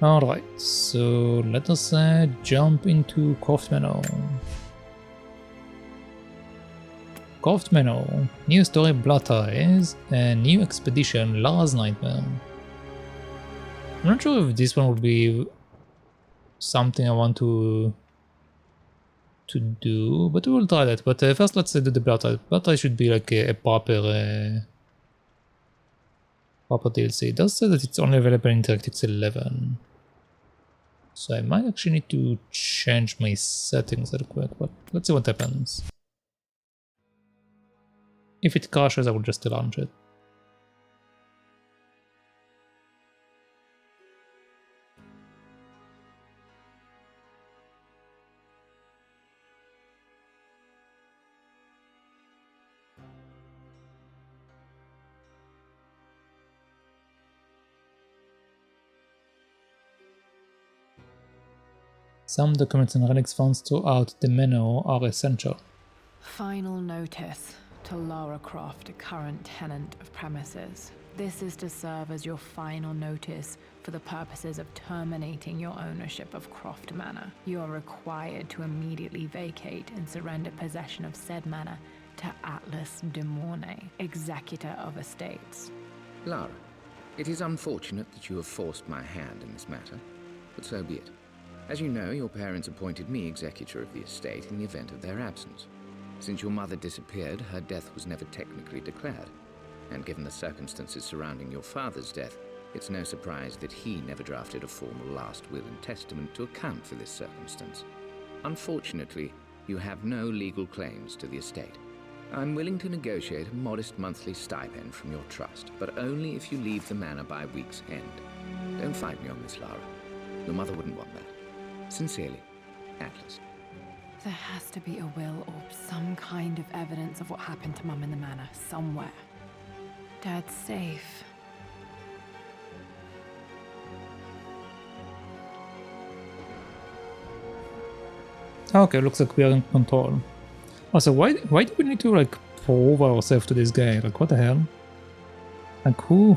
Alright, so let us jump into craft menu. Craft menu, new story Blood Ties, and new expedition Lara's Nightmare. I'm not sure if this one will be something I want to do, but we will try that. But first let's do the Blood Ties. Blood Ties should be like a proper DLC. It does say that it's only available in DirectX 11. So I might actually need to change my settings real quick, but let's see what happens. If it crashes, I will just launch it. Some documents and relics found throughout the menu are essential. Final notice to Lara Croft, a current tenant of premises. This is to serve as your final notice for the purposes of terminating your ownership of Croft Manor. You are required to immediately vacate and surrender possession of said manor to Atlas de Mornay, executor of estates. Lara, it is unfortunate that you have forced my hand in this matter, but so be it. As you know, your parents appointed me executor of the estate in the event of their absence. Since your mother disappeared, her death was never technically declared. And given the circumstances surrounding your father's death, it's no surprise that he never drafted a formal last will and testament to account for this circumstance. Unfortunately, you have no legal claims to the estate. I'm willing to negotiate a modest monthly stipend from your trust, but only if you leave the manor by week's end. Don't fight me on this, Lara. Your mother wouldn't want that. Sincerely, Atlas. There has to be a will or some kind of evidence of what happened to Mum in the manor somewhere. Dad's safe. Okay, looks like we are in control. Also, why do we need to like prove ourselves to this guy? Like, what the hell? Like, who?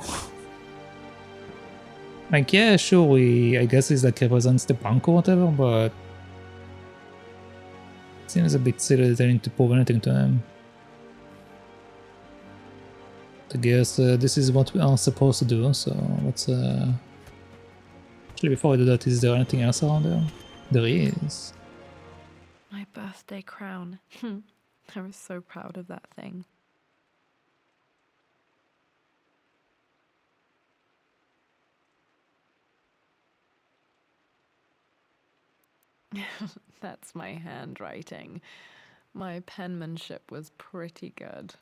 Like, yeah, sure, I guess he's like represents the bank or whatever, but it seems a bit silly that I need to prove anything to him. I guess this is what we are supposed to do, so let's actually, before I do that, is there anything else around there? There is. My birthday crown. I was so proud of that thing. That's my handwriting. My penmanship was pretty good.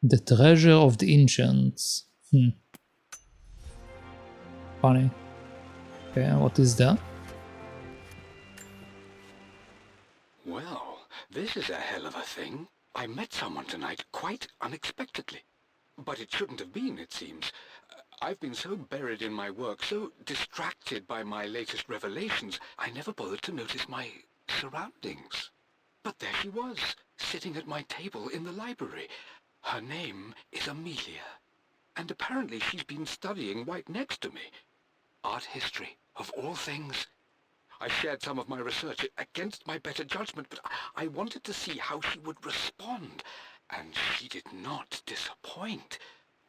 The treasure of the ancients. Funny. Okay, what is that? Well, this is a hell of a thing. I met someone tonight quite unexpectedly. But it shouldn't have been, it seems. I've been so buried in my work, so distracted by my latest revelations, I never bothered to notice my surroundings. But there she was, sitting at my table in the library. Her name is Amelia, and apparently she's been studying right next to me. Art history, of all things. I shared some of my research against my better judgment, but I wanted to see how she would respond, and she did not disappoint.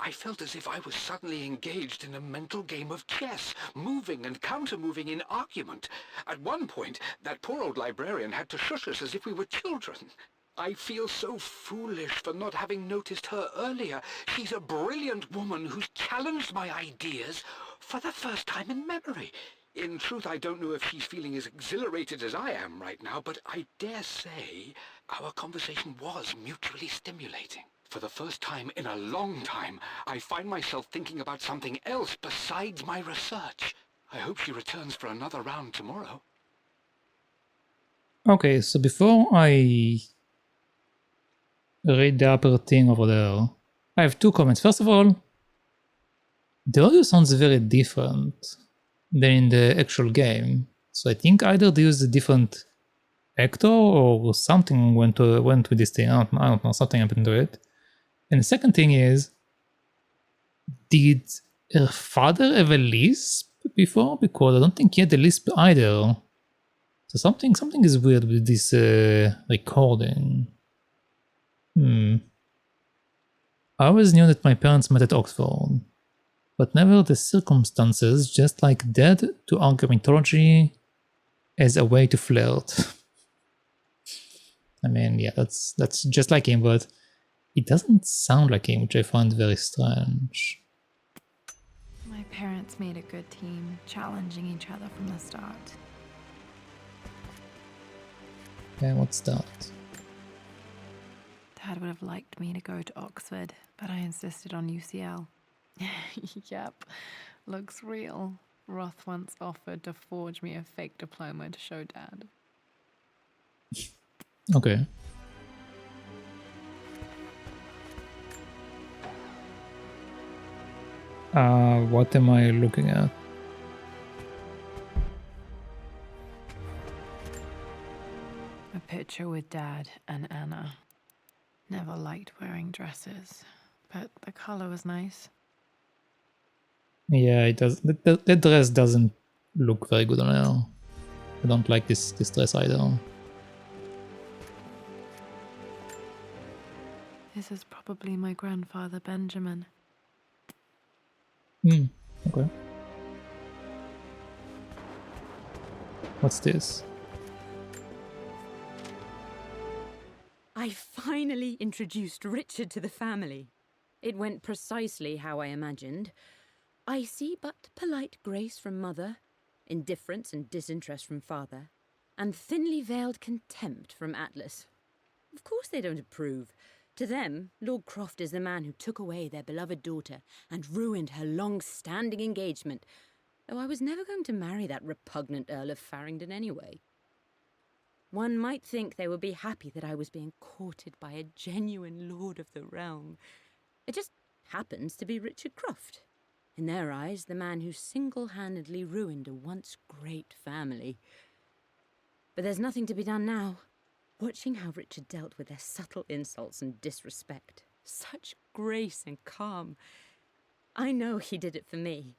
I felt as if I was suddenly engaged in a mental game of chess, moving and counter-moving in argument. At one point, that poor old librarian had to shush us as if we were children. I feel so foolish for not having noticed her earlier. She's a brilliant woman who's challenged my ideas for the first time in memory. In truth, I don't know if she's feeling as exhilarated as I am right now, but I dare say our conversation was mutually stimulating. For the first time in a long time, I find myself thinking about something else besides my research. I hope she returns for another round tomorrow. Okay, so before I read the upper thing over there, I have two comments. First of all, the audio sounds very different than in the actual game. So I think either they used a different actor or something went with this thing. I don't know, something happened to it. And the second thing is, did her father ever lisp before because I don't think he had the Lisp either. So something is weird with this recording. I always knew that my parents met at Oxford, but never the circumstances, just like Dad to argumentology as a way to flirt. I mean, yeah, that's just like him, but it doesn't sound like him, which I find very strange. My parents made a good team, challenging each other from the start. Yeah, what's that? Dad would have liked me to go to Oxford, but I insisted on UCL. Yep, looks real. Roth once offered to forge me a fake diploma to show Dad. Okay. What am I looking at? A picture with Dad and Anna. Never liked wearing dresses, but the color was nice. Yeah, it does. That dress doesn't look very good on her. I don't like this dress either. This is probably my grandfather Benjamin. Okay. What's this? I finally introduced Richard to the family. It went precisely how I imagined. Icy but polite grace from mother, indifference and disinterest from father, and thinly veiled contempt from Atlas. Of course they don't approve. To them, Lord Croft is the man who took away their beloved daughter and ruined her long-standing engagement, though I was never going to marry that repugnant Earl of Farringdon anyway. One might think they would be happy that I was being courted by a genuine lord of the realm. It just happens to be Richard Croft. In their eyes, the man who single-handedly ruined a once great family. But there's nothing to be done now. Watching how Richard dealt with their subtle insults and disrespect. Such grace and calm. I know he did it for me.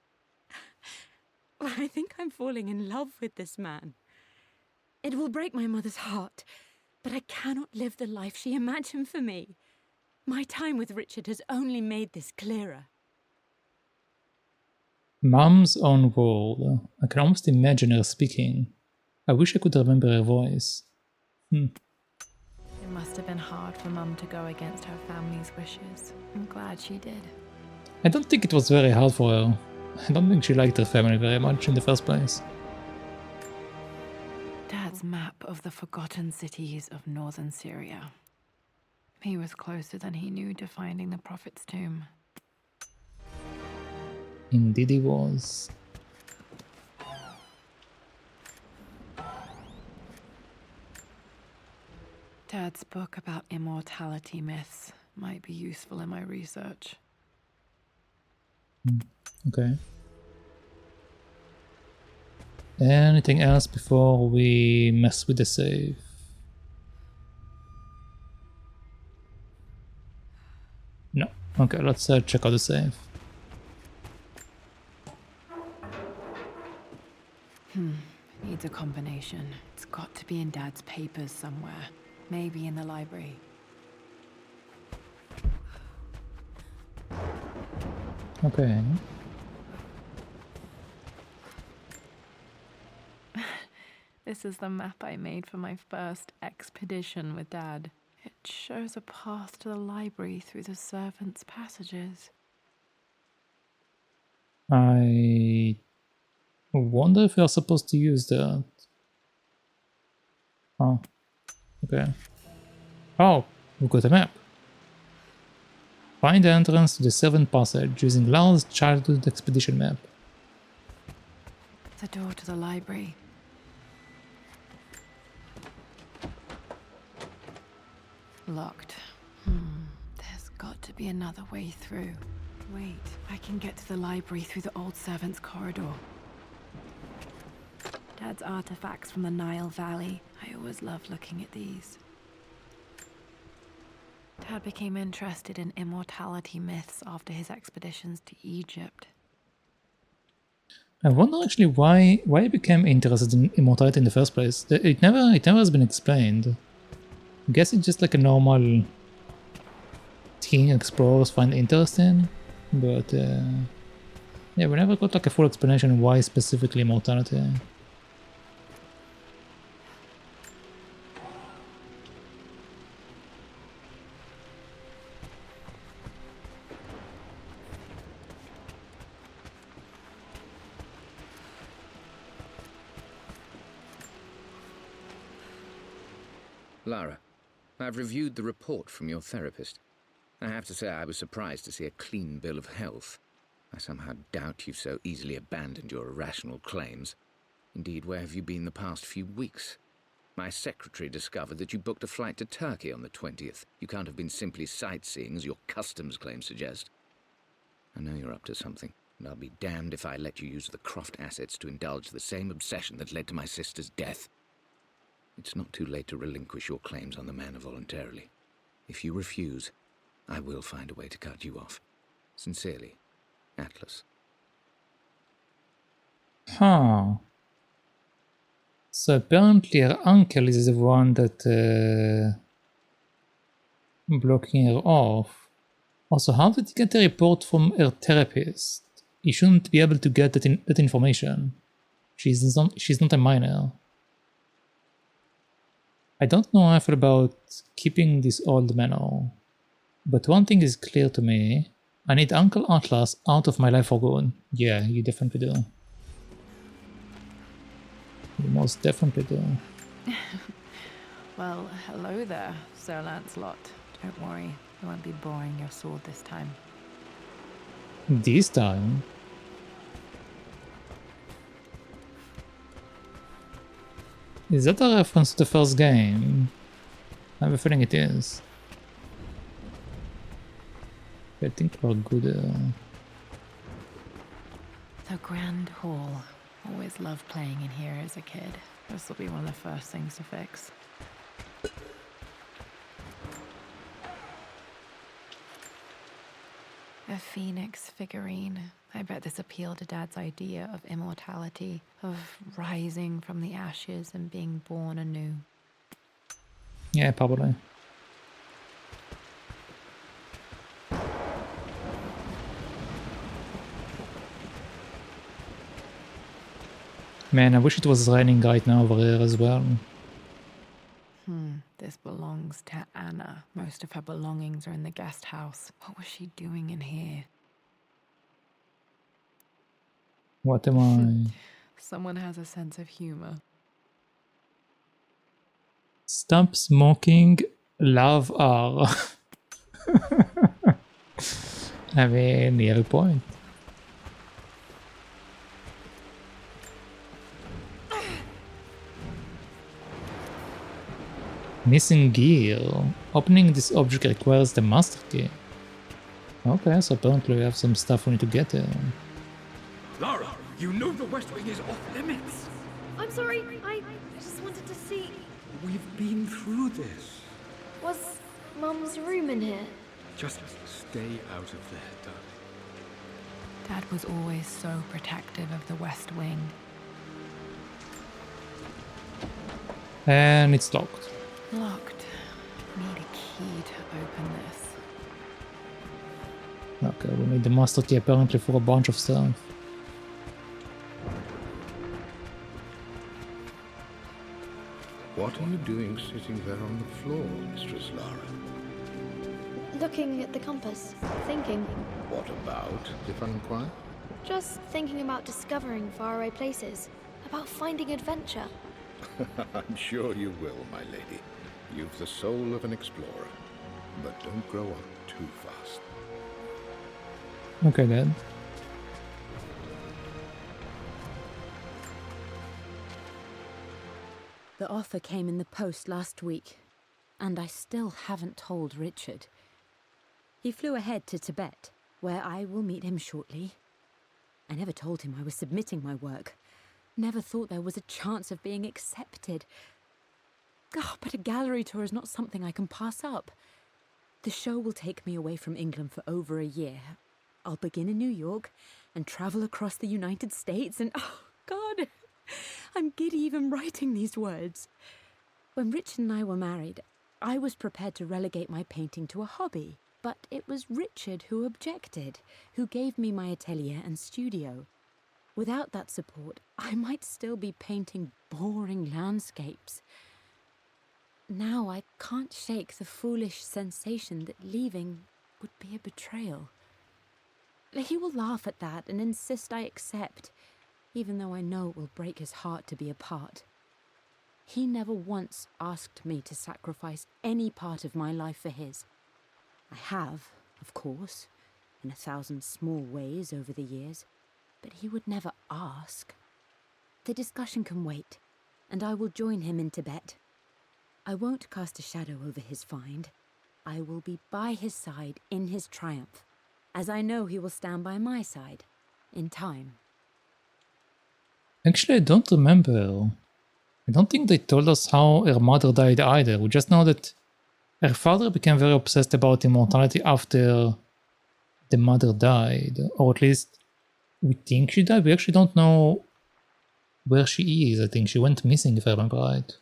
I think I'm falling in love with this man. It will break my mother's heart, but I cannot live the life she imagined for me. My time with Richard has only made this clearer. Mom's own world. I can almost imagine her speaking. I wish I could remember her voice. It must have been hard for Mum to go against her family's wishes. I'm glad she did. I don't think it was very hard for her. I don't think she liked her family very much in the first place. Dad's map of the forgotten cities of northern Syria. He was closer than he knew to finding the Prophet's tomb. Indeed he was. Dad's book about immortality myths might be useful in my research. Okay. Anything else before we mess with the save? No. Okay, let's check out the save. Needs a combination. It's got to be in Dad's papers somewhere. Maybe in the library. Okay. This is the map I made for my first expedition with Dad. It shows a path to the library through the servants' passages. I wonder if we are supposed to use that. Oh. Okay. Oh, we've got a map. Find the entrance to the servant passage using Lara's childhood expedition map. The door to the library. Locked. There's got to be another way through. Wait, I can get to the library through the old servants' corridor. Dad's artifacts from the Nile Valley. I always loved looking at these. Dad became interested in immortality myths after his expeditions to Egypt. I wonder actually why I became interested in immortality in the first place. It never has been explained. I guess it's just like a normal teen explorers find interesting, but yeah, we never got like a full explanation why specifically immortality. Lara, I've reviewed the report from your therapist. I have to say I was surprised to see a clean bill of health. I somehow doubt you've so easily abandoned your irrational claims. Indeed, where have you been the past few weeks? My secretary discovered that you booked a flight to Turkey on the 20th. You can't have been simply sightseeing, as your customs claims suggest. I know you're up to something, and I'll be damned if I let you use the Croft assets to indulge the same obsession that led to my sister's death. It's not too late to relinquish your claims on the manor voluntarily. If you refuse, I will find a way to cut you off. Sincerely, Atlas. Huh. So apparently her uncle is the one that blocking her off. Also, how did he get a report from her therapist? He shouldn't be able to get that information. She's not a minor. I don't know how I feel about keeping this old manor, but one thing is clear to me. I need Uncle Atlas out of my life for good. Yeah, you definitely do. You most definitely do. Well, hello there, Sir Lancelot. Don't worry, I won't be boring your sword this time. This time? Is that a reference to the first game? I have a feeling it is. I think we're good. The Grand Hall. Always loved playing in here as a kid. This will be one of the first things to fix. A phoenix figurine. I bet this appealed to Dad's idea of immortality, of rising from the ashes and being born anew. Yeah, probably. Man, I wish it was raining right now over here as well. This belongs to Anna. Most of her belongings are in the guest house. What was she doing in here? What am I? Someone has a sense of humor. Stop smoking, love R. I mean, you have a point. Missing gear. Opening this object requires the master key. Okay, so apparently we have some stuff we need to get here. Lara, you know the West Wing is off limits. I'm sorry, I just wanted to see. We've been through this. Was Mum's room in here? Just stay out of there, darling. Dad was always so protective of the West Wing. And it's locked. Locked. Need a key to open this. Okay, we need the master key apparently for a bunch of stuff. What are you doing sitting there on the floor, Mistress Lara? Looking at the compass, thinking. What about, if unquiet? Just thinking about discovering faraway places, about finding adventure. I'm sure you will, my lady. You've the soul of an explorer. But don't grow up too fast. Okay, Dad. The offer came in the post last week, and I still haven't told Richard. He flew ahead to Tibet, where I will meet him shortly. I never told him I was submitting my work. Never thought there was a chance of being accepted. Oh, but a gallery tour is not something I can pass up. The show will take me away from England for over a year. I'll begin in New York and travel across the United States and, oh, God, I'm giddy even writing these words. When Richard and I were married, I was prepared to relegate my painting to a hobby, but it was Richard who objected, who gave me my atelier and studio. Without that support, I might still be painting boring landscapes. Now I can't shake the foolish sensation that leaving would be a betrayal. He will laugh at that and insist I accept, even though I know it will break his heart to be apart. He never once asked me to sacrifice any part of my life for his. I have, of course, in 1,000 small ways over the years, but he would never ask. The discussion can wait, and I will join him in Tibet. I won't cast a shadow over his find. I will be by his side in his triumph, as I know he will stand by my side, in time. Actually, I don't remember. I don't think they told us how her mother died either. We just know that her father became very obsessed about immortality after the mother died. Or at least, we think she died. We actually don't know where she is. I think she went missing, if I remember right.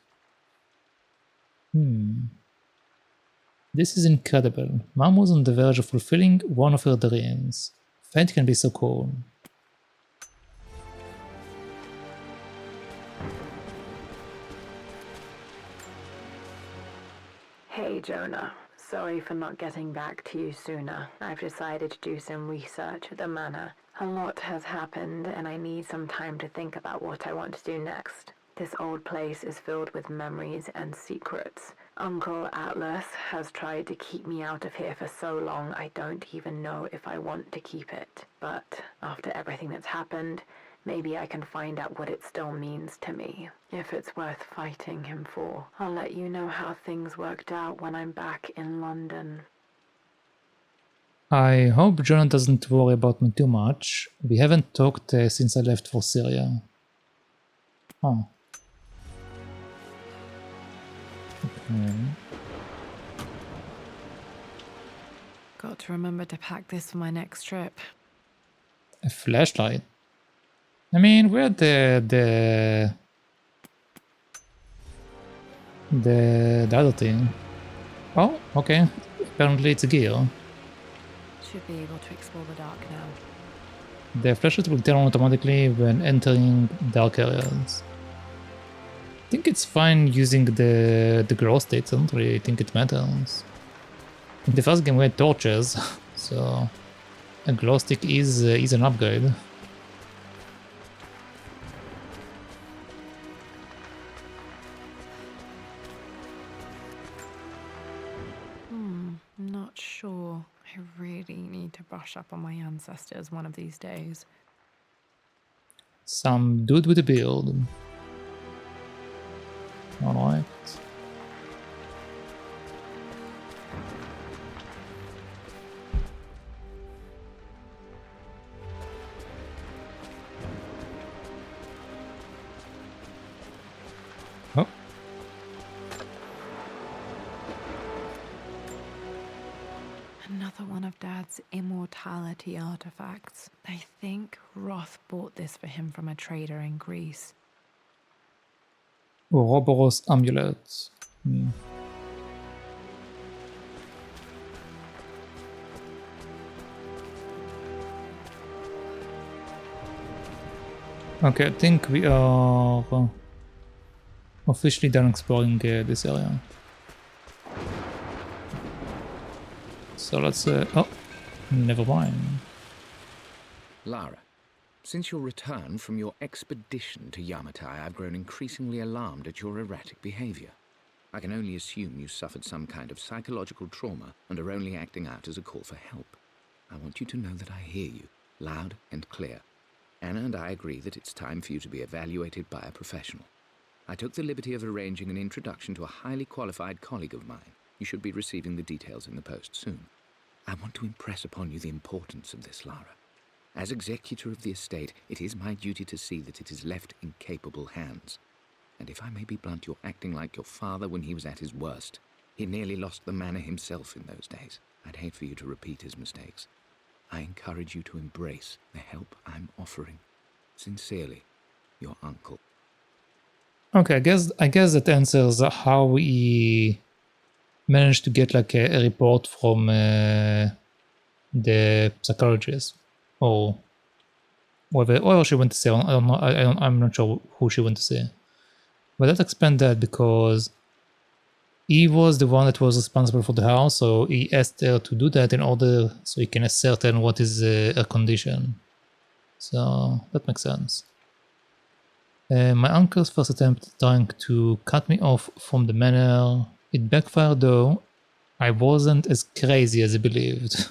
This is incredible. Mom was on the verge of fulfilling one of her dreams. Fate can be so cool. Hey Jonah, sorry for not getting back to you sooner. I've decided to do some research at the manor. A lot has happened and I need some time to think about what I want to do next. This old place is filled with memories and secrets. Uncle Atlas has tried to keep me out of here for so long I don't even know if I want to keep it. But after everything that's happened, maybe I can find out what it still means to me. If it's worth fighting him for, I'll let you know how things worked out when I'm back in London. I hope Jonah doesn't worry about me too much. We haven't talked since I left for Syria. Oh. Okay. Got to remember to pack this for my next trip. A flashlight? I mean, we're the other thing. Oh, okay. Apparently it's a gear. Should be able to explore the dark now. The flashlight will turn on automatically when entering dark areas. I think it's fine using the glow state. I don't really think it matters. In the first game we had torches, so a glow stick is an upgrade. Not sure. I really need to brush up on my ancestors one of these days. Some dude with a beard. Alright. Oh. Another one of Dad's immortality artifacts. I think Roth bought this for him from a trader in Greece. Ouroboros amulet. Okay, I think we are officially done exploring this area. So let's... oh, never mind. Lara, since your return from your expedition to Yamatai, I've grown increasingly alarmed at your erratic behavior. I can only assume you suffered some kind of psychological trauma and are only acting out as a call for help. I want you to know that I hear you, loud and clear. Anna and I agree that it's time for you to be evaluated by a professional. I took the liberty of arranging an introduction to a highly qualified colleague of mine. You should be receiving the details in the post soon. I want to impress upon you the importance of this, Lara. As executor of the estate, it is my duty to see that it is left in capable hands. And if I may be blunt, you're acting like your father when he was at his worst. He nearly lost the manor himself in those days. I'd hate for you to repeat his mistakes. I encourage you to embrace the help I'm offering. Sincerely, your uncle. Okay, I guess that answers how we managed to get like a report from the psychologist, or whatever she went to say. I don't know. I'm not sure who she went to see. But let's expand that, because he was the one that was responsible for the house, so he asked her to do that in order so he can ascertain what is her condition. So that makes sense. My uncle's first attempt trying to cut me off from the manor. It backfired though. I wasn't as crazy as I believed.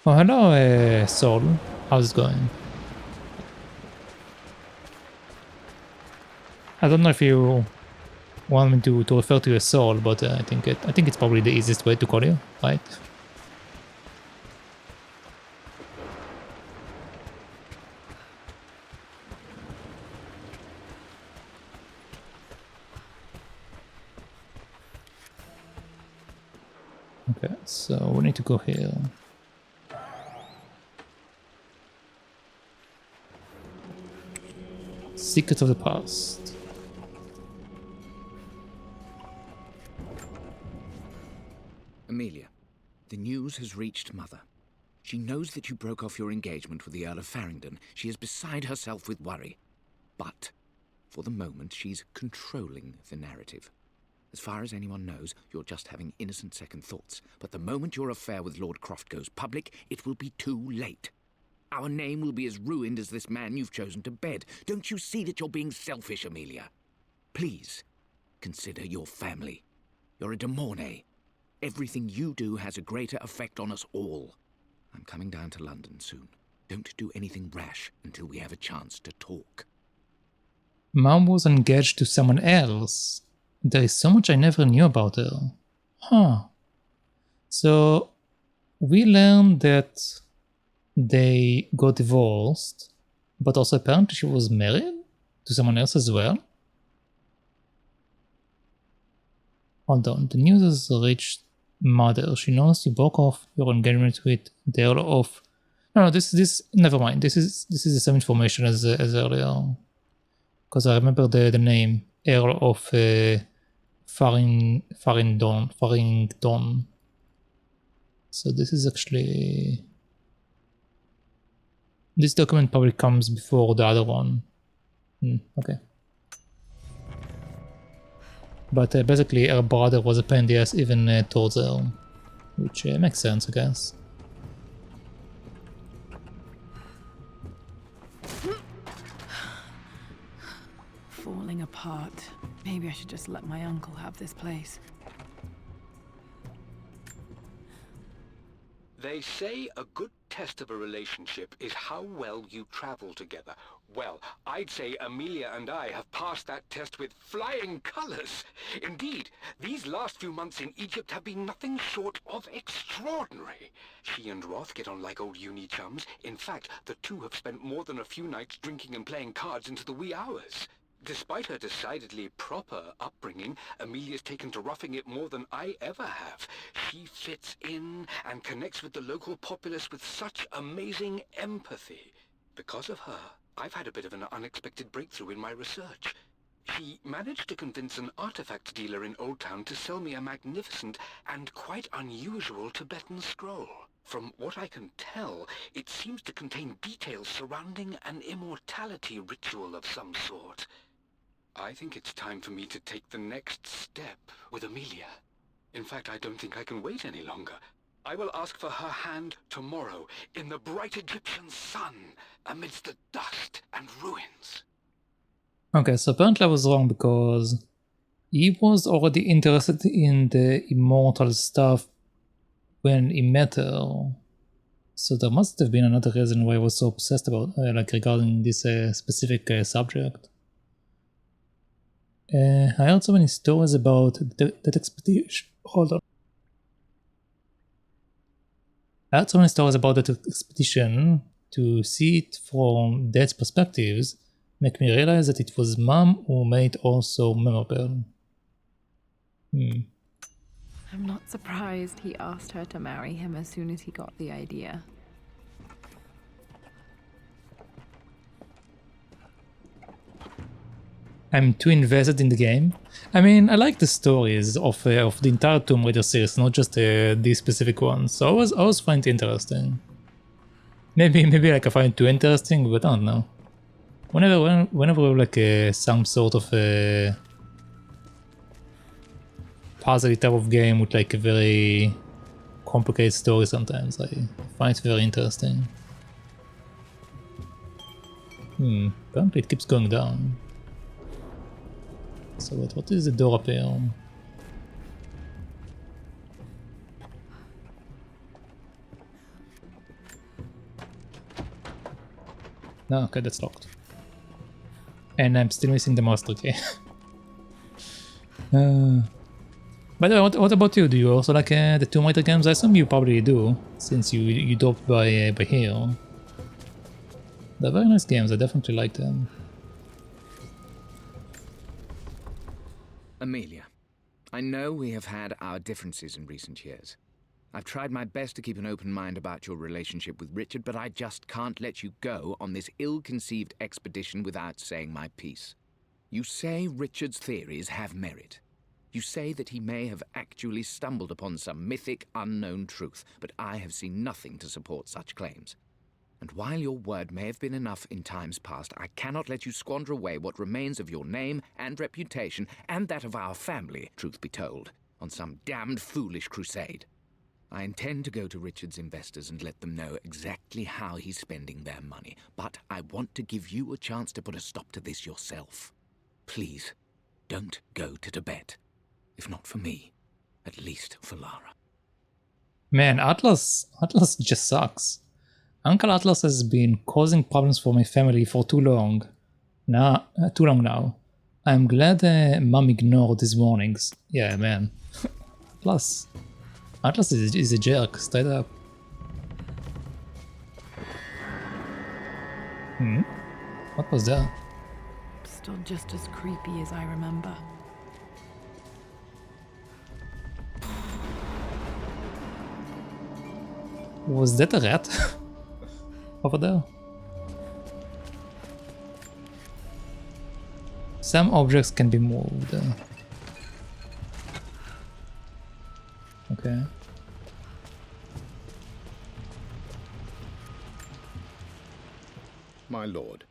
Oh, hello, Saul. How's it going? I don't know if you want me to refer to you as Saul, but I think it's probably the easiest way to call you, right? Okay, so we need to go here. Secret of the past. Amelia, the news has reached Mother. She knows that you broke off your engagement with the Earl of Farringdon. She is beside herself with worry. But, for the moment, she's controlling the narrative. As far as anyone knows, you're just having innocent second thoughts. But the moment your affair with Lord Croft goes public, it will be too late. Our name will be as ruined as this man you've chosen to bed. Don't you see that you're being selfish, Amelia? Please, consider your family. You're a de Mornay. Everything you do has a greater effect on us all. I'm coming down to London soon. Don't do anything rash until we have a chance to talk. Mom was engaged to someone else. There is so much I never knew about her. Huh. So, we learned that they got divorced, but also apparently she was married to someone else as well. Hold on, the news has reached Mother. She knows you broke off your engagement with the Earl of... No, this never mind. This is the same information as earlier. Because I remember the name, Earl of Farringdon. So this is actually... This document probably comes before the other one. Okay. But basically her brother was a pain in the ass even towards her. Which makes sense, I guess. Falling apart. Maybe I should just let my uncle have this place. They say a good test of a relationship is how well you travel together. Well, I'd say Amelia and I have passed that test with flying colors. Indeed, these last few months in Egypt have been nothing short of extraordinary. She and Roth get on like old uni chums. In fact, the two have spent more than a few nights drinking and playing cards into the wee hours. Despite her decidedly proper upbringing, Amelia's taken to roughing it more than I ever have. She fits in and connects with the local populace with such amazing empathy. Because of her, I've had a bit of an unexpected breakthrough in my research. She managed to convince an artifact dealer in Old Town to sell me a magnificent and quite unusual Tibetan scroll. From what I can tell, it seems to contain details surrounding an immortality ritual of some sort. I think it's time for me to take the next step with Amelia. In fact, I don't think I can wait any longer. I will ask for her hand tomorrow in the bright Egyptian sun amidst the dust and ruins. Okay, so apparently I was wrong, because he was already interested in the immortal stuff when he met her. So there must have been another reason why I was so obsessed about, regarding this specific subject. I heard so many stories about that expedition. Hold on. I heard so many stories about that expedition. To see it from Dad's perspectives make me realize that it was Mom who made it all so memorable. I'm not surprised he asked her to marry him as soon as he got the idea. I'm too invested in the game. I mean, I like the stories of the entire Tomb Raider series, not just these specific ones. So I always find it interesting. Maybe like I find it too interesting, but I don't know. Whenever like some sort of puzzle type of game with like a very complicated story, sometimes I find it very interesting. Apparently it keeps going down. So wait, what is the door up here? No, okay, that's locked. And I'm still missing the master key. By the way, what about you? Do you also like the Tomb Raider games? I assume you probably do, since you dropped by here. They're very nice games, I definitely like them. Amelia, I know we have had our differences in recent years. I've tried my best to keep an open mind about your relationship with Richard, but I just can't let you go on this ill-conceived expedition without saying my piece. You say Richard's theories have merit. You say that he may have actually stumbled upon some mythic, unknown truth, but I have seen nothing to support such claims. And while your word may have been enough in times past, I cannot let you squander away what remains of your name and reputation, and that of our family, truth be told, on some damned foolish crusade. I intend to go to Richard's investors and let them know exactly how he's spending their money, but I want to give you a chance to put a stop to this yourself. Please, don't go to Tibet. If not for me, at least for Lara. Man, Atlas just sucks. Uncle Atlas has been causing problems for my family for too long. Too long now. I'm glad Mom ignored his warnings. Yeah, man. Atlas is a jerk, straight up. What was that? Still just as creepy as I remember. Was that a rat? Over there? Some objects can be moved. Okay. My lord,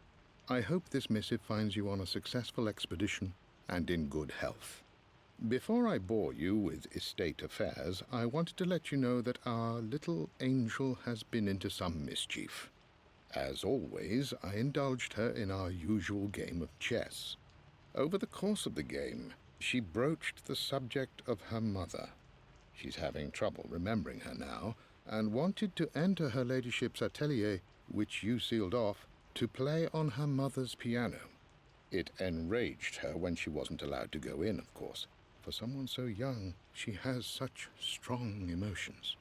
I hope this missive finds you on a successful expedition and in good health. Before I bore you with estate affairs, I wanted to let you know that our little angel has been into some mischief. As always, I indulged her in our usual game of chess. Over the course of the game, she broached the subject of her mother. She's having trouble remembering her now, and wanted to enter her ladyship's atelier, which you sealed off, to play on her mother's piano. It enraged her when she wasn't allowed to go in, of course. For someone so young, she has such strong emotions.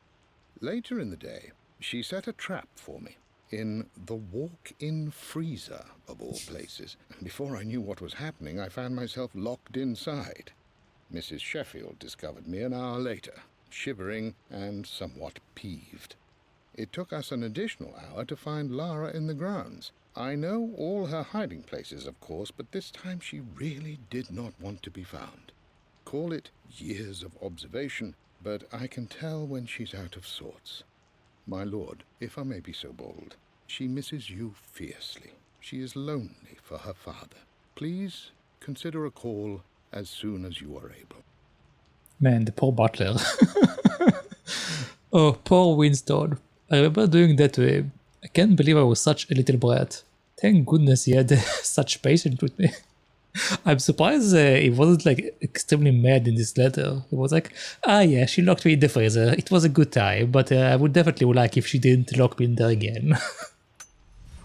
Later in the day, she set a trap for me in the walk-in freezer, of all places. Before I knew what was happening, I found myself locked inside. Mrs. Sheffield discovered me an hour later, shivering and somewhat peeved. It took us an additional hour to find Lara in the grounds. I know all her hiding places, of course, but this time she really did not want to be found. Call it years of observation, but I can tell when she's out of sorts. My lord, if I may be so bold, she misses you fiercely. She is lonely for her father. Please consider a call as soon as you are able. Man, the poor butler. Oh, poor Winston. I remember doing that to him. I can't believe I was such a little brat. Thank goodness he had such patience with me. I'm surprised he wasn't like extremely mad in this letter. He was like, yeah, she locked me in the freezer. It was a good time, but I would definitely like if she didn't lock me in there again.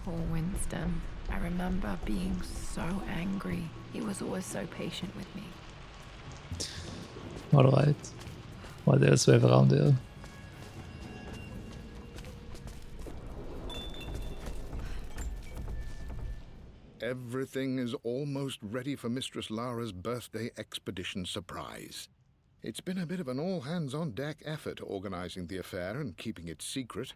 Poor Winston. I remember being so angry. He was always so patient with me. Alright. What else we have around here? Everything is almost ready for Mistress Lara's birthday expedition surprise. It's been a bit of an all-hands-on-deck effort organizing the affair and keeping it secret.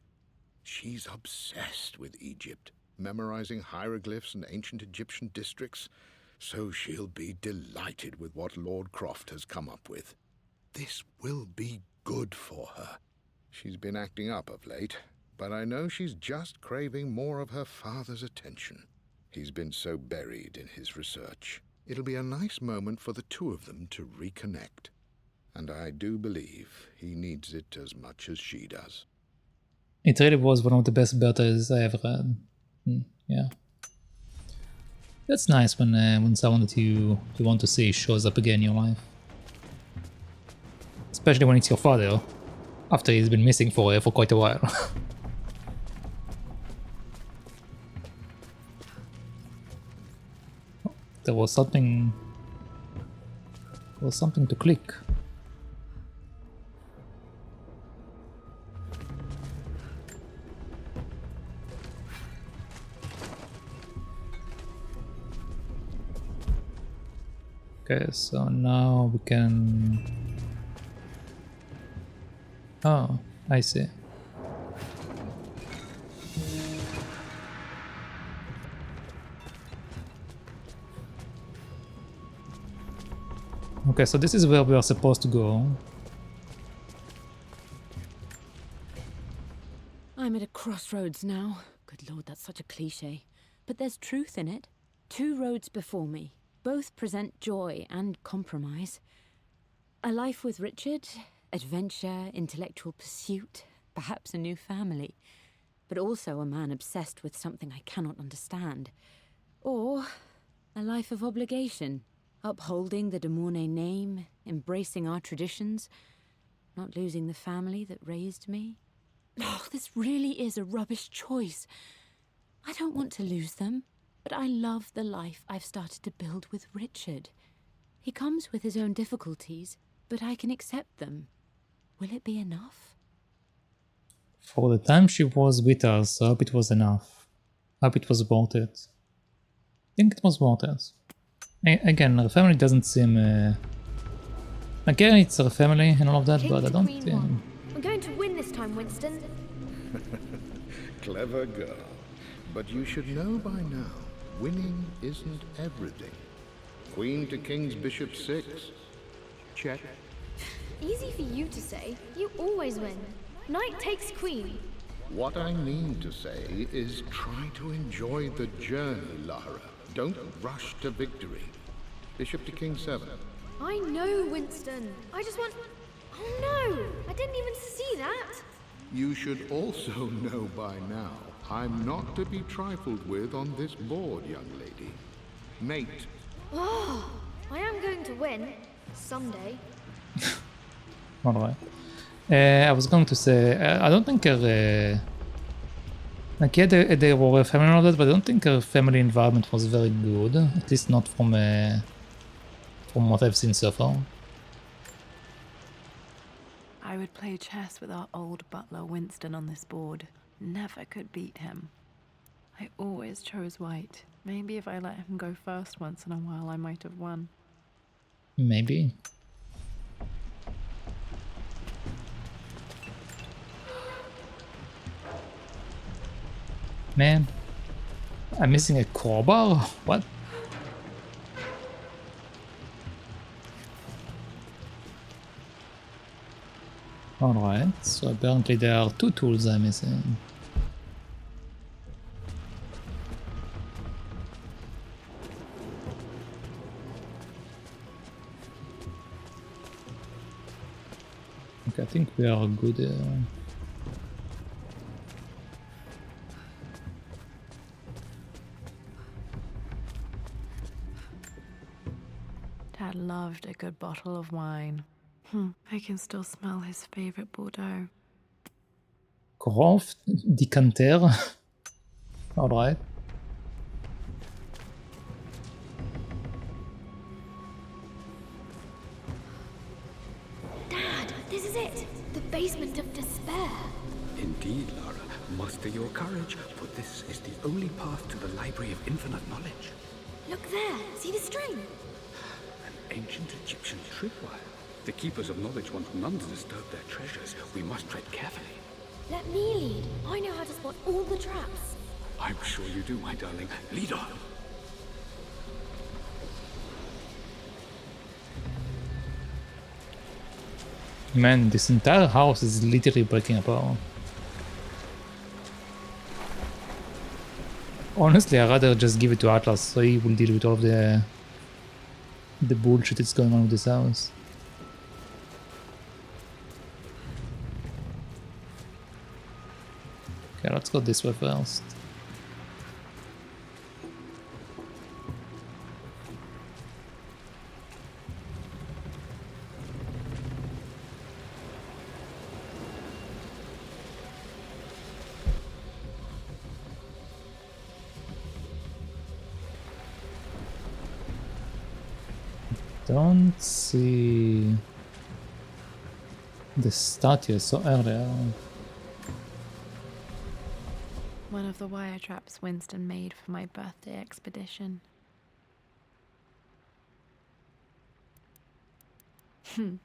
She's obsessed with Egypt, memorizing hieroglyphs and ancient Egyptian districts, so she'll be delighted with what Lord Croft has come up with. This will be good for her. She's been acting up of late, but I know she's just craving more of her father's attention. He's been so buried in his research. It'll be a nice moment for the two of them to reconnect. And I do believe he needs it as much as she does. It really was one of the best battles I ever had. Yeah. That's nice when someone that you want to see shows up again in your life. Especially when it's your father, after he's been missing for quite a while. There was something to click. Okay, so now we can... Oh, I see. Okay, so this is where we are supposed to go. I'm at a crossroads now. Good lord, that's such a cliche. But there's truth in it. 2 roads before me. Both present joy and compromise. A life with Richard, adventure, intellectual pursuit, perhaps a new family. But also a man obsessed with something I cannot understand. Or a life of obligation, upholding the de Mornay name, embracing our traditions, not losing the family that raised me. Oh, this really is a rubbish choice. I don't want to lose them. But I love the life I've started to build with Richard. He comes with his own difficulties, but I can accept them. Will it be enough? For the time she was with us, I hope it was enough. I hope it was worth it. I think it was worth it. Again, her family doesn't seem... Again, it's her family and all of that, King but I to don't Queen think... one. I'm going to win this time, Winston. Clever girl. But you should know by now, winning isn't everything. Queen to King's Bishop 6. Check. Easy for you to say. You always win. Knight takes queen. What I mean to say is try to enjoy the journey, Lara. Don't rush to victory. Bishop to King 7. I know, Winston. I just want... Oh no! I didn't even see that! You should also know by now, I'm not to be trifled with on this board, young lady. Mate. Oh, I am going to win. Someday. Alright. I was going to say, I don't think her... like, yeah, they were a family and all that, but I don't think her family environment was very good. At least not from what I've seen so far. I would play chess with our old butler Winston on this board. Never could beat him. I always chose white. Maybe if I let him go first once in a while, I might have won. Maybe. Man, I'm missing a crowbar? What? Alright, so apparently there are 2 tools I'm missing. Okay, I think we are good. Dad loved a good bottle of wine. I can still smell his favorite Bordeaux. Croft, decanter. Alright. Dad, this is it! The basement of despair. Indeed, Lara. Muster your courage, for this is the only path to the Library of Infinite Knowledge. Look there, see the string? An ancient Egyptian tripwire. The keepers of knowledge want none to disturb their treasures. We must tread carefully. Let me lead. I know how to spot all the traps. I'm sure you do, my darling. Lead on. Man, this entire house is literally breaking apart. Honestly, I'd rather just give it to Atlas so he will deal with all of the bullshit that's going on with this house. Okay, let's go this way first. Don't see the statue so earlier. One of the wire traps Winston made for my birthday expedition.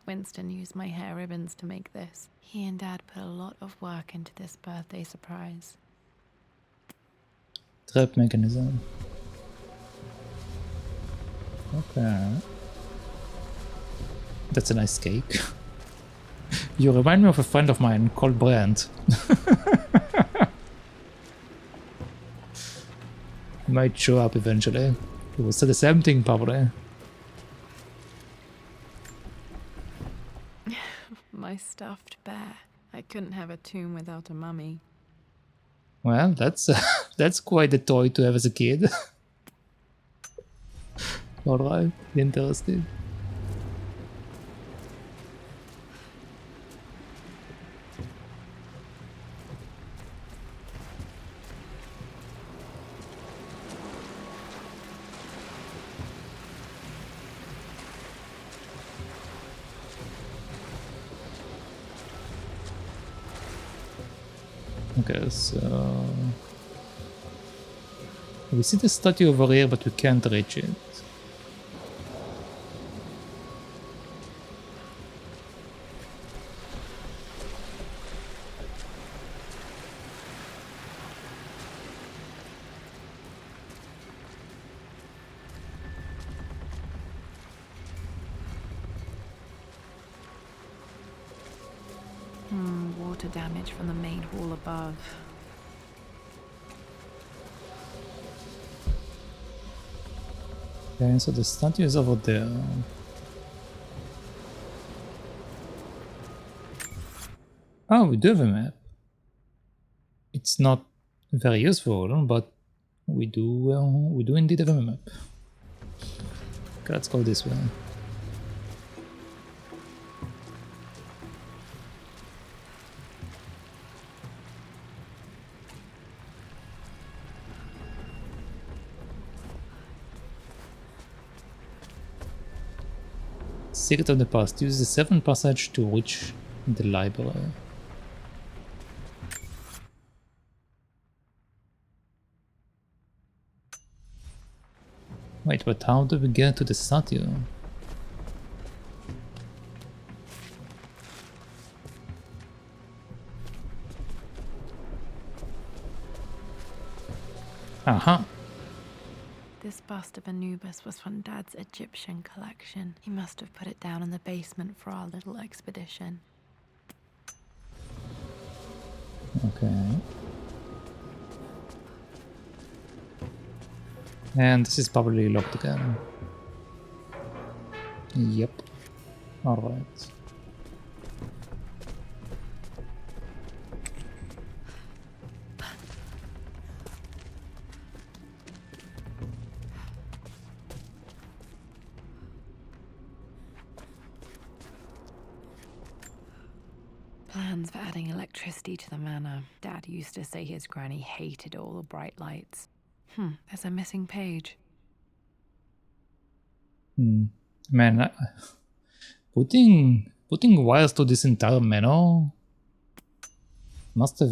Winston used my hair ribbons to make this. He and Dad put a lot of work into this birthday surprise. Trap mechanism. Okay. That's a nice cake. You remind me of a friend of mine called Brent. Might show up eventually. He will say the same thing probably. My stuffed bear. I couldn't have a tomb without a mummy. Well, that's quite a toy to have as a kid. Alright, interesting. Okay, so we see the statue over here, but we can't reach it. Water damage from the main hall above. Okay, so the statue is over there. Oh, we do have a map. It's not very useful, but we do indeed have a map. Okay, let's go this way. Secret of the past. Use the 7th passage to reach the library. Wait, but how do we get to the statue? Aha! This bust of Anubis was from Dad's Egyptian collection. He must have put it down in the basement for our little expedition. Okay. And this is probably locked again. Yep. Alright. Plans for adding electricity to the manor. Dad used to say his granny hated all the bright lights. There's a missing page. Man, putting wires to this entire manor must have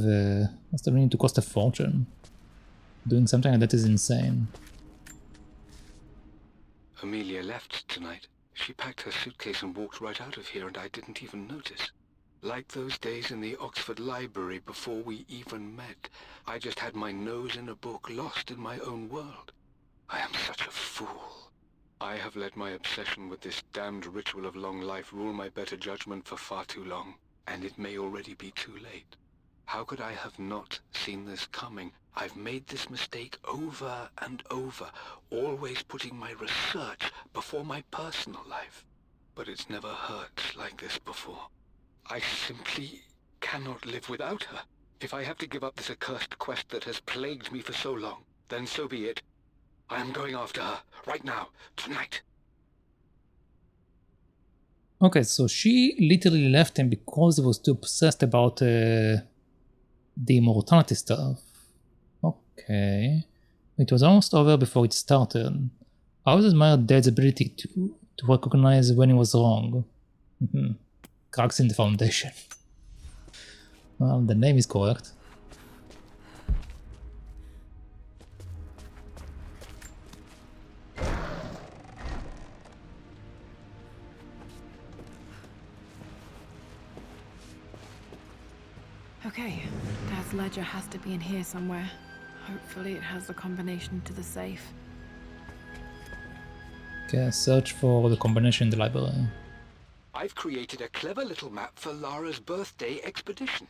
needed to cost a fortune. Doing something like that is insane. Amelia left tonight. She packed her suitcase and walked right out of here, and I didn't even notice. Like those days in the Oxford Library before we even met. I just had my nose in a book, lost in my own world. I am such a fool. I have let my obsession with this damned ritual of long life rule my better judgment for far too long, and it may already be too late. How could I have not seen this coming? I've made this mistake over and over, always putting my research before my personal life. But it's never hurt like this before. I simply cannot live without her. If I have to give up this accursed quest that has plagued me for so long, then so be it. I am going after her, right now, tonight. Okay, so she literally left him because he was too obsessed about the immortality stuff. Okay. It was almost over before it started. I always admired Dad's ability to recognize when he was wrong. Cracks in the foundation. Well, the name is correct. Okay, Dad's ledger has to be in here somewhere. Hopefully it has the combination to the safe. Okay, search for the combination in the library. I've created a clever little map for Lara's birthday expedition.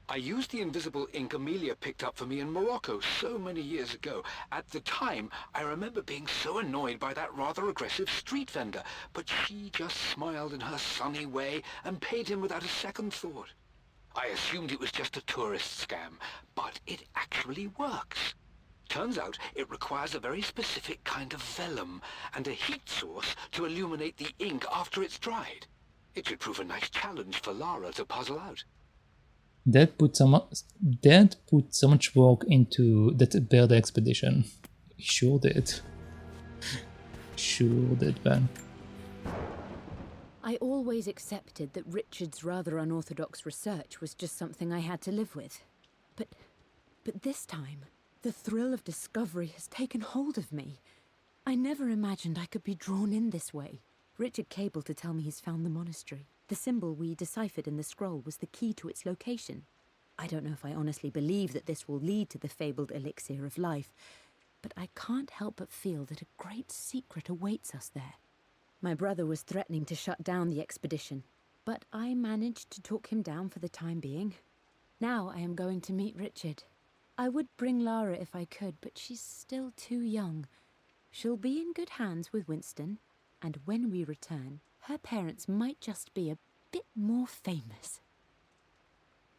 I used the invisible ink Amelia picked up for me in Morocco so many years ago. At the time, I remember being so annoyed by that rather aggressive street vendor, but she just smiled in her sunny way and paid him without a second thought. I assumed it was just a tourist scam, but it actually works. Turns out it requires a very specific kind of vellum and a heat source to illuminate the ink after it's dried. It should prove a nice challenge for Lara to puzzle out. Dad put so much work into that bird expedition. He sure did. Sure did, man. I always accepted that Richard's rather unorthodox research was just something I had to live with. But this time, the thrill of discovery has taken hold of me. I never imagined I could be drawn in this way. Richard cabled to tell me he's found the monastery. The symbol we deciphered in the scroll was the key to its location. I don't know if I honestly believe that this will lead to the fabled elixir of life, but I can't help but feel that a great secret awaits us there. My brother was threatening to shut down the expedition, but I managed to talk him down for the time being. Now I am going to meet Richard. I would bring Lara if I could, but she's still too young. She'll be in good hands with Winston, and when we return, her parents might just be a bit more famous.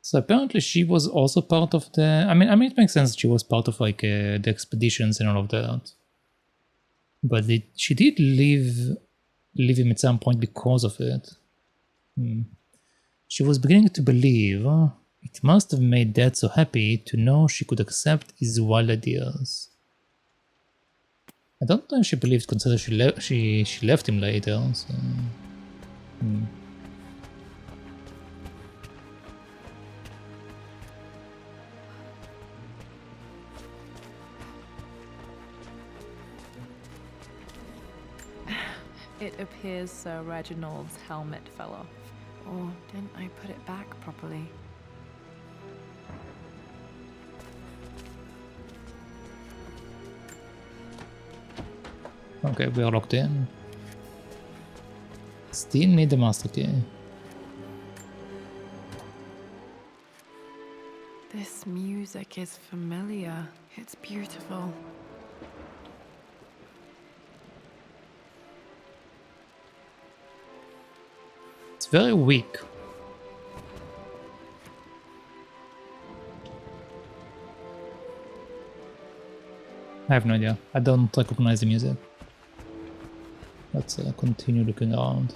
So apparently she was also part of the... I mean, it makes sense she was part of like the expeditions and all of that. But she did leave him at some point because of it. She was beginning to believe it must have made Dad so happy to know she could accept his wild ideas. I don't know if she believed, considering she left him later. So. It appears Sir Reginald's helmet fell off. Or didn't I put it back properly? Okay, we are locked in. Still need the master key. This music is familiar. It's beautiful. It's very weak. I have no idea. I don't recognize the music. Let's continue looking around.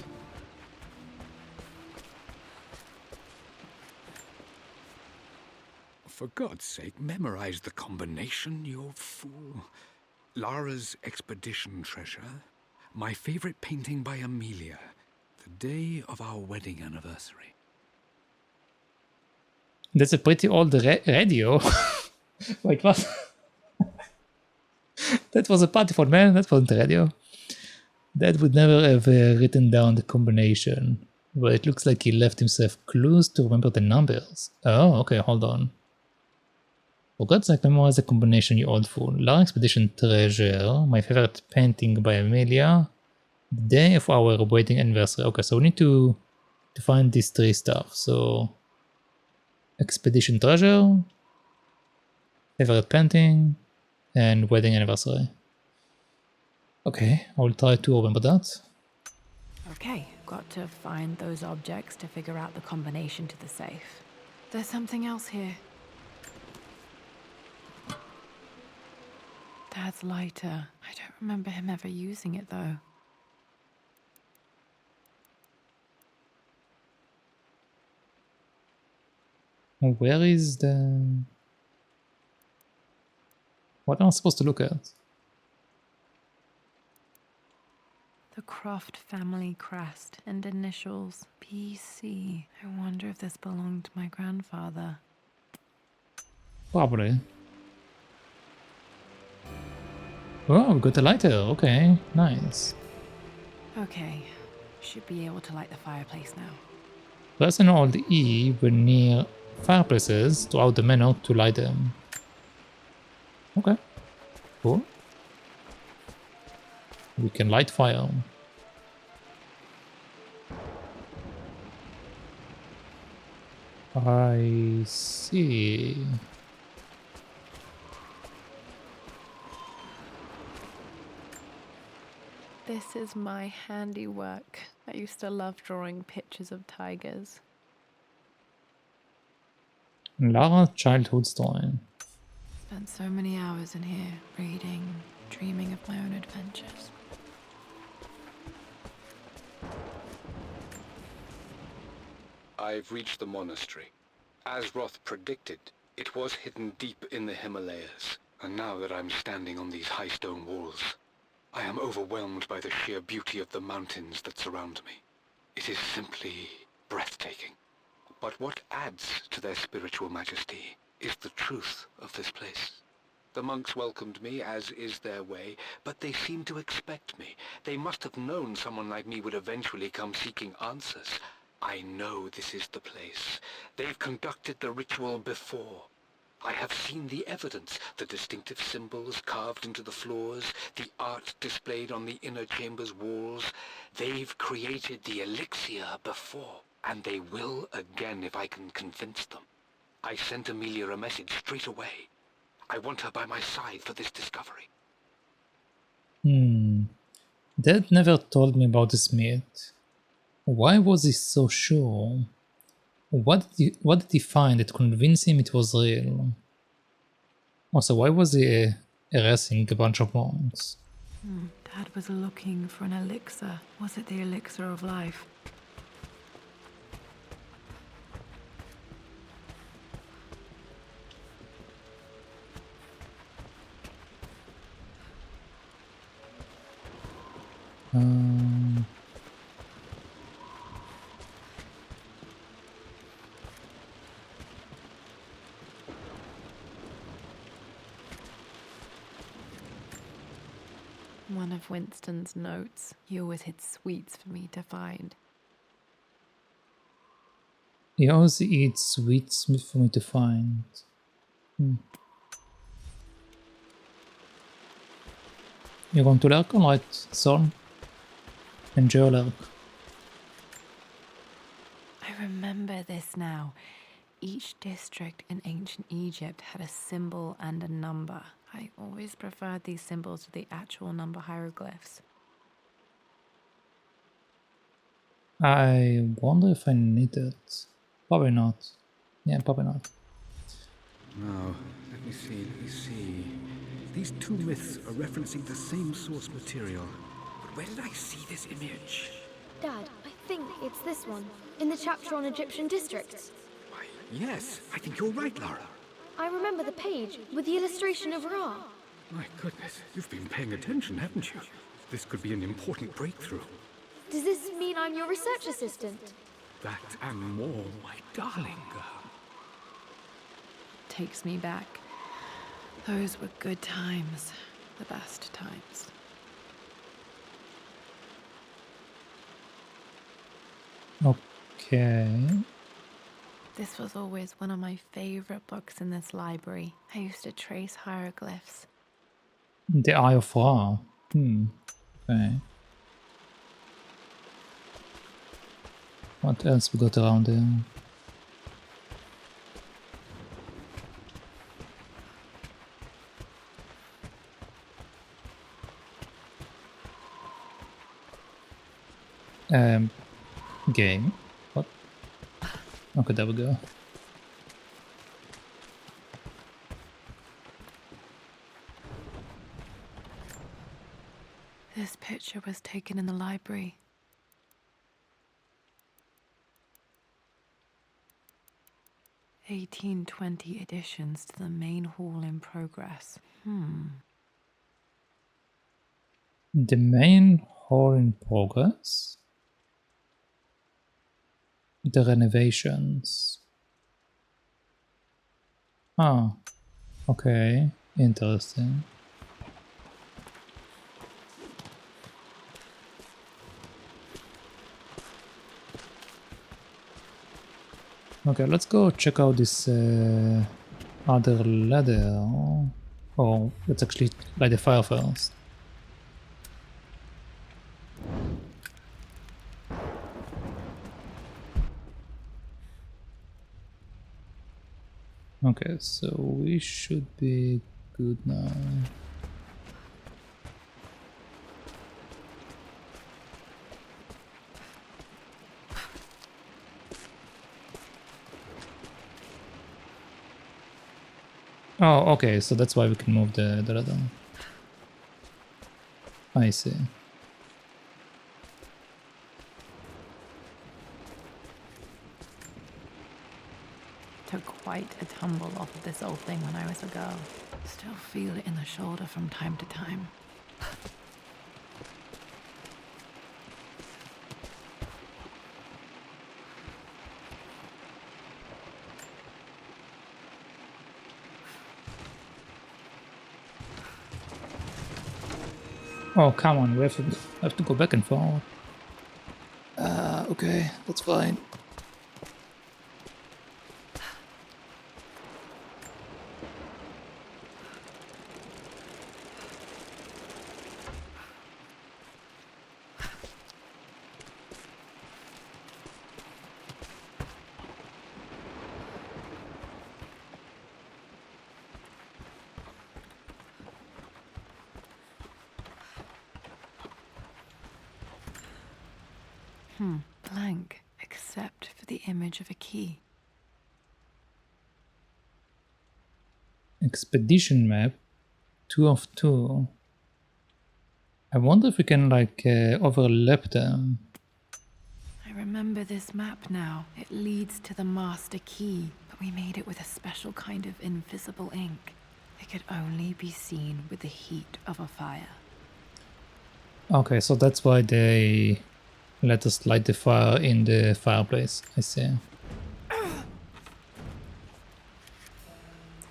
For God's sake, memorize the combination, you fool. Lara's expedition treasure. My favorite painting by Amelia. The day of our wedding anniversary. That's a pretty old radio. Wait, what? That was a party phone, man. That wasn't the radio. Dad would never have written down the combination, but it looks like he left himself clues to remember the numbers. Oh, okay, hold on. For God's sake, memorize the combination, you old fool. Lara Expedition Treasure, my favorite painting by Amelia, the day of our wedding anniversary. Okay, so we need to find these three stuff. So, Expedition Treasure, favorite painting, and wedding anniversary. Okay, I will try to remember that. Okay, got to find those objects to figure out the combination to the safe. There's something else here. Dad's lighter. I don't remember him ever using it though. Where is the... What am I supposed to look at? The Croft family crest and initials PC. I wonder if this belonged to my grandfather. Probably. Oh, we got a lighter. Okay, nice. Okay, should be able to light the fireplace now. Press and hold E when near fireplaces throughout the menu to light them. Okay, cool. We can light fire. I see. This is my handiwork. I used to love drawing pictures of tigers. Lara's childhood story. Spent so many hours in here, reading, dreaming of my own adventures. I've reached the monastery. As Roth predicted, it was hidden deep in the Himalayas. And now that I'm standing on these high stone walls, I am overwhelmed by the sheer beauty of the mountains that surround me. It is simply breathtaking. But what adds to their spiritual majesty is the truth of this place. The monks welcomed me, as is their way, but they seemed to expect me. They must have known someone like me would eventually come seeking answers. I know this is the place. They've conducted the ritual before. I have seen the evidence, the distinctive symbols carved into the floors, the art displayed on the inner chamber's walls. They've created the elixir before, and they will again if I can convince them. I sent Amelia a message straight away. I want her by my side for this discovery. Dad never told me about this myth. Why was he so sure? What did he find that convinced him it was real? Also, why was he harassing a bunch of monks? Dad was looking for an elixir. Was it the elixir of life? One of Winston's notes. He always hid sweets for me to find. He always eats sweets for me to find. You're going to Lurk? Alright, Sol. Enjoy Lurk. I remember this now. Each district in ancient Egypt had a symbol and a number. I always preferred these symbols to the actual number hieroglyphs. I wonder if I need it. Probably not. Yeah, probably not. Now, let me see. These two myths are referencing the same source material. But where did I see this image? Dad, I think it's this one, in the chapter on Egyptian districts. Why, yes, I think you're right, Lara. I remember the page with the illustration of Ra. My goodness, you've been paying attention, haven't you? This could be an important breakthrough. Does this mean I'm your research assistant? That and more, my darling girl. Takes me back. Those were good times. The best times. Okay. This was always one of my favorite books in this library. I used to trace hieroglyphs. The Eye of Ra. Okay. What else we got around there? Game. What? Okay, there we go. This picture was taken in the library. (1820) additions to the main hall in progress. The main hall in progress? The renovations. Ah, okay, interesting. Okay, let's go check out this other ladder. Oh, let's actually light the fire first. Okay, so we should be good now. Oh, okay, so that's why we can move the ladder. I see. Took quite a tumble off of this old thing when I was a girl. Still feel it in the shoulder from time to time. Oh, come on, we have to go back and forth. Okay, that's fine. Blank, except for the image of a key. Expedition map, 2 of 2. I wonder if we can like overlap them. I remember this map now. It leads to the master key, but we made it with a special kind of invisible ink. It could only be seen with the heat of a fire. Okay, so that's why they let us light the fire in the fireplace. I see.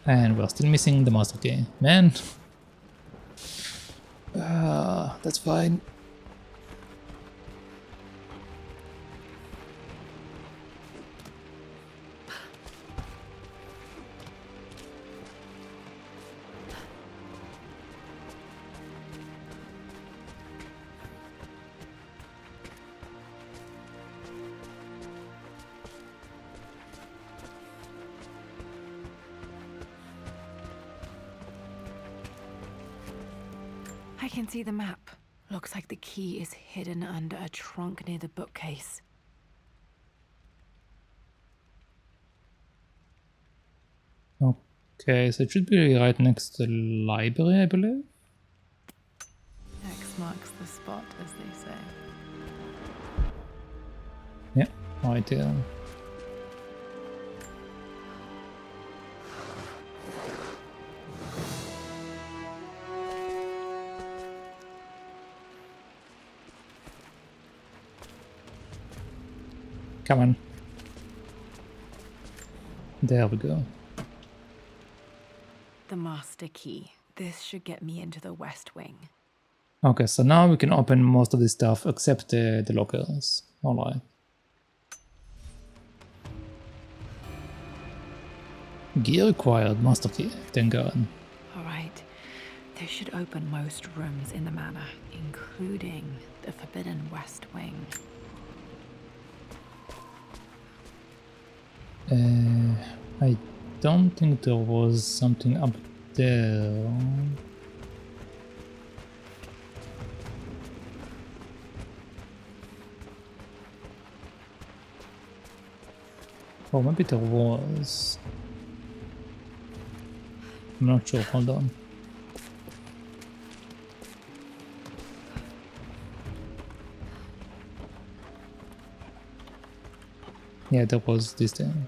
And we're still missing the master key. Man! That's fine. I can see the map. Looks like the key is hidden under a trunk near the bookcase. Okay, so it should be right next to the library, I believe. X marks the spot, as they say. Yeah, right there. Come on. There we go. The master key. This should get me into the West Wing. Okay, so now we can open most of this stuff except the lockers. Alright. Gear required, master key. Thank God. All right. This should open most rooms in the manor, including the forbidden west wing. I don't think there was something up there. Oh, maybe there was. I'm not sure, hold on. Yeah, there was this thing.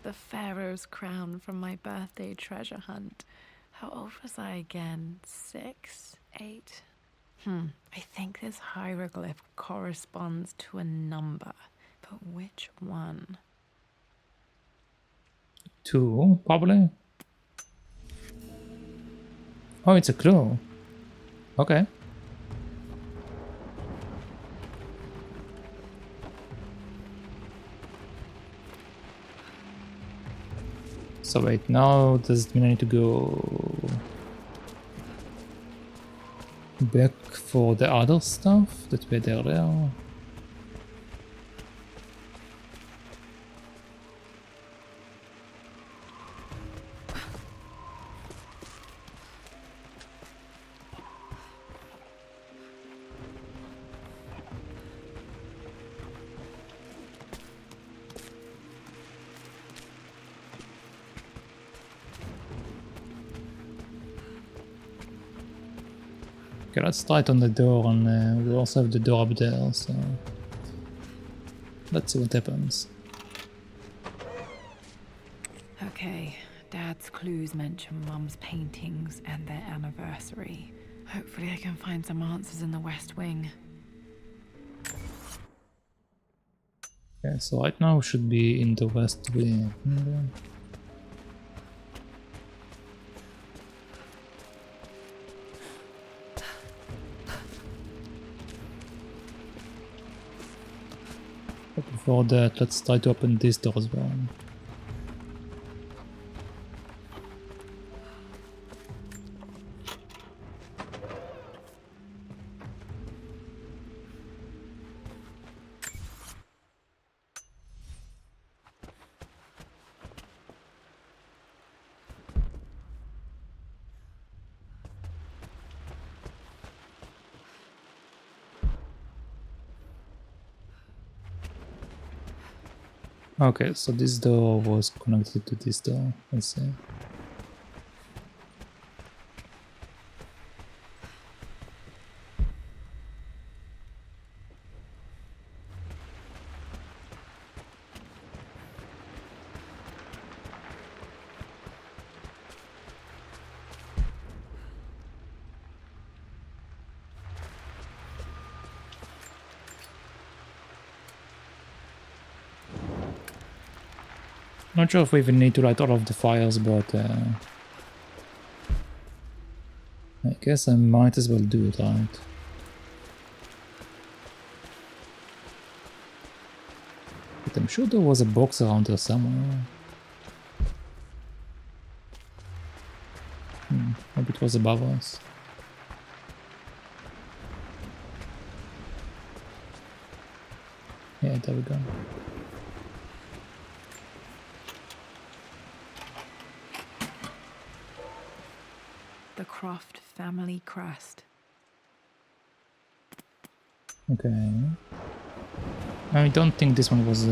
The Pharaoh's crown from my birthday treasure hunt. How old was I again? 6? 8? I think this hieroglyph corresponds to a number, but which one? 2, probably. Oh, it's a clue. Okay. So wait, now does it mean I need to go back for the other stuff that we had earlier? Okay, let's try it on the door, and we also have the door up there, so let's see what happens. Okay, Dad's clues mention Mum's paintings and their anniversary. Hopefully I can find some answers in the West Wing. Okay, so right now we should be in the West Wing. But before that, let's try to open this door as well. Okay, so this door was connected to this door. Let's see. Not sure if we even need to light all of the fires, but I guess I might as well do it, right? But I'm sure there was a box around there somewhere. Maybe it was above us. Yeah, there we go. The Croft family crest. Okay. I don't think this one was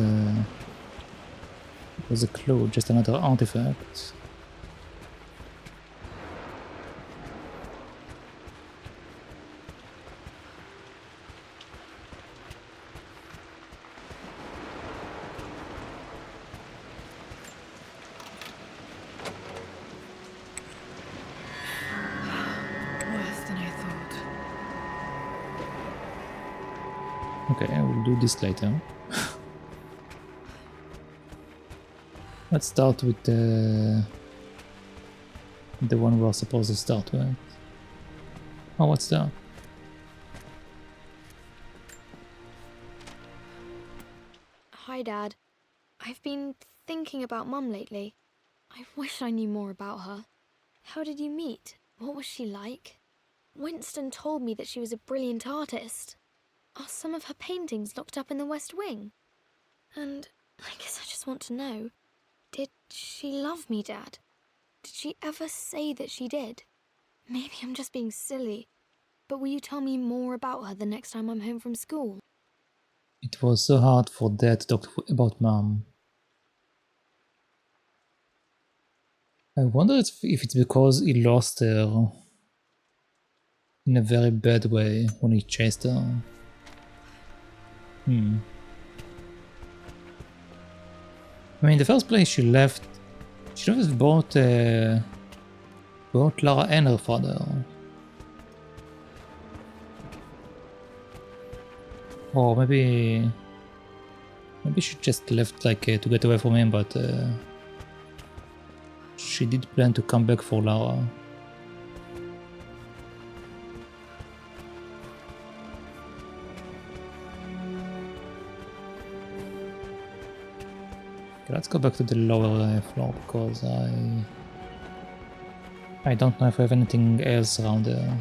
a clue, just another artifact. Okay, I will do this later. Let's start with the one we're supposed to start with. Oh, what's that? Dad. I've been thinking about Mum lately. I wish I knew more about her. How did you meet? What was she like? Winston told me that she was a brilliant artist. Are some of her paintings locked up in the West Wing? And I guess I just want to know, did she love me, Dad? Did she ever say that she did? Maybe I'm just being silly, but will you tell me more about her the next time I'm home from school? It was so hard for Dad to talk about Mom. I wonder if it's because he lost her in a very bad way when he chased her. I mean, in the first place, she left with both Lara and her father. Or maybe she just left like to get away from him, but she did plan to come back for Lara. Okay, let's go back to the lower floor because I don't know if I have anything else around there.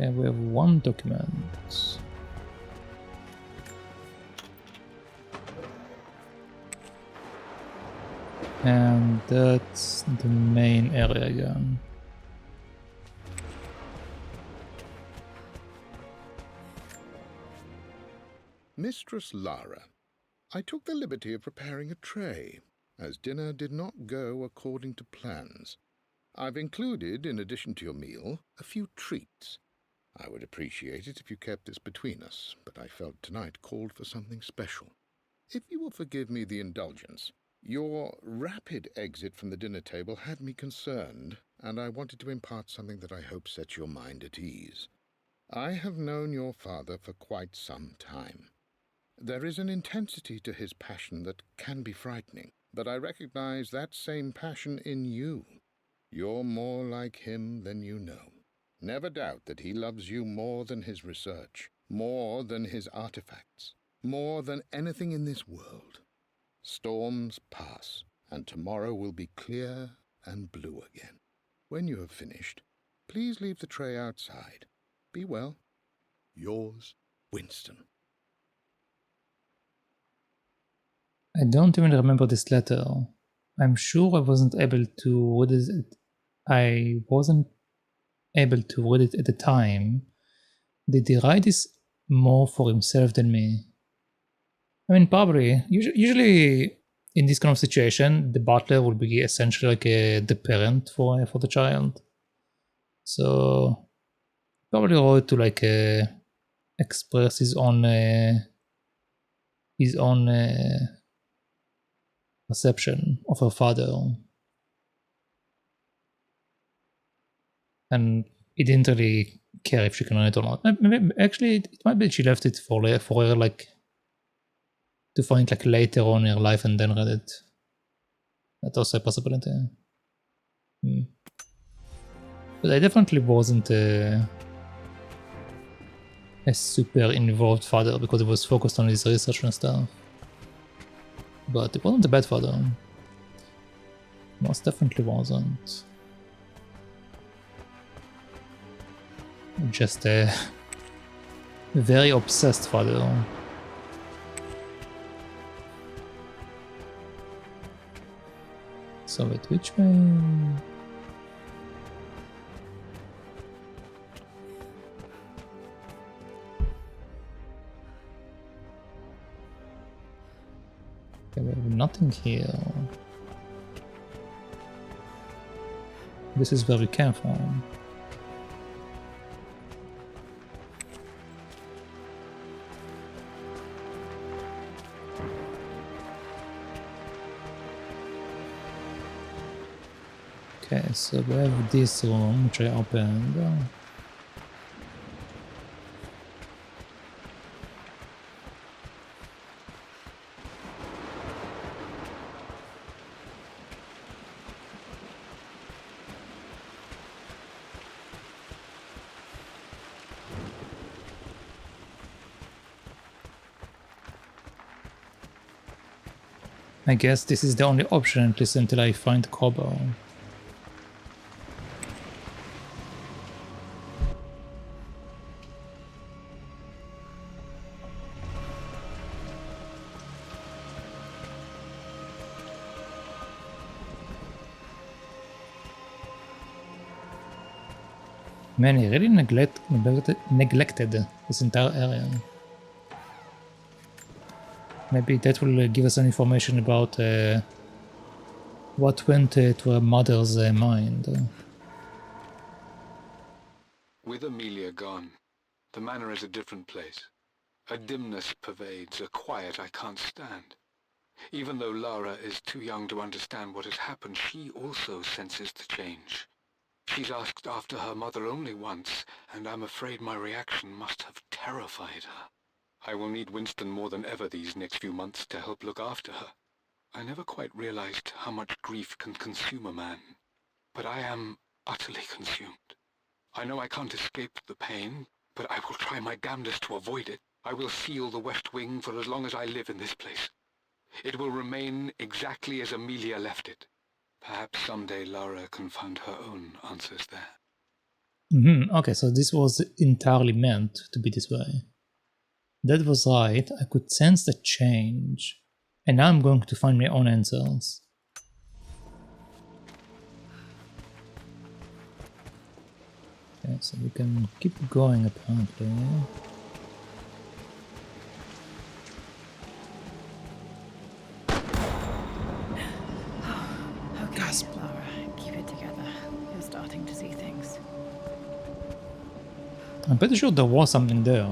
Okay, we have one document. And that's the main area again. Mistress Lara, I took the liberty of preparing a tray, as dinner did not go according to plans. I've included, in addition to your meal, a few treats. I would appreciate it if you kept this between us, but I felt tonight called for something special. If you will forgive me the indulgence, your rapid exit from the dinner table had me concerned, and I wanted to impart something that I hope sets your mind at ease. I have known your father for quite some time. There is an intensity to his passion that can be frightening, but I recognize that same passion in you. You're more like him than you know. Never doubt that he loves you more than his research, more than his artifacts, more than anything in this world. Storms pass, and tomorrow will be clear and blue again. When you have finished, please leave the tray outside. Be well. Yours, Winston. I don't even remember this letter. I'm sure I wasn't able to read it. I wasn't able to read it at the time. Did he write this more for himself than me? I mean, probably. Usually, in this kind of situation, the butler will be essentially like the parent for the child. So, probably wrote to like express his own perception of her father, and he didn't really care if she can read it or not. Maybe, actually, it might be she left it for her like to find like later on in her life and then read it. That's also a possibility. But I definitely wasn't a super involved father because he was focused on his research and stuff. But it wasn't a bad father. Most definitely wasn't. Just a very obsessed father. So wait, which way? Okay, we have nothing here. This is where we came from. Okay, so we have this room which I opened. I guess this is the only option, at least until I find Kobo. Man, he really neglected this entire area. Maybe that will give us some information about what went to her mother's mind. With Amelia gone, the manor is a different place. A dimness pervades, a quiet I can't stand. Even though Lara is too young to understand what has happened, she also senses the change. She's asked after her mother only once, and I'm afraid my reaction must have terrified her. I will need Winston more than ever these next few months to help look after her. I never quite realized how much grief can consume a man, but I am utterly consumed. I know I can't escape the pain, but I will try my damnedest to avoid it. I will seal the West Wing for as long as I live in this place. It will remain exactly as Amelia left it. Perhaps someday Lara can find her own answers there. Okay, so this was entirely meant to be this way. That was right, I could sense the change. And now I'm going to find my own answers. Okay, so we can keep going apparently. Okay, Lara, keep it together. You're starting to see things. I'm pretty sure there was something there.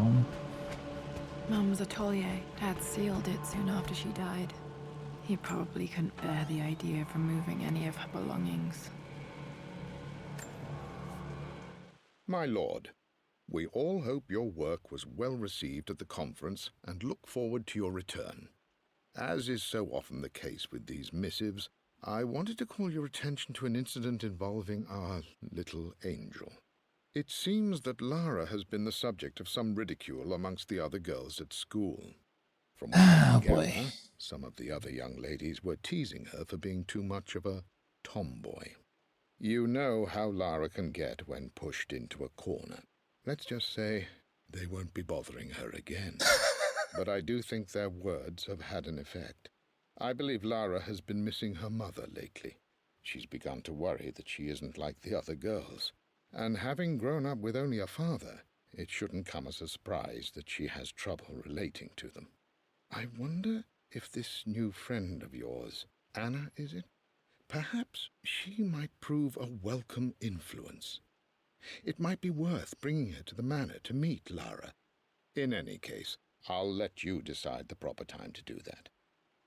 Mum's atelier. Dad sealed it soon after she died. He probably couldn't bear the idea of removing any of her belongings. My lord, we all hope your work was well received at the conference and look forward to your return. As is so often the case with these missives, I wanted to call your attention to an incident involving our little angel. It seems that Lara has been the subject of some ridicule amongst the other girls at school. From what I can gather, some of the other young ladies were teasing her for being too much of a tomboy. You know how Lara can get when pushed into a corner. Let's just say they won't be bothering her again. But I do think their words have had an effect. I believe Lara has been missing her mother lately. She's begun to worry that she isn't like the other girls. And having grown up with only a father, it shouldn't come as a surprise that she has trouble relating to them. I wonder if this new friend of yours, Anna, is it? Perhaps she might prove a welcome influence. It might be worth bringing her to the manor to meet Lara. In any case, I'll let you decide the proper time to do that.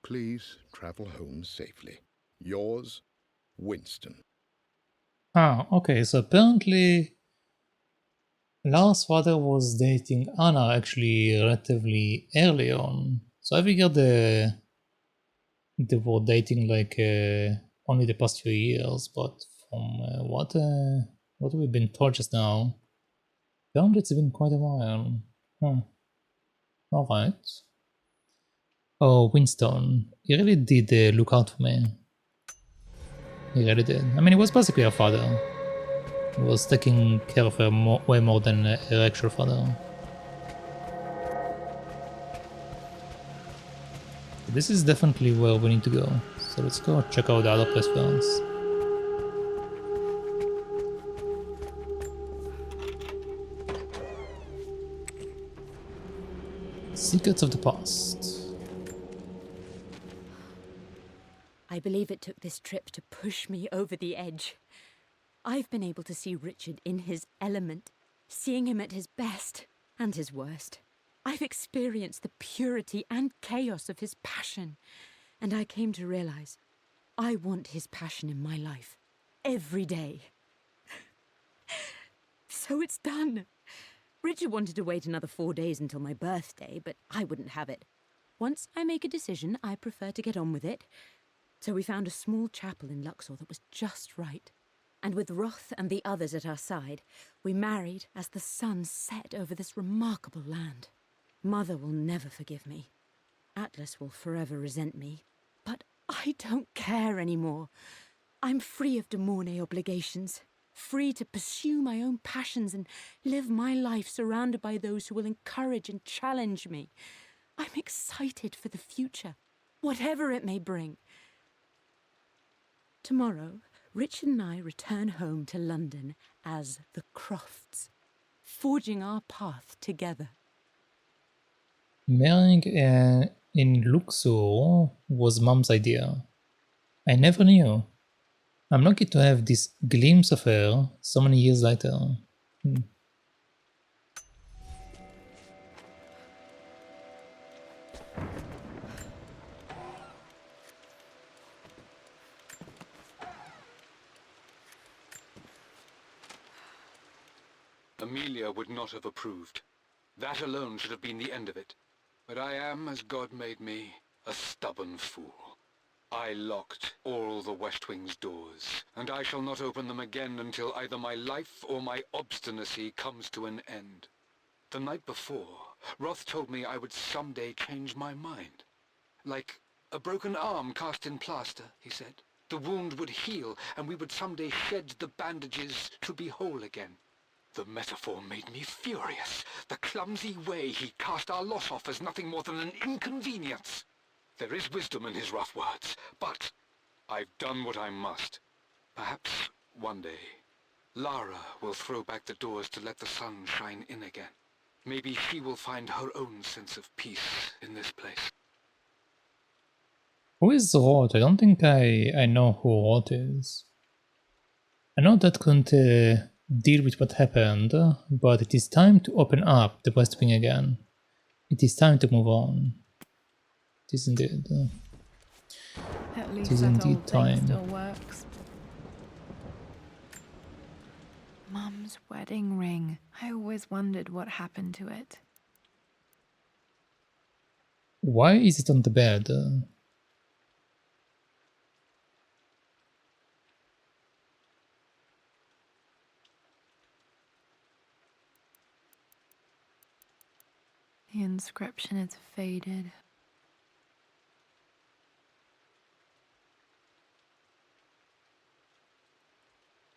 Please travel home safely. Yours, Winston. Okay, so apparently Lara's father was dating Anna actually relatively early on. So I figured they were dating like only the past few years, but from what we've been told just now, apparently it's been quite a while. Alright. Oh, Winston, he really did look out for me. He really did. I mean, he was basically her father. He was taking care of her way more than her actual father. This is definitely where we need to go. So let's go check out the other place first. Secrets of the past. I believe it took this trip to push me over the edge. I've been able to see Richard in his element, seeing him at his best and his worst. I've experienced the purity and chaos of his passion, and I came to realize I want his passion in my life every day. So it's done. Richard wanted to wait another 4 days until my birthday, but I wouldn't have it. Once I make a decision, I prefer to get on with it. So we found a small chapel in Luxor that was just right. And with Roth and the others at our side, we married as the sun set over this remarkable land. Mother will never forgive me. Atlas will forever resent me. But I don't care anymore. I'm free of de Mornay obligations, free to pursue my own passions and live my life surrounded by those who will encourage and challenge me. I'm excited for the future, whatever it may bring. Tomorrow, Richard and I return home to London as the Crofts, forging our path together. Marrying in Luxor was Mom's idea. I never knew. I'm lucky to have this glimpse of her so many years later. Amelia would not have approved. That alone should have been the end of it. But I am, as God made me, a stubborn fool. I locked all the West Wing's doors, and I shall not open them again until either my life or my obstinacy comes to an end. The night before, Roth told me I would someday change my mind. Like a broken arm cast in plaster, he said. The wound would heal, and we would someday shed the bandages to be whole again. The metaphor made me furious. The clumsy way he cast our loss off as nothing more than an inconvenience. There is wisdom in his rough words, but I've done what I must. Perhaps one day, Lara will throw back the doors to let the sun shine in again. Maybe she will find her own sense of peace in this place. Who is Roth? I don't think I know who Roth is. I know that couldn't deal with what happened, but it is time to open up the West Wing again. It is time to move on. It is indeed. At least It is that indeed old thing time. still works. Mum's wedding ring. I always wondered what happened to it. Why is it on the bed? The inscription is faded.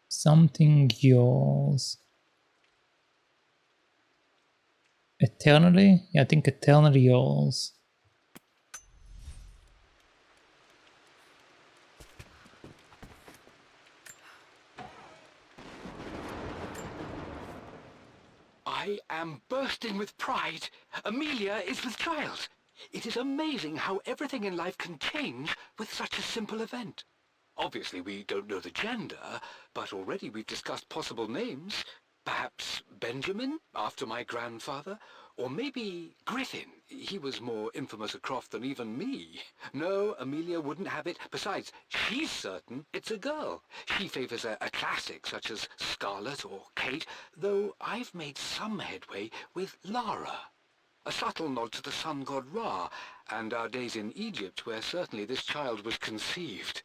Something yours. Eternally? Yeah, I think eternally yours. I am bursting with pride. Amelia is with child. It is amazing how everything in life can change with such a simple event. Obviously, we don't know the gender, but already we've discussed possible names. Perhaps Benjamin, after my grandfather, or maybe Griffin. He was more infamous a Croft than even me. No, Amelia wouldn't have it. Besides, she's certain it's a girl. She favors a classic such as Scarlet or Kate, though I've made some headway with Lara. A subtle nod to the sun god Ra, and our days in Egypt, where certainly this child was conceived.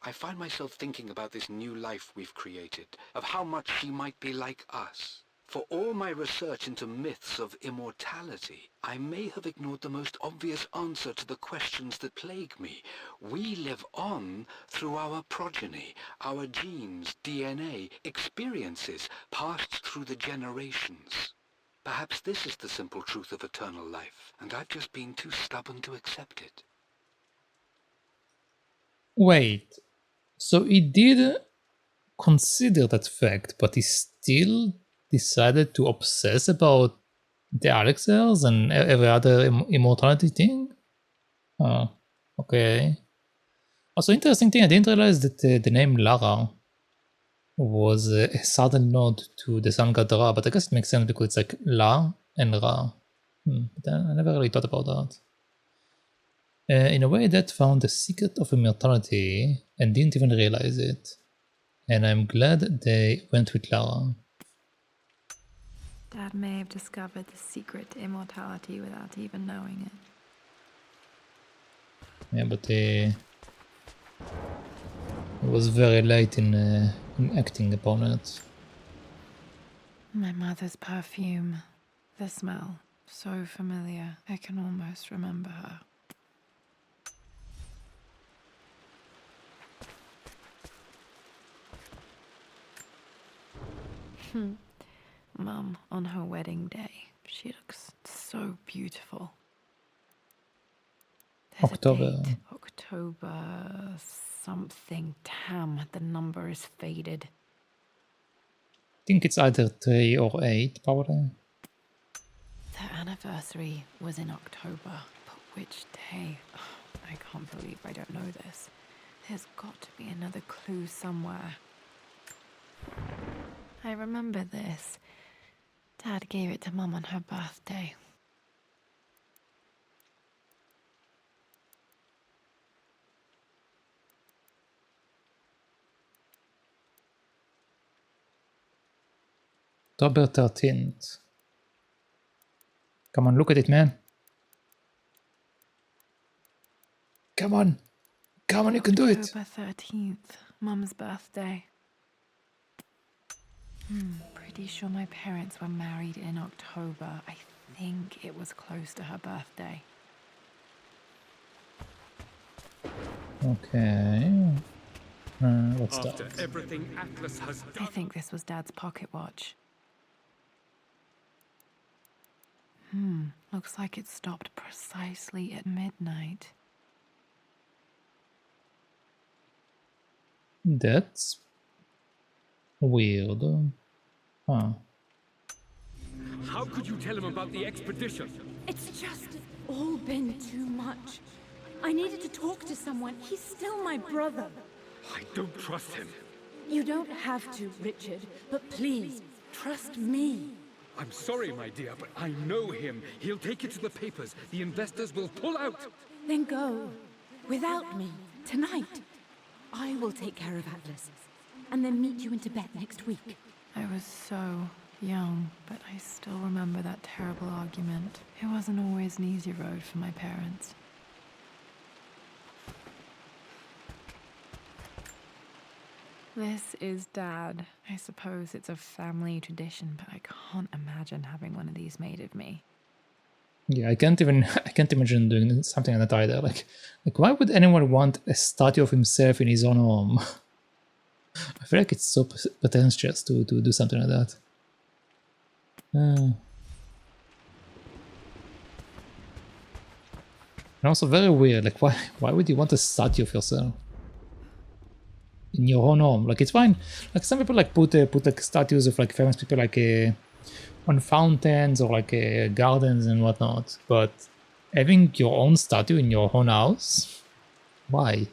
I find myself thinking about this new life we've created, of how much she might be like us. For all my research into myths of immortality, I may have ignored the most obvious answer to the questions that plague me. We live on through our progeny, our genes, DNA, experiences passed through the generations. Perhaps this is the simple truth of eternal life, and I've just been too stubborn to accept it. Wait, so he did consider that fact, but he still decided to obsess about the elixirs and every other immortality thing? Oh, okay. Also, interesting thing, I didn't realize that the name Lara was a sudden nod to the sun god Ra, but I guess it makes sense because it's like La and Ra. But I never really thought about that. In a way, that found the secret of immortality and didn't even realize it. And I'm glad they went with Lara. Dad may have discovered the secret to immortality without even knowing it. Yeah, but it was very late in acting upon it. My mother's perfume. The smell. So familiar. I can almost remember her. Mum, on her wedding day, she looks so beautiful. There's October. a date, October something. Damn, the number is faded. I think it's either 3 or 8, probably. The anniversary was in October, but which day? I can't believe I don't know this. There's got to be another clue somewhere. I remember this. Dad gave it to Mum on her birthday. October 13th. Come on, look at it, man. Come on. Come on, you can do it. October 13th, Mum's birthday. Pretty sure my parents were married in October. I think it was close to her birthday. Okay. What's After that? everything Atlas has I done. think this was Dad's pocket watch. Looks like it stopped precisely at midnight. That's weird. Huh. How could you tell him about the expedition? It's just all been too much. I needed to talk to someone. He's still my brother. I don't trust him. You don't have to, Richard, but please, trust me. I'm sorry, my dear, but I know him. He'll take it to the papers. The investors will pull out. Then go. Without me. Tonight. I will take care of Atlas. And then meet you in Tibet next week. I was so young, but I still remember that terrible argument. It wasn't always an easy road for my parents. This is Dad. I suppose it's a family tradition, but I can't imagine having one of these made of me. Yeah, I can't imagine doing something like that either. Like why would anyone want a statue of himself in his own home? I feel like it's so pretentious to do something like that. And also very weird. Like why would you want a statue of yourself in your own home? Like it's fine. Like some people like put like statues of like famous people like on fountains or like gardens and whatnot. But having your own statue in your own house, why?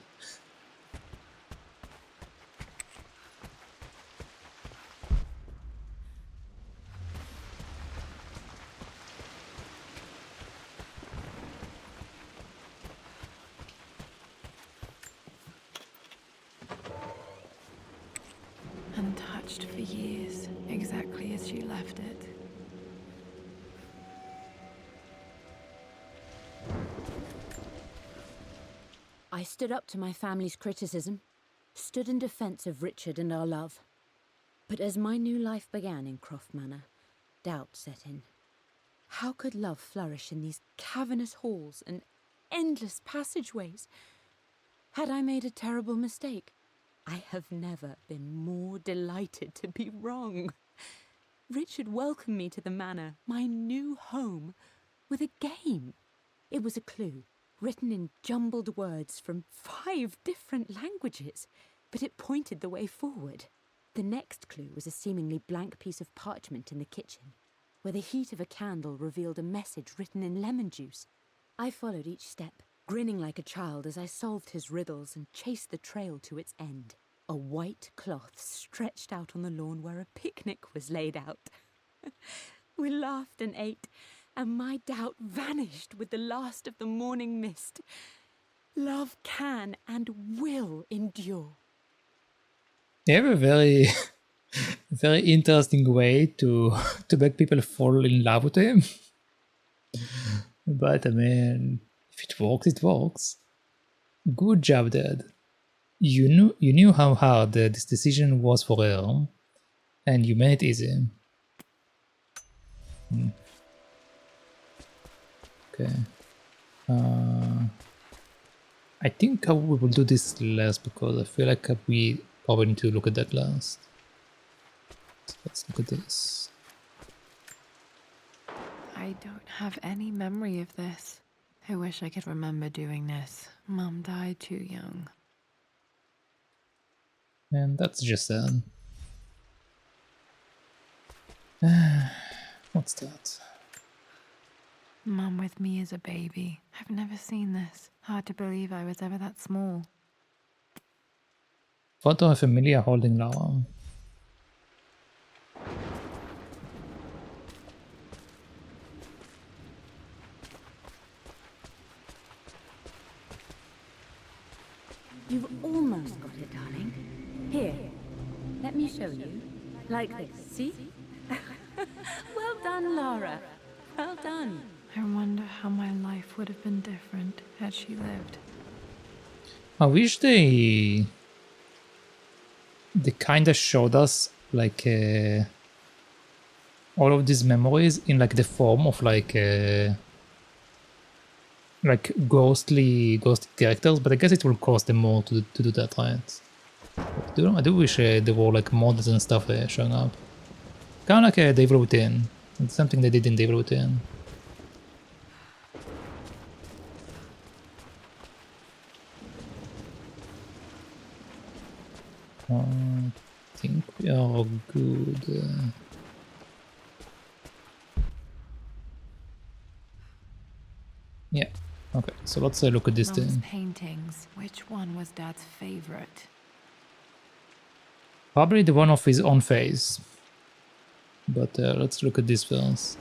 Untouched for years, exactly as she left it. I stood up to my family's criticism, stood in defense of Richard and our love. But as my new life began in Croft Manor, doubt set in. How could love flourish in these cavernous halls and endless passageways? Had I made a terrible mistake? I have never been more delighted to be wrong. Richard welcomed me to the manor, my new home, with a game. It was a clue, written in jumbled words from 5 different languages, but it pointed the way forward. The next clue was a seemingly blank piece of parchment in the kitchen, where the heat of a candle revealed a message written in lemon juice. I followed each step, grinning like a child as I solved his riddles and chased the trail to its end. A white cloth stretched out on the lawn where a picnic was laid out. We laughed and ate, and my doubt vanished with the last of the morning mist. Love can and will endure. You have a very, very interesting way to make people fall in love with him. But I mean, if it works, it works. Good job, Dad. You knew how hard this decision was for her, and you made it easy. Okay. I think we will do this last because I feel like we probably need to look at that last. Let's look at this. I don't have any memory of this. I wish I could remember doing this. Mum died too young. And that's just sad. What's that? Mum with me as a baby. I've never seen this. Hard to believe I was ever that small. Photo of Emilia holding Lara. You've almost got it, darling. Here, let me show you. Like this, see? Well done, Lara. Well done. I wonder how my life would have been different had she lived. I wish they kind of showed us like all of these memories in like the form of like ghostly characters, but I guess it will cost them more to do that, right? I do wish there were like models and stuff showing up. Kind of like Devil Within. It's something they did in Devil Within. I think we are good. Yeah. Okay, so let's look at this Mum's thing. paintings. Which one was Dad's favorite? Probably the one of his own face. But let's look at this first.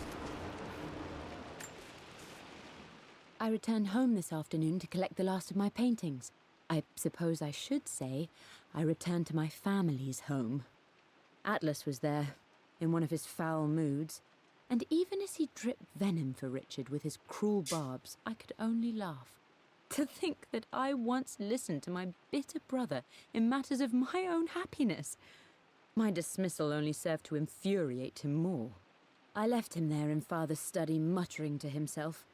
I returned home this afternoon to collect the last of my paintings. I suppose I should say I returned to my family's home. Atlas was there, in one of his foul moods, and even as he dripped venom for Richard with his cruel barbs, I could only laugh. To think that I once listened to my bitter brother in matters of my own happiness. My dismissal only served to infuriate him more. I left him there in Father's study, muttering to himself.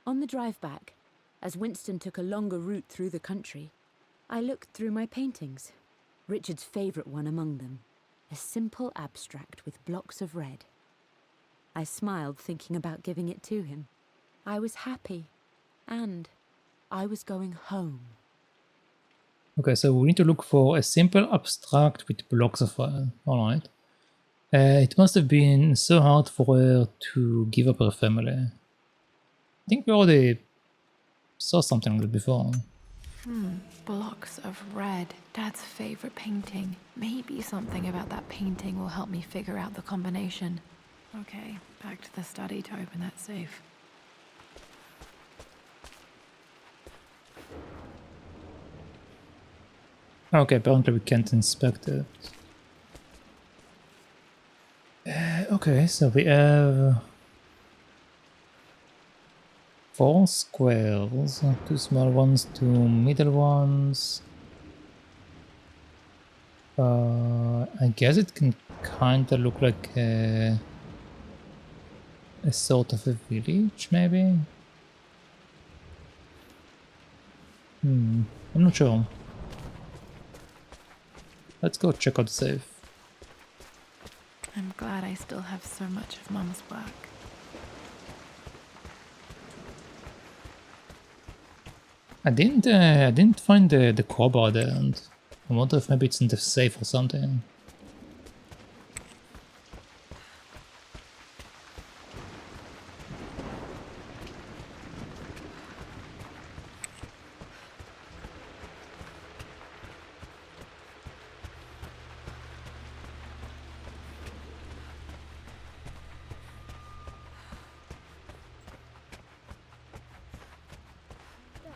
On the drive back, as Winston took a longer route through the country, I looked through my paintings, Richard's favourite one among them, a simple abstract with blocks of red. I smiled, thinking about giving it to him. I was happy, and I was going home. Okay, so we need to look for a simple abstract with blocks of fire. Alright. It must have been so hard for her to give up her family. I think we already saw something like that before. Blocks of red. Dad's favorite painting. Maybe something about that painting will help me figure out the combination. Okay, back to the study to open that safe. Okay, apparently we can't inspect it. Okay, so we have 4 squares, 2 small ones, 2 middle ones. I guess it can kinda look like a sort of a village, maybe? I'm not sure. Let's go check out the safe. I'm glad I still have so much of Mum's work. I didn't find the crowbar there, and I wonder if maybe it's in the safe or something.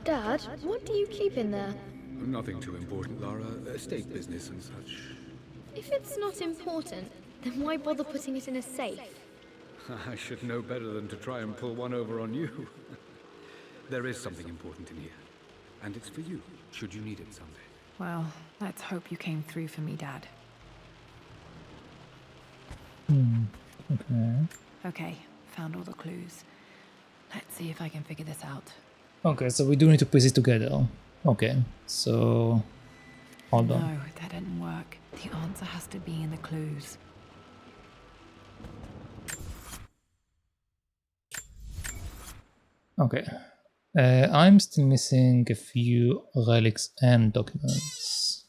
Dad, what do you keep in there? Nothing too important, Lara. Estate business and such. If it's not important, then why bother putting it in a safe? I should know better than to try and pull one over on you. There is something important in here. And it's for you, should you need it someday. Well, let's hope you came through for me, Dad. Okay. Okay, found all the clues. Let's see if I can figure this out. Okay, so we do need to piece it together. Okay, so hold on. No, that didn't work. The answer has to be in the clues. Okay. I'm still missing a few relics and documents.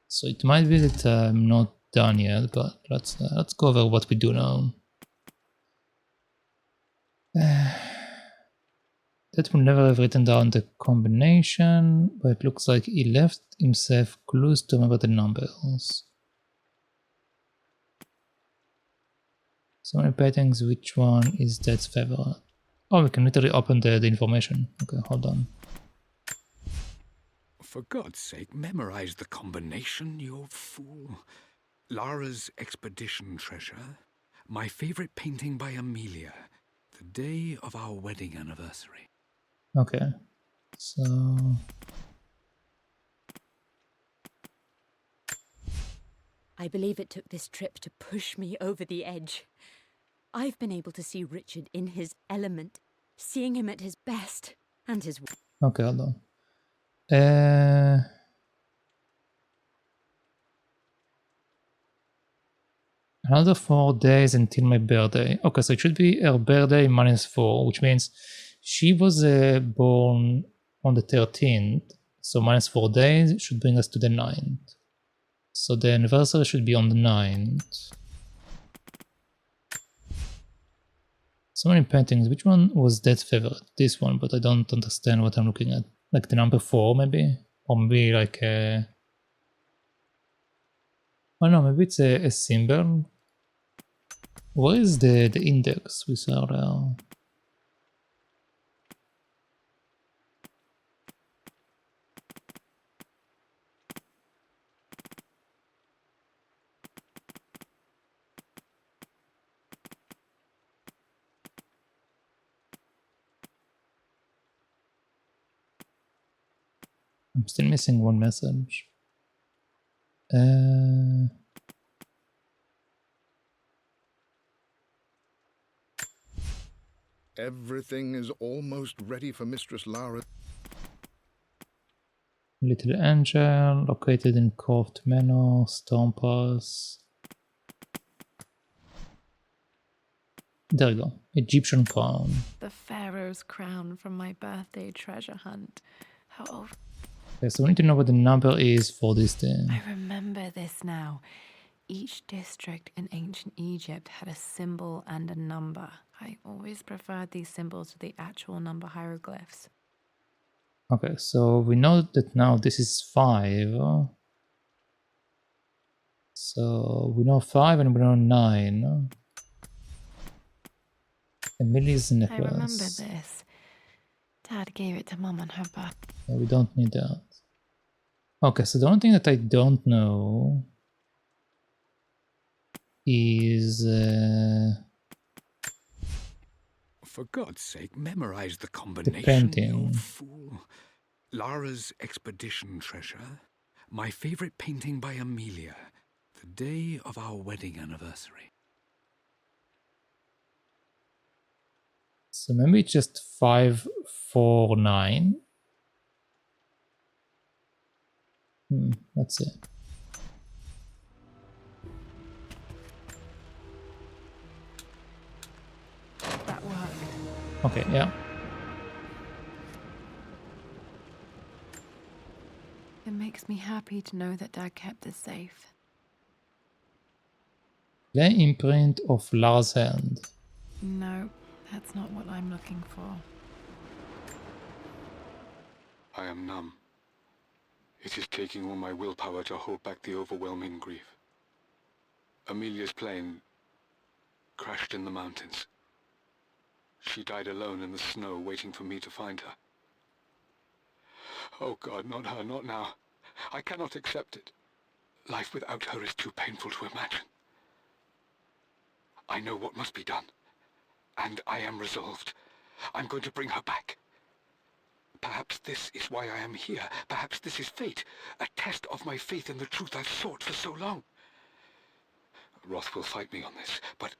So it might be that I'm not done yet, but let's cover what we do now. That will never have written down the combination, but it looks like he left himself clues to remember the numbers. So many paintings, which one is Dad's favorite? Oh, we can literally open the information. Okay, hold on. For God's sake, memorize the combination, you old fool. Lara's expedition treasure. My favorite painting by Amelia. The day of our wedding anniversary. Okay, so... I believe it took this trip to push me over the edge. I've been able to see Richard in his element, seeing him at his best and his... Okay, hold on. Another 4 days until my birthday. Okay, so it should be her birthday -4, which means she was born on the 13th, so -4 days should bring us to the 9th. So the anniversary should be on the 9th. So many paintings. Which one was Dad's favorite? This one, but I don't understand what I'm looking at. Like the number 4, maybe? Or maybe like a... Oh no, maybe it's a symbol. Where is the index we saw there? I'm still missing one message. Everything is almost ready for Mistress Lara. Little Angel, located in Curved Manor, Storm Pass. There we go. Egyptian crown. The Pharaoh's crown from my birthday treasure hunt. How old? Okay, so we need to know what the number is for this thing. I remember this now. Each district in ancient Egypt had a symbol and a number. I always preferred these symbols to the actual number hieroglyphs. Okay, so we know that now this is 5. So we know 5 and we know 9. Emily's necklace. I remember this. Dad gave it to Mum on her birthday. Yeah, we don't need that. Okay, so the only thing that I don't know is... For God's sake, memorize the combination, painting. you old fool. Lara's expedition treasure. My favorite painting by Amelia. The day of our wedding anniversary. So maybe it's just 549. Let's see. That worked. Okay, yeah. It makes me happy to know that Dad kept this safe. The imprint of Lara's hand. No, that's not what I'm looking for. I am numb. It is taking all my willpower to hold back the overwhelming grief. Amelia's plane crashed in the mountains. She died alone in the snow, waiting for me to find her. Oh God, not her, not now. I cannot accept it. Life without her is too painful to imagine. I know what must be done, and I am resolved. I'm going to bring her back. Perhaps this is why I am here. Perhaps this is fate, a test of my faith in the truth I've sought for so long. Roth will fight me on this, but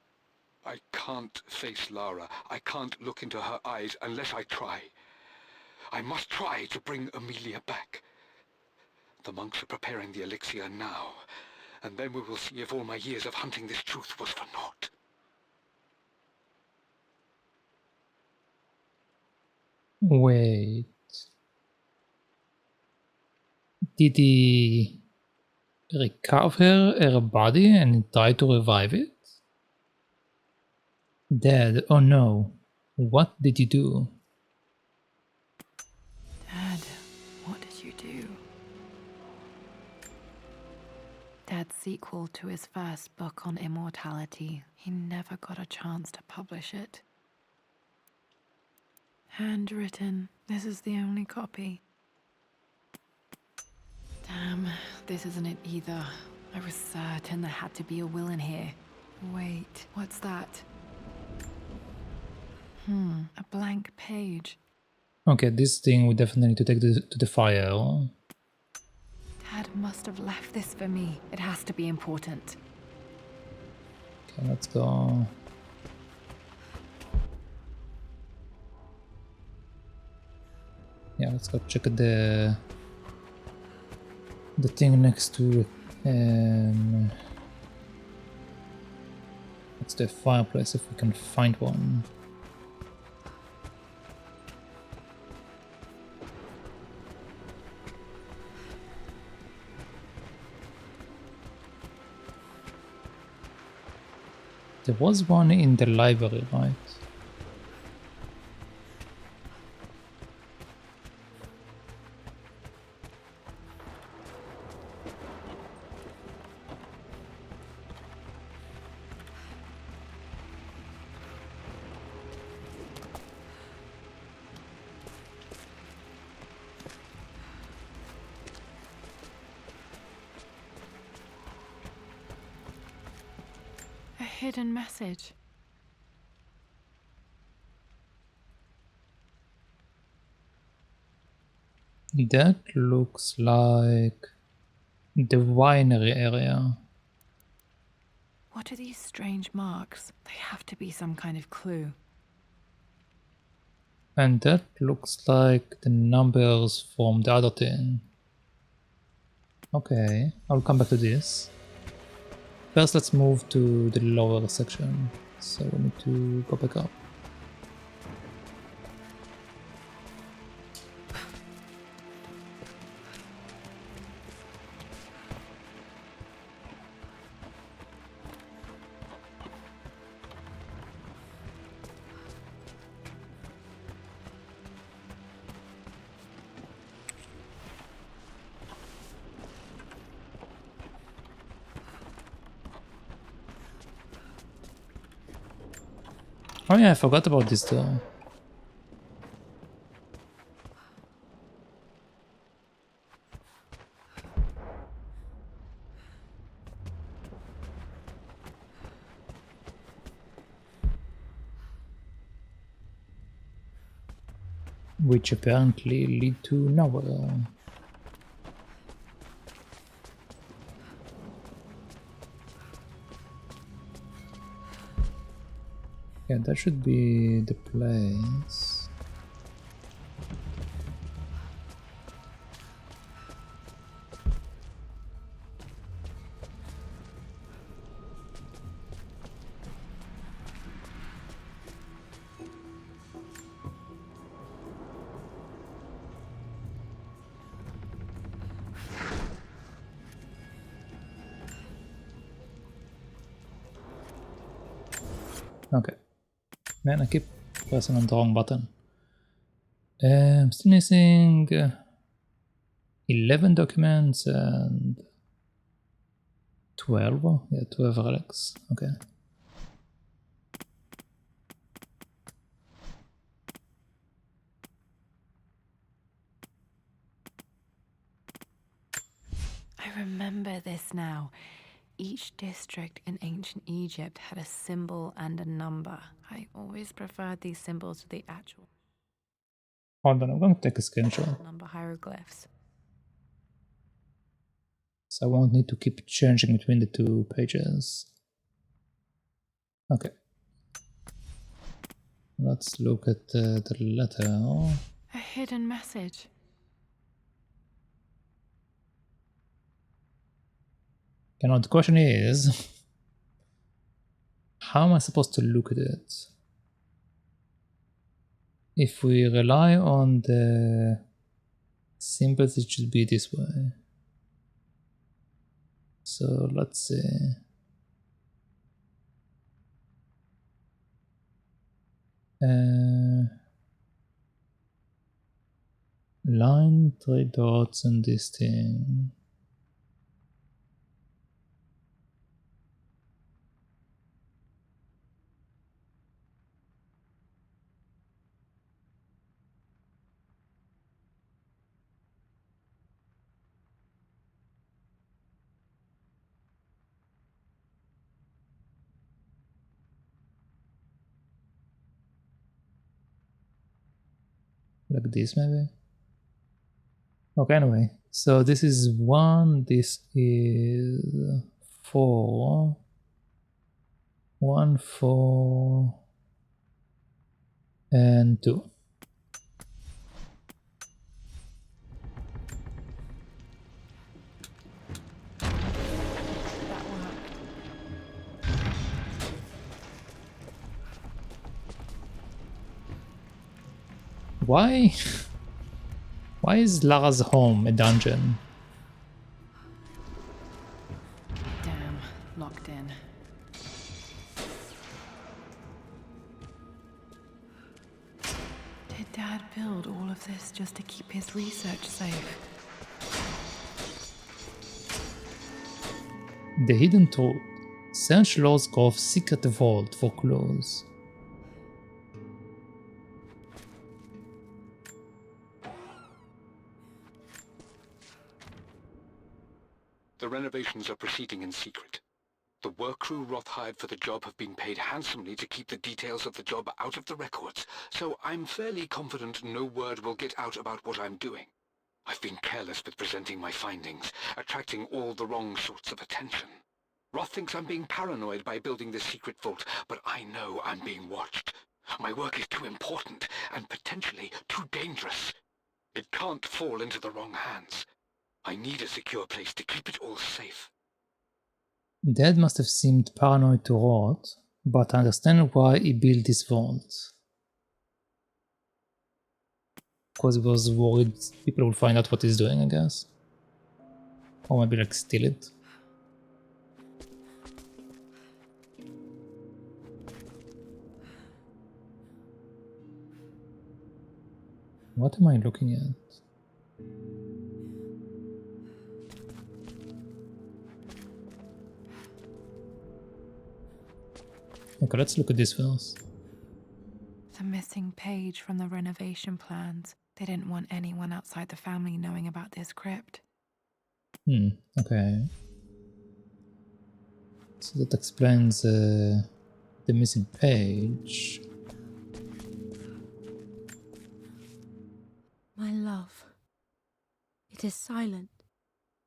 I can't face Lara. I can't look into her eyes unless I try. I must try to bring Amelia back. The monks are preparing the elixir now, and then we will see if all my years of hunting this truth was for naught. Wait. Did he recover her body and try to revive it? Dad, oh no. What did you do? Dad, what did you do? Dad's sequel to his first book on immortality. He never got a chance to publish it. Handwritten. This is the only copy. Damn, this isn't it either. I was certain there had to be a will in here. Wait, what's that? A blank page. Okay, this thing we definitely need to take to the fire. Dad must have left this for me. It has to be important. Okay, let's go. Yeah, let's go check the thing next to next to the fireplace if we can find one. There was one in the library, right? A hidden message. That looks like the winery area. What are these strange marks? They have to be some kind of clue. And that looks like the numbers from the other thing. Okay, I'll come back to this. First, let's move to the lower section. So we need to go back up. Oh yeah, I forgot about this though. Which apparently lead to nowhere. Yeah, that should be the place. Okay. Man, I keep pressing on the wrong button. I'm still missing 11 documents and 12. Yeah, 12 relics. Okay. I remember this now. Each district in ancient Egypt had a symbol and a number. I always preferred these symbols to the actual Hold on, I'm going to take a screenshot. number hieroglyphs. So I won't need to keep changing between the two pages. Okay. Let's look at the letter. A hidden message. You know, the question is, how am I supposed to look at it? if we rely on the symbols, it should be this way. So let's see. Line 3 dots on this thing. Like this maybe? Okay, anyway, so this is 1, this is 4, 1, 4, and 2. That worked. Why? Why is Lara's home a dungeon? Damn, locked in. Did Dad build all of this just to keep his research safe? The Hidden Truth. Search Lost Grove's secret vault for clues. The renovations are proceeding in secret. The work crew Roth hired for the job have been paid handsomely to keep the details of the job out of the records, so I'm fairly confident no word will get out about what I'm doing. I've been careless with presenting my findings, attracting all the wrong sorts of attention. Roth thinks I'm being paranoid by building this secret vault, but I know I'm being watched. My work is too important and potentially too dangerous. It can't fall into the wrong hands. I need a secure place to keep it all safe. Dad must have seemed paranoid to Roth, but I understand why he built this vault. Because he was worried people will find out what he's doing, I guess. Or maybe like steal it. What am I looking at? Okay, let's look at this first. The missing page from the renovation plans. They didn't want anyone outside the family knowing about this crypt. Okay. So that explains the missing page. My love, it is silent,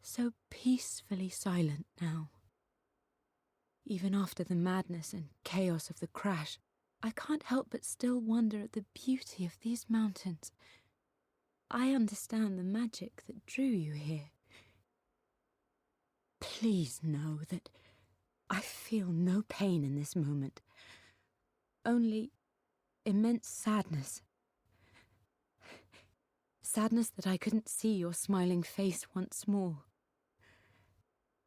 so peacefully silent now. Even after the madness and chaos of the crash, I can't help but still wonder at the beauty of these mountains. I understand the magic that drew you here. Please know that I feel no pain in this moment, only immense sadness. Sadness that I couldn't see your smiling face once more.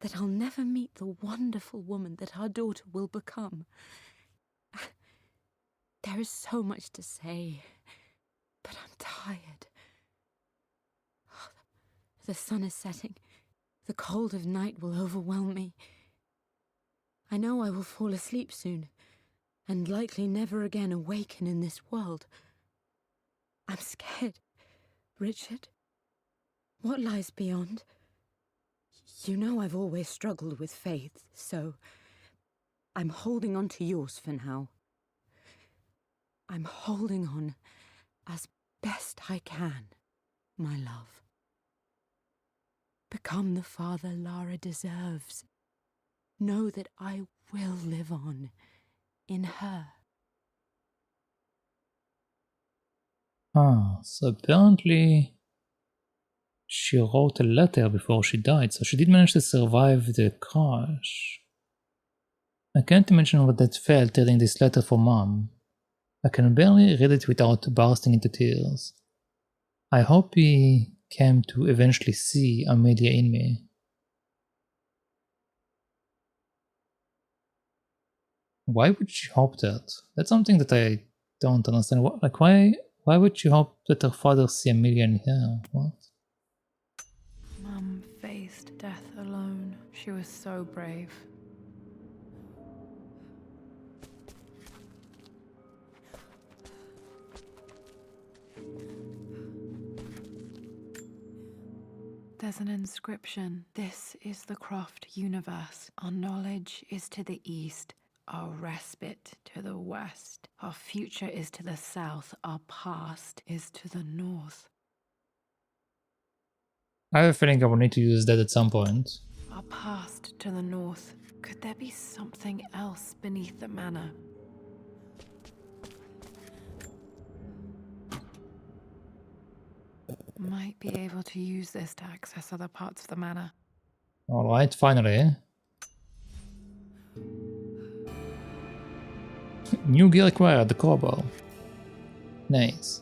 That I'll never meet the wonderful woman that our daughter will become. There is so much to say, but I'm tired. The sun is setting. The cold of night will overwhelm me. I know I will fall asleep soon, and likely never again awaken in this world. I'm scared, Richard. What lies beyond? You know I've always struggled with faith, so I'm holding on to yours for now. I'm holding on as best I can, my love. Become the father Lara deserves. Know that I will live on in her. So apparently she wrote a letter before she died, so she did manage to survive the crash. I can't imagine what that felt reading this letter for Mom. I can barely read it without bursting into tears. I hope he came to eventually see Amelia in me. Why would she hope that? That's something that I don't understand. Why would she hope that her father see Amelia in her? What? Mum faced death alone. She was so brave. There's an inscription. This is the Croft universe. Our knowledge is to the east, our respite to the west. Our future is to the south, our past is to the north. I have a feeling I will need to use that at some point. Our past to the north. Could there be something else beneath the manor? Might be able to use this to access other parts of the manor. Alright, finally. New gear acquired, the crowbar. Nice.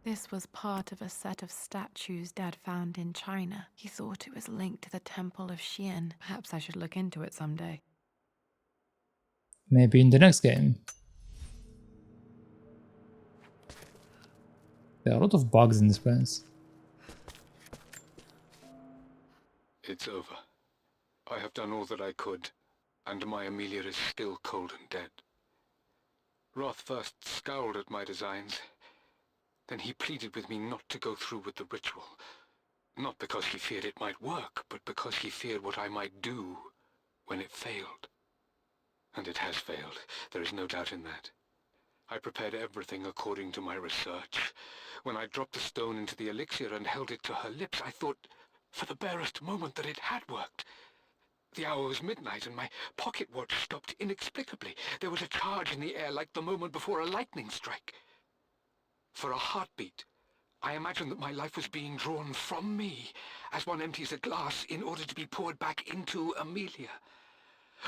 This was part of a set of statues Dad found in China. He thought it was linked to the Temple of Xian. Perhaps I should look into it someday. Maybe in the next game. There are a lot of bugs in this place. It's over. I have done all that I could, and my Amelia is still cold and dead. Roth first scowled at my designs. Then he pleaded with me not to go through with the ritual. Not because he feared it might work, but because he feared what I might do when it failed. And it has failed. There is no doubt in that. I prepared everything according to my research. When I dropped the stone into the elixir and held it to her lips, I thought for the barest moment that it had worked. The hour was midnight and my pocket watch stopped inexplicably. There was a charge in the air like the moment before a lightning strike. For a heartbeat, I imagined that my life was being drawn from me, as one empties a glass in order to be poured back into Amelia.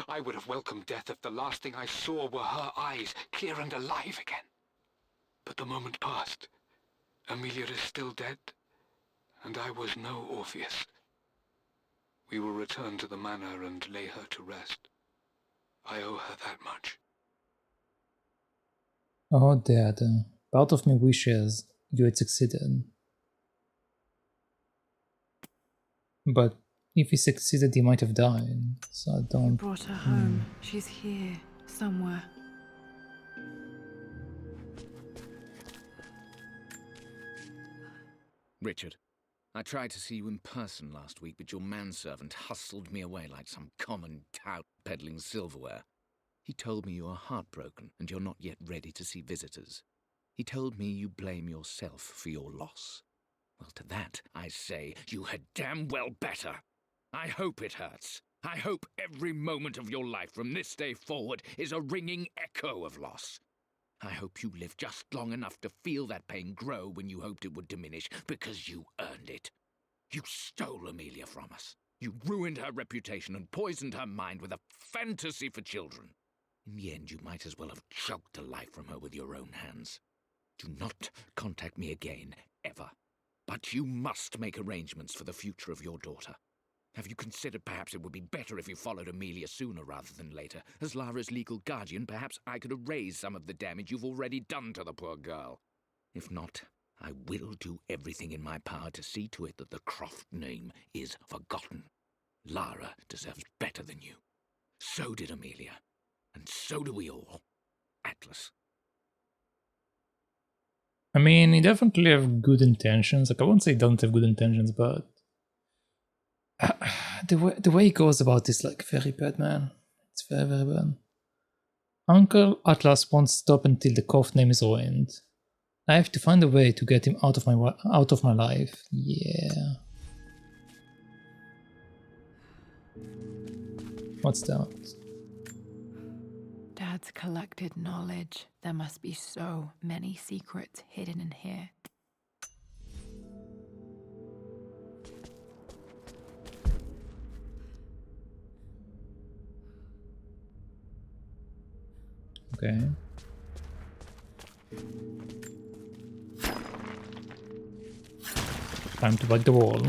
I would have welcomed death if the last thing I saw were her eyes, clear and alive again. But the moment passed. Amelia is still dead, and I was no Orpheus. We will return to the manor and lay her to rest. I owe her that much. Oh, Dad. Part of me wishes you had succeeded. But if he succeeded, he might have died. So I don't... You brought her home. She's here, somewhere. Richard, I tried to see you in person last week, but your manservant hustled me away like some common tout peddling silverware. He told me you are heartbroken and you're not yet ready to see visitors. He told me you blame yourself for your loss. Well, to that, I say you had damn well better. I hope it hurts. I hope every moment of your life from this day forward is a ringing echo of loss. I hope you live just long enough to feel that pain grow when you hoped it would diminish, because you earned it. You stole Amelia from us. You ruined her reputation and poisoned her mind with a fantasy for children. In the end, you might as well have choked the life from her with your own hands. Do not contact me again, ever. But you must make arrangements for the future of your daughter. Have you considered perhaps it would be better if you followed Amelia sooner rather than later? As Lara's legal guardian, perhaps I could erase some of the damage you've already done to the poor girl. If not, I will do everything in my power to see to it that the Croft name is forgotten. Lara deserves better than you. So did Amelia. And so do we all. Atlas. I mean, he definitely have good intentions. Like, I won't say he doesn't have good intentions, but the way he goes about this, like, very bad, man. It's very, very bad. Uncle Atlas won't stop until the Croft name is ruined. I have to find a way to get him out of my life. Yeah. What's that? Dad's collected knowledge. There must be so many secrets hidden in here. Okay. Time to break the wall.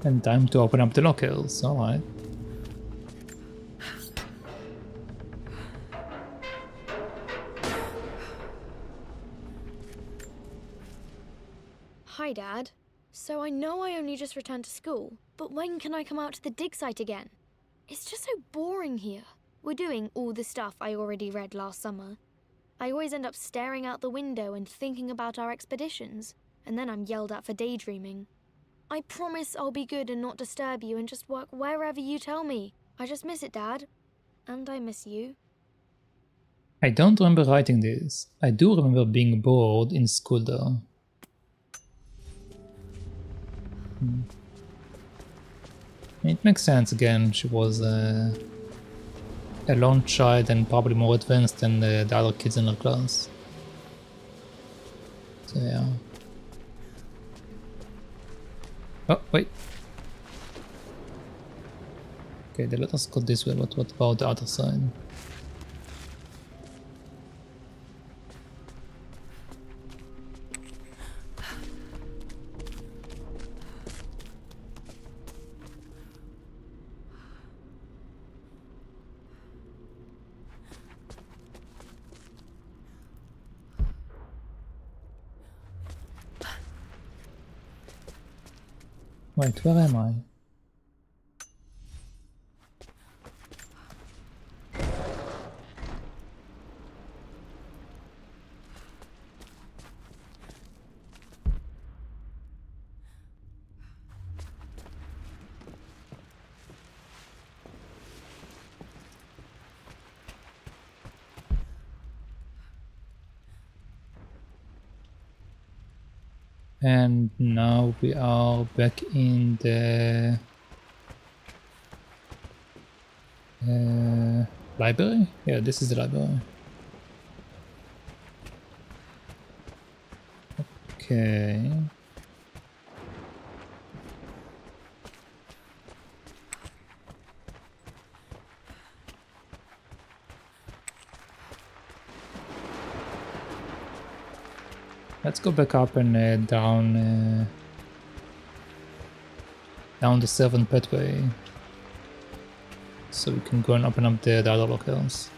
And time to open up the lockers, alright. Hi, Dad. So I know I only just returned to school, but when can I come out to the dig site again? It's just so boring here. We're doing all the stuff I already read last summer. I always end up staring out the window and thinking about our expeditions, and then I'm yelled at for daydreaming. I promise I'll be good and not disturb you and just work wherever you tell me. I just miss it, Dad. And I miss you. I don't remember writing this. I do remember being bored in school though. It makes sense again, she was a lone child and probably more advanced than the other kids in her class. So yeah. Oh, wait. Okay, they let us go this way, but what about the other side? Wait, where am I? And now we are back in the library? Yeah, this is the library. Okay. Let's go back up and down the servant pathway, so we can go and open up the other locales.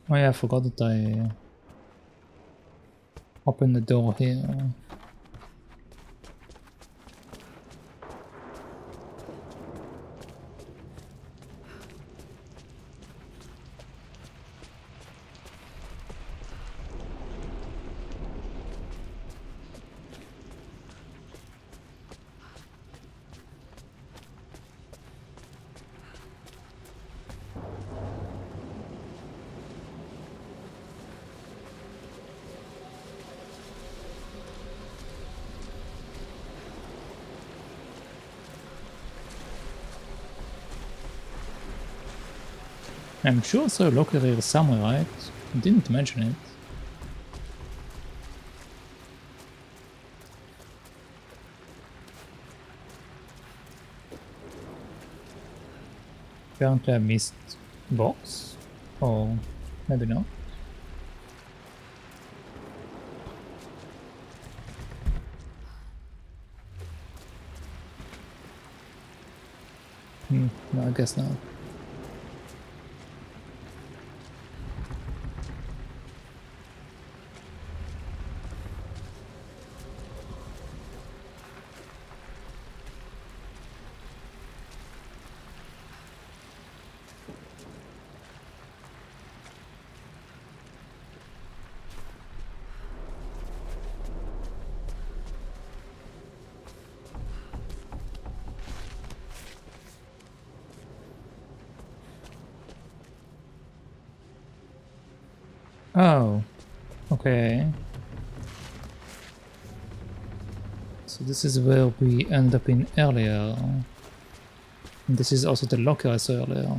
Oh yeah, I forgot that I opened the door here. I'm sure I saw a locker here somewhere, right? I didn't mention it. Apparently I missed box, or maybe not. No, I guess not. Oh, okay. So this is where we end up in earlier. And this is also the locker I saw earlier.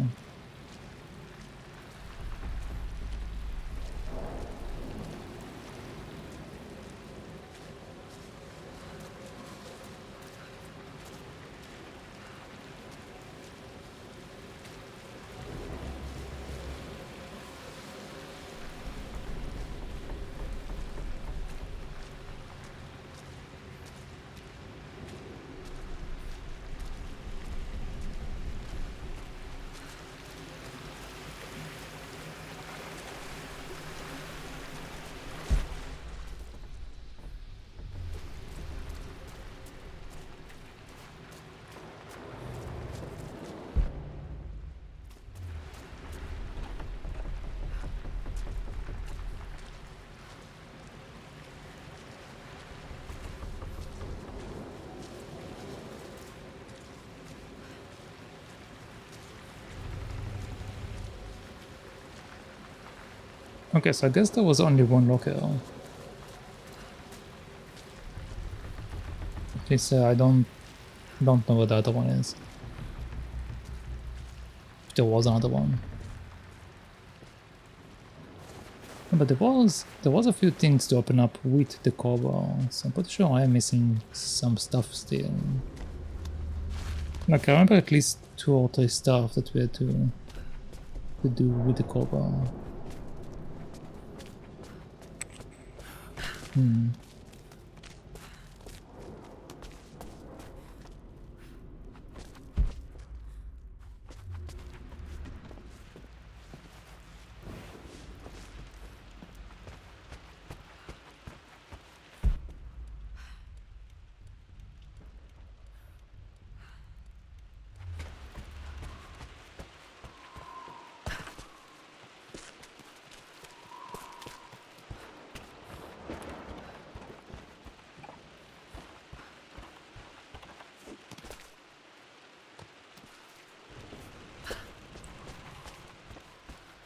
Okay, so I guess there was only one locker. At least I don't know what the other one is. If there was another one. But there was a few things to open up with the Cobra, so I'm pretty sure I am missing some stuff still. Like I remember at least 2 or 3 stuff that we had to do with the Cobra.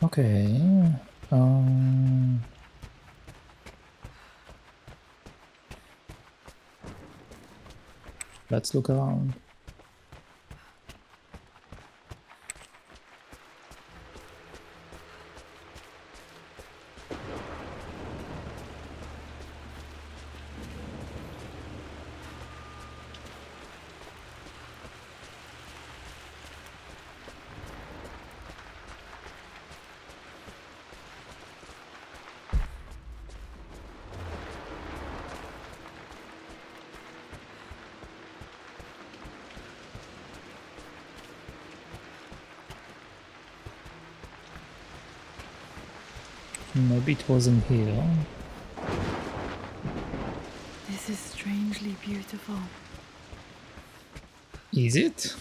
Okay. Let's look around. Maybe it wasn't here. This is strangely beautiful. Is it?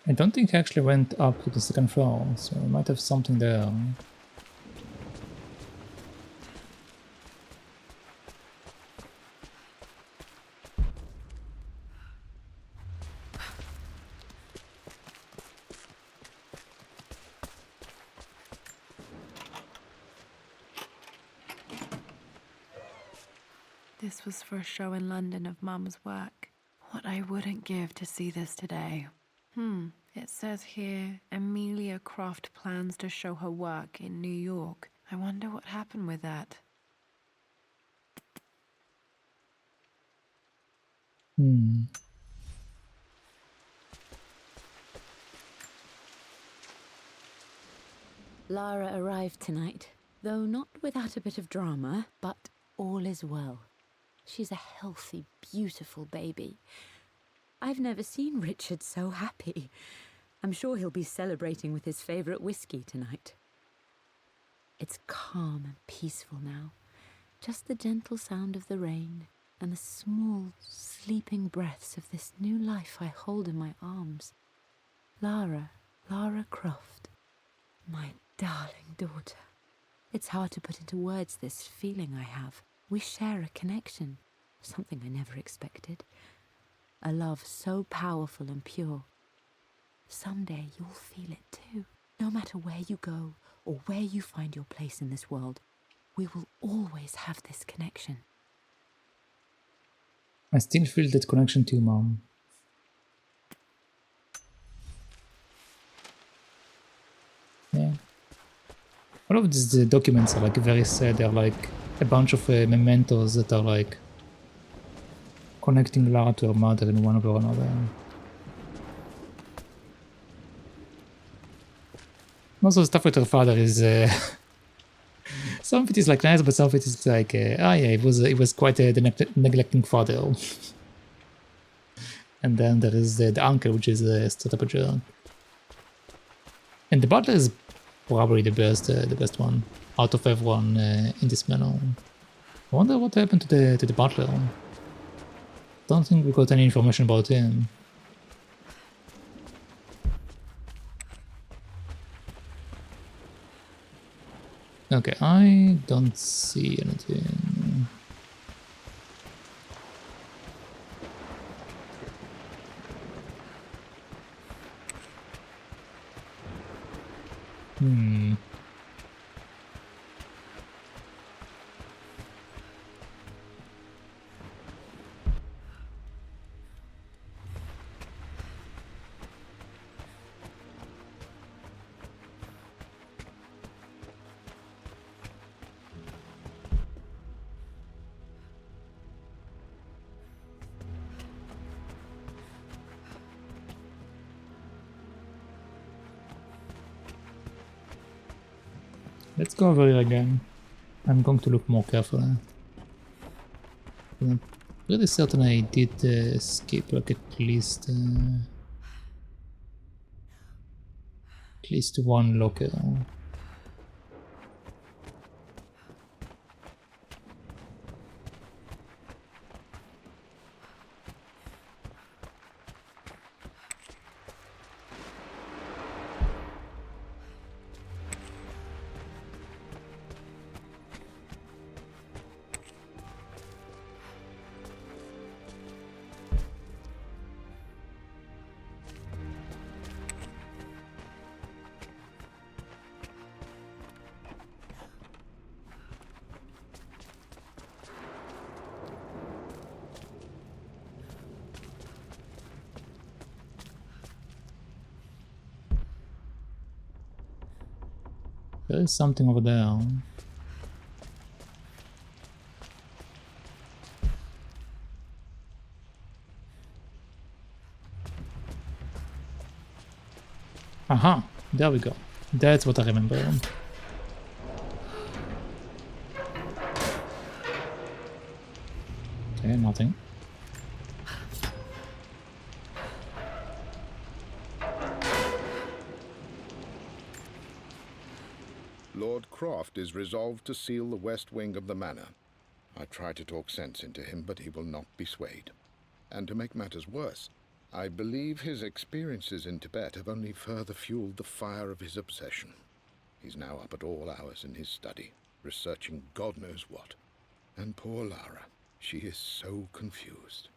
I don't think I actually went up to the 2nd floor, so we might have something there. This was for a show in London of Mum's work. What I wouldn't give to see this today. It says here, Amelia Croft plans to show her work in New York. I wonder what happened with that. Lara arrived tonight, though not without a bit of drama, but all is well. She's a healthy, beautiful baby. I've never seen Richard so happy. I'm sure he'll be celebrating with his favorite whiskey tonight. It's calm and peaceful now. Just the gentle sound of the rain and the small, sleeping breaths of this new life I hold in my arms. Lara Croft, my darling daughter. It's hard to put into words this feeling I have. We share a connection, something I never expected. A love so powerful and pure. Someday you'll feel it too. No matter where you go or where you find your place in this world, we will always have this connection. I still feel that connection to Mom. Yeah. All of these documents are like very sad. They're like a bunch of mementos that are like connecting Lara to her mother in one way or another. Most of the stuff with her father is some of it is like nice, but some of it is like yeah, it was quite a neglecting father. And then there is the uncle, which is straight up a jerk. And the butler is probably the best one out of everyone in this manner. I wonder what happened to the butler. Don't think we got any information about him. Okay, I don't see anything. Let's go over here again. I'm going to look more carefully. I'm pretty certain I did skip like at least one locker. There is something over there. Aha, there we go. That's what I remember. Okay, nothing. Lord Croft is resolved to seal the west wing of the manor. I try to talk sense into him, but he will not be swayed. And to make matters worse, I believe his experiences in Tibet have only further fueled the fire of his obsession. He's now up at all hours in his study, researching God knows what. And poor Lara, she is so confused.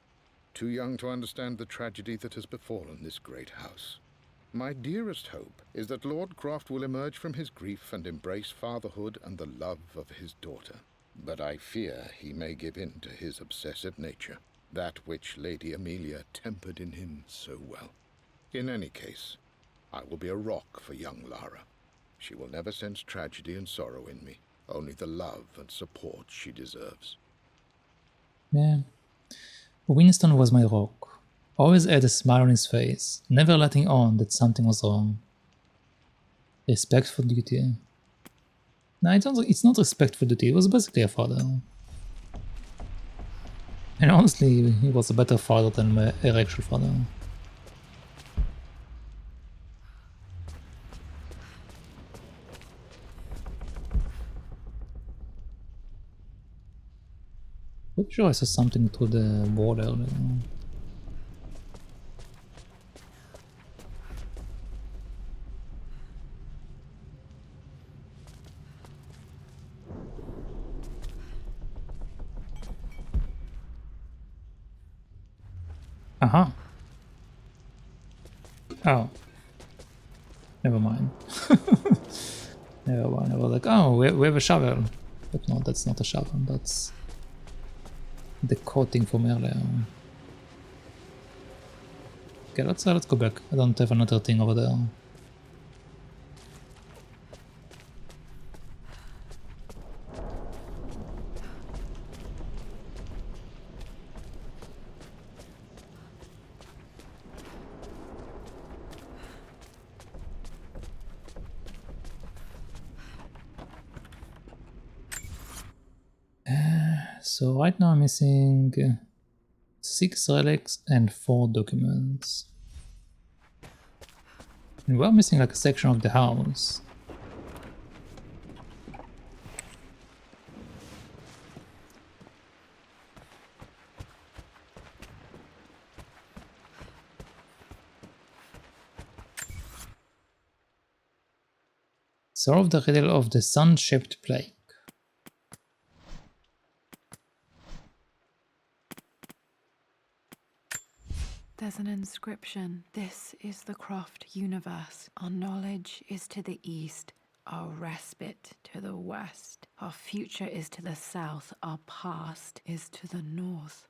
Too young to understand the tragedy that has befallen this great house. My dearest hope is that Lord Croft will emerge from his grief and embrace fatherhood and the love of his daughter. But I fear he may give in to his obsessive nature, that which Lady Amelia tempered in him so well. In any case, I will be a rock for young Lara. She will never sense tragedy and sorrow in me, only the love and support she deserves. Yeah. Winston was my rock. Always had a smile on his face, never letting on that something was wrong. Respect for duty. No, it's not respect for duty, it was basically a father. And honestly, he was a better father than my actual father. Which Sure, I saw something through the border there. Uh-huh. Oh. Never mind. Never mind. I was like, oh, we have a shovel. But no, that's not a shovel. That's the coating from earlier. Okay, let's go back. I don't have another thing over there. So right now I'm missing 6 relics and 4 documents. And we're missing like a section of the house. Solve the riddle of the sun-shaped plague. There's an inscription. This is the Croft universe. Our knowledge is to the east, our respite to the west. Our future is to the south, our past is to the north.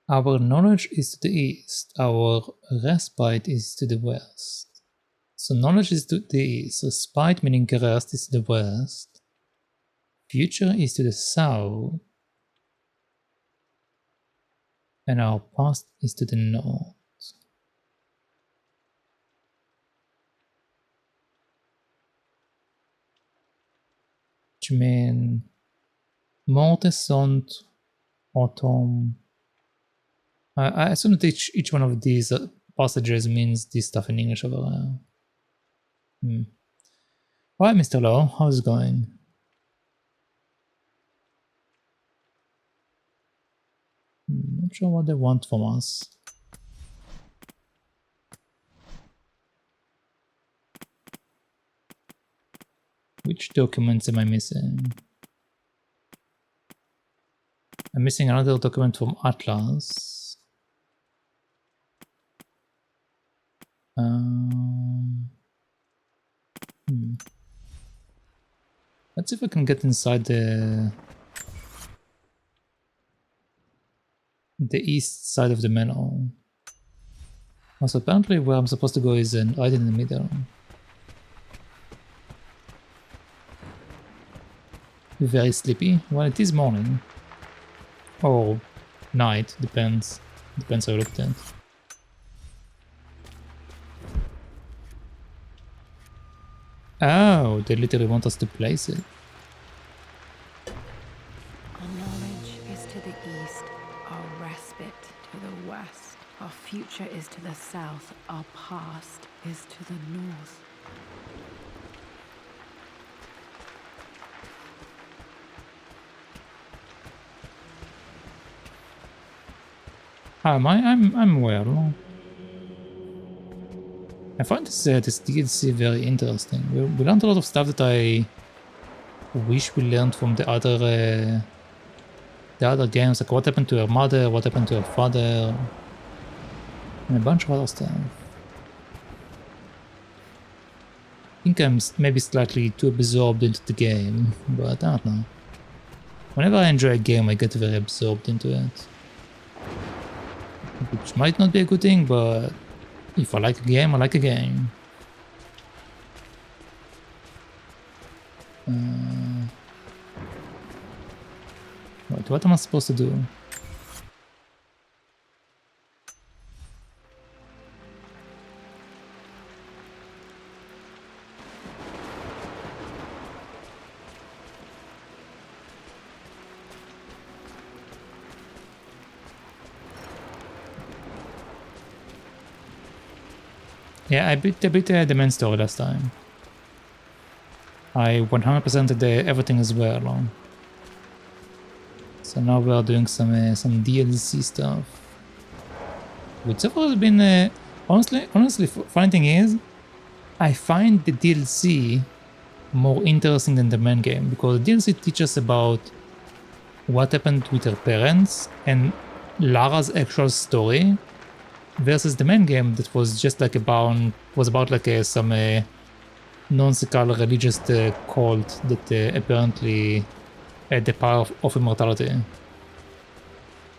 Our knowledge is to the east, our respite is to the west. So knowledge is to the east, respite meaning rest is to the west, future is to the south, and our past is to the north. Which means morte sunt autumn. I assume that each one of these passages means this stuff in English over there. Alright, Mr. Law, how's it going? Not sure what they want from us. Which documents am I missing? I'm missing another document from Atlas. Let's see if I can get inside the east side of the manor. Also, apparently where I'm supposed to go is right in the middle. Very sleepy. Well, it is morning. Or night, depends. Depends how you look at it. Oh, they literally want us to place it. Our knowledge is to the east, our respite to the west. Our future is to the south, our past is to the north. I'm well. I find this DLC very interesting. We learned a lot of stuff that I wish we learned from the other games, like what happened to her mother, what happened to her father, and a bunch of other stuff. I think I'm maybe slightly too absorbed into the game, but I don't know. Whenever I enjoy a game, I get very absorbed into it. Which might not be a good thing, but if I like a game, I like a game. Wait, what am I supposed to do? Yeah, I beat the main story last time. I 100%ed everything as well. So now we are doing some DLC stuff. Which so far has been honestly, funny thing is, I find the DLC more interesting than the main game, because DLC teaches about what happened with her parents and Lara's actual story, versus the main game that was just like about like some nonsensical religious cult that apparently had the power of immortality.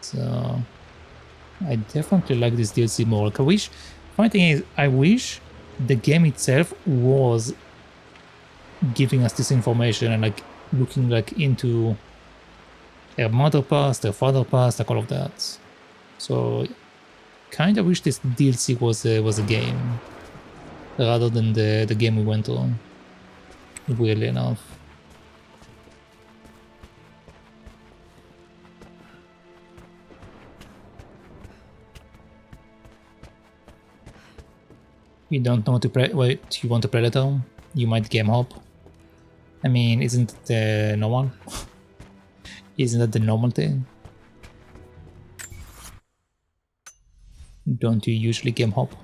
So I definitely like this DLC more. Like, funny thing is, I wish the game itself was giving us this information and like looking like into her mother past, her father past, like all of that. So kind of wish this DLC was a game rather than the game we went through. Weirdly enough. You don't know to play. Wait, you want a Predator? You might game hop. I mean, isn't it normal? Isn't that the normal thing? Don't you usually game hop?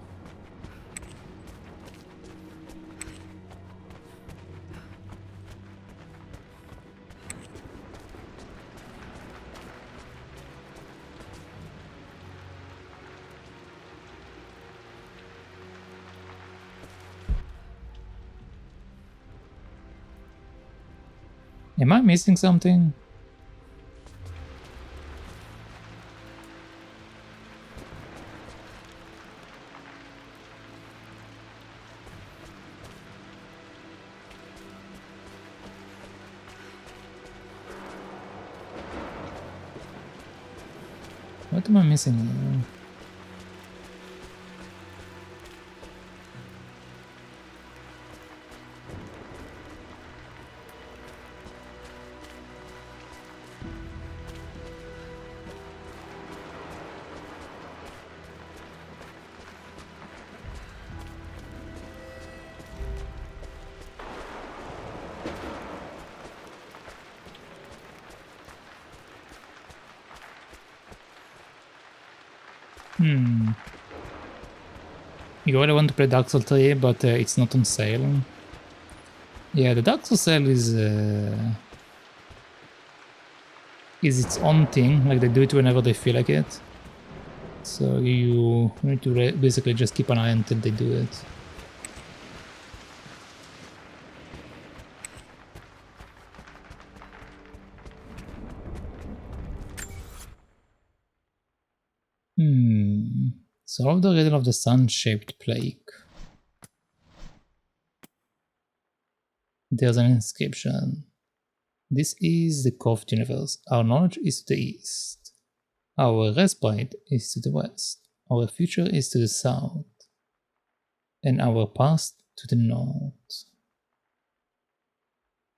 Am I missing something? What am I missing? You really want to play Dark Souls 3, but it's not on sale. Yeah, the Dark Souls sale is its own thing. Like, they do it whenever they feel like it. So you need to basically just keep an eye until they do it. Solve the riddle of the sun-shaped plague. There's an inscription. This is the curved universe. Our knowledge is to the east. Our respite is to the west. Our future is to the south. And our past to the north.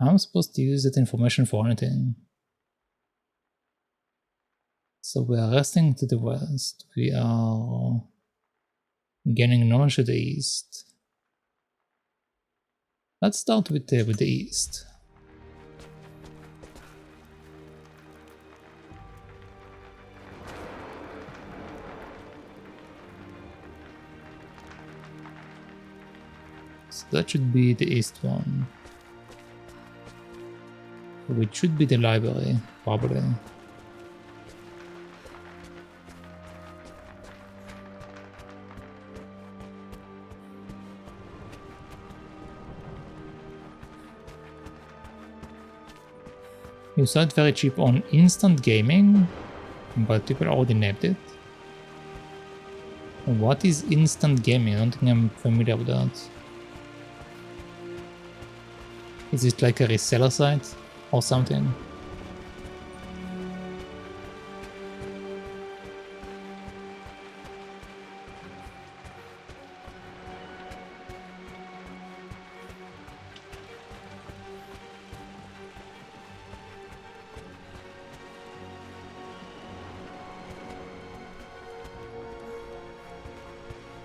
I'm supposed to use that information for anything. So we are resting to the west. We are gaining knowledge to the east. Let's start with the east. So that should be the east one. Which should be the library, probably. You saw it very cheap on instant gaming, but people already named it. What is instant gaming? I don't think I'm familiar with that. Is it like a reseller site or something?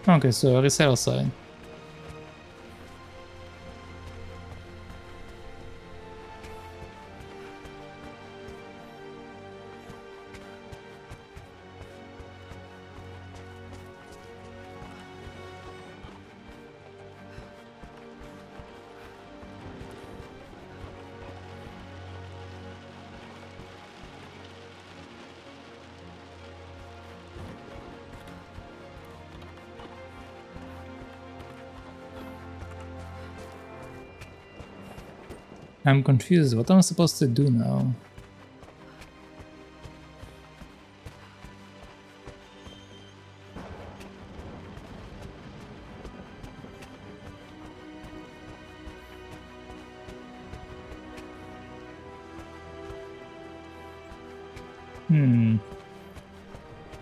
Okay, so a reseller site. I'm confused. What am I supposed to do now?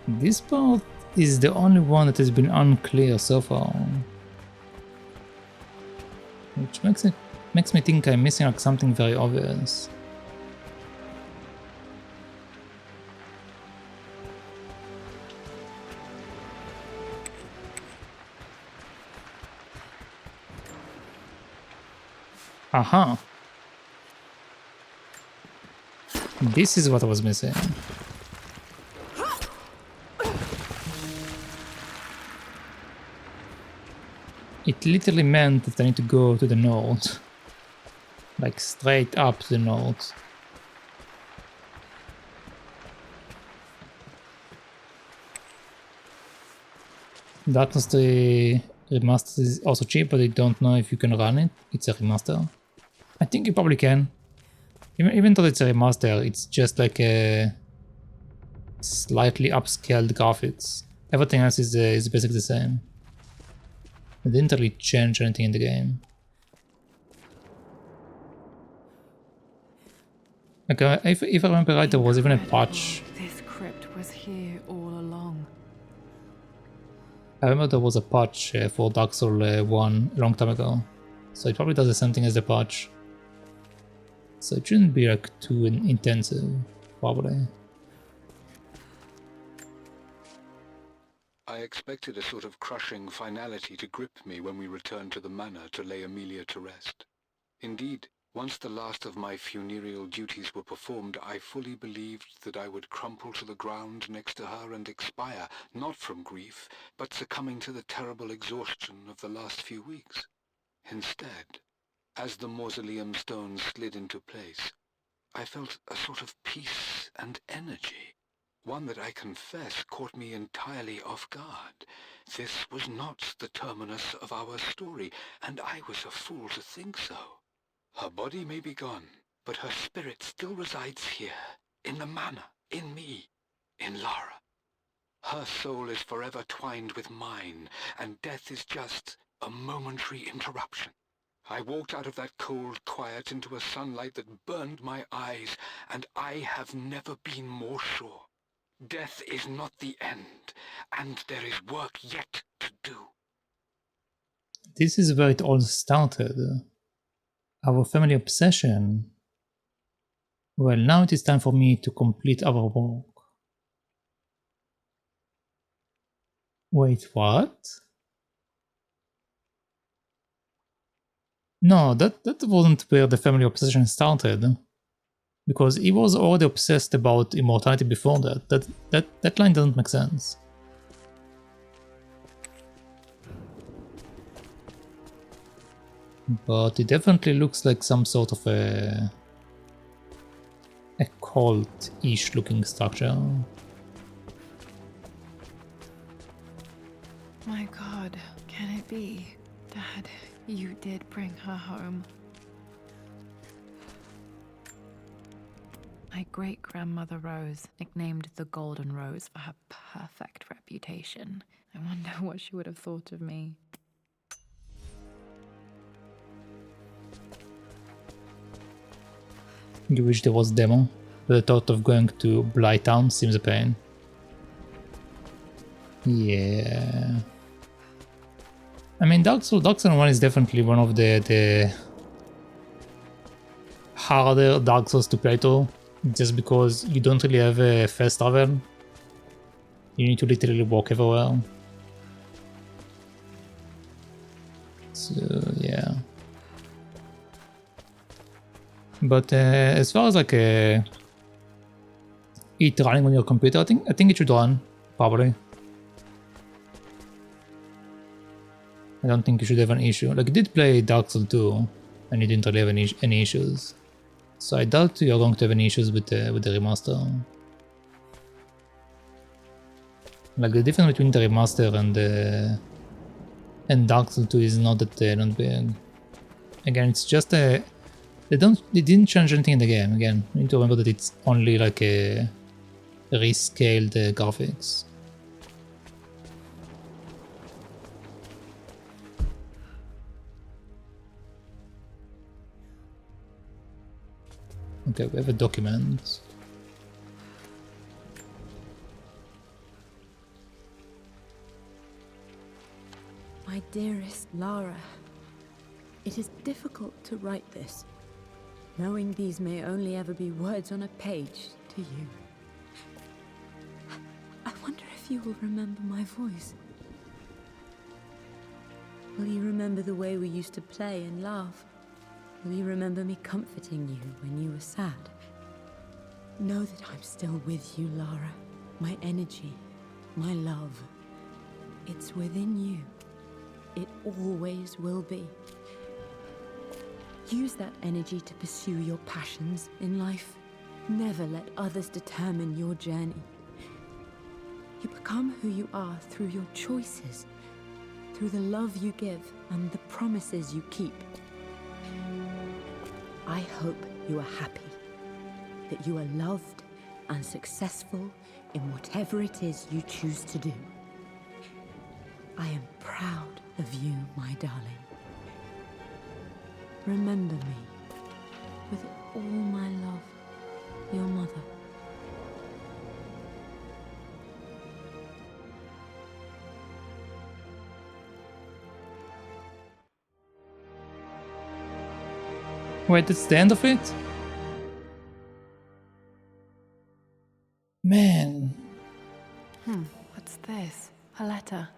This part is the only one that has been unclear so far. Which makes me think I'm missing like something very obvious. Aha! This is what I was missing. It literally meant that I need to go to the north. Like straight up to the north. Darkness 3 Remastered is also cheap, but I don't know if you can run it. It's a remaster. I think you probably can. Even though it's a remaster, it's just like a slightly upscaled graphics. Everything else is basically the same. It didn't really change anything in the game. Like, if I remember right, there was even a patch. This crypt was here all along. I remember there was a patch for Dark Souls 1 a long time ago. So it probably does the same thing as the patch. So it shouldn't be like too intensive, probably. I expected a sort of crushing finality to grip me when we returned to the manor to lay Amelia to rest. Indeed, once the last of my funereal duties were performed, I fully believed that I would crumple to the ground next to her and expire, not from grief, but succumbing to the terrible exhaustion of the last few weeks. Instead, as the mausoleum stones slid into place, I felt a sort of peace and energy. One that I confess caught me entirely off guard. This was not the terminus of our story, and I was a fool to think so. Her body may be gone, but her spirit still resides here, in the manor, in me, in Lara. Her soul is forever twined with mine, and death is just a momentary interruption. I walked out of that cold quiet into a sunlight that burned my eyes, and I have never been more sure. Death is not the end, and there is work yet to do. This is where it all started. Our family obsession. Well, now it is time for me to complete our work. Wait, what? No, that wasn't where the family obsession started. Because he was already obsessed about immortality before that. That line doesn't make sense. But it definitely looks like some sort of a cult-ish looking structure. My God, can it be? Dad, you did bring her home. My great-grandmother Rose, nicknamed the Golden Rose for her perfect reputation. I wonder what she would have thought of me. You wish there was a demo, but the thought of going to Blighttown seems a pain. Yeah. I mean, Dark Souls 1 is definitely one of the harder Dark Souls to play through, just because you don't really have a fast travel. You need to literally walk everywhere. So, yeah. But as far as like it running on your computer, I think it should run, probably. I don't think you should have an issue. Like, you did play Dark Souls 2, and you didn't really have any issues. So I doubt you're going to have any issues with the remaster. Like, the difference between the remaster and Dark Souls 2 is not that not big. Again, it's just a They didn't change anything in the game. Again, you need to remember that it's only like a rescaled graphics. Okay, we have a document. My dearest Lara, it is difficult to write this, knowing these may only ever be words on a page to you. I wonder if you will remember my voice. Will you remember the way we used to play and laugh? Will you remember me comforting you when you were sad? Know that I'm still with you, Lara. My energy, my love. It's within you. It always will be. Use that energy to pursue your passions in life. Never let others determine your journey. You become who you are through your choices, through the love you give and the promises you keep. I hope you are happy, that you are loved and successful in whatever it is you choose to do. I am proud of you, my darling. Remember me, with all my love, your mother. Wait, that's the end of it? Man. What's this? A letter.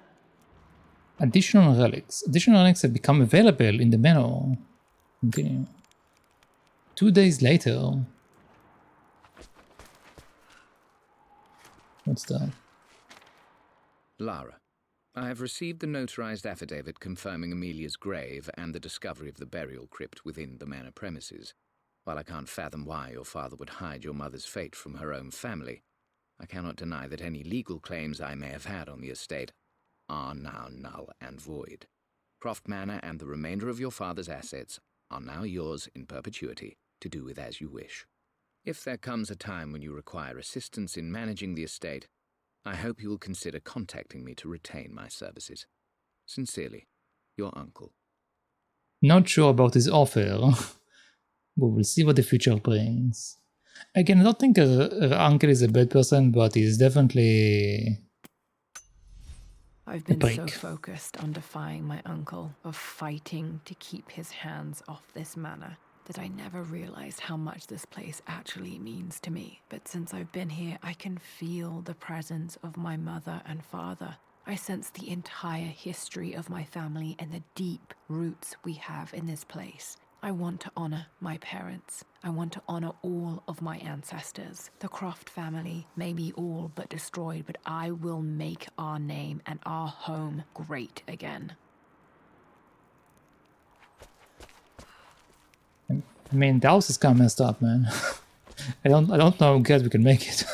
Additional relics. Additional relics have become available in the menu. Continue. 2 days later. What's that? Lara, I have received the notarized affidavit confirming Amelia's grave and the discovery of the burial crypt within the manor premises. While I can't fathom why your father would hide your mother's fate from her own family, I cannot deny that any legal claims I may have had on the estate are now null and void. Croft Manor and the remainder of your father's assets are now yours in perpetuity to do with as you wish. If there comes a time when you require assistance in managing the estate, I hope you will consider contacting me to retain my services. Sincerely, your uncle. Not sure about his offer. We will see what the future brings. Again, I don't think her uncle is a bad person, but he's definitely I've a been so prick. focused on defying my uncle, of fighting to keep his hands off this manor, that I never realized how much this place actually means to me. But since I've been here, I can feel the presence of my mother and father. I sense the entire history of my family and the deep roots we have in this place. I want to honor my parents. I want to honor all of my ancestors. The Croft family may be all but destroyed, but I will make our name and our home great again. I mean, the house is kind of messed up, man. I don't know how good we can make it.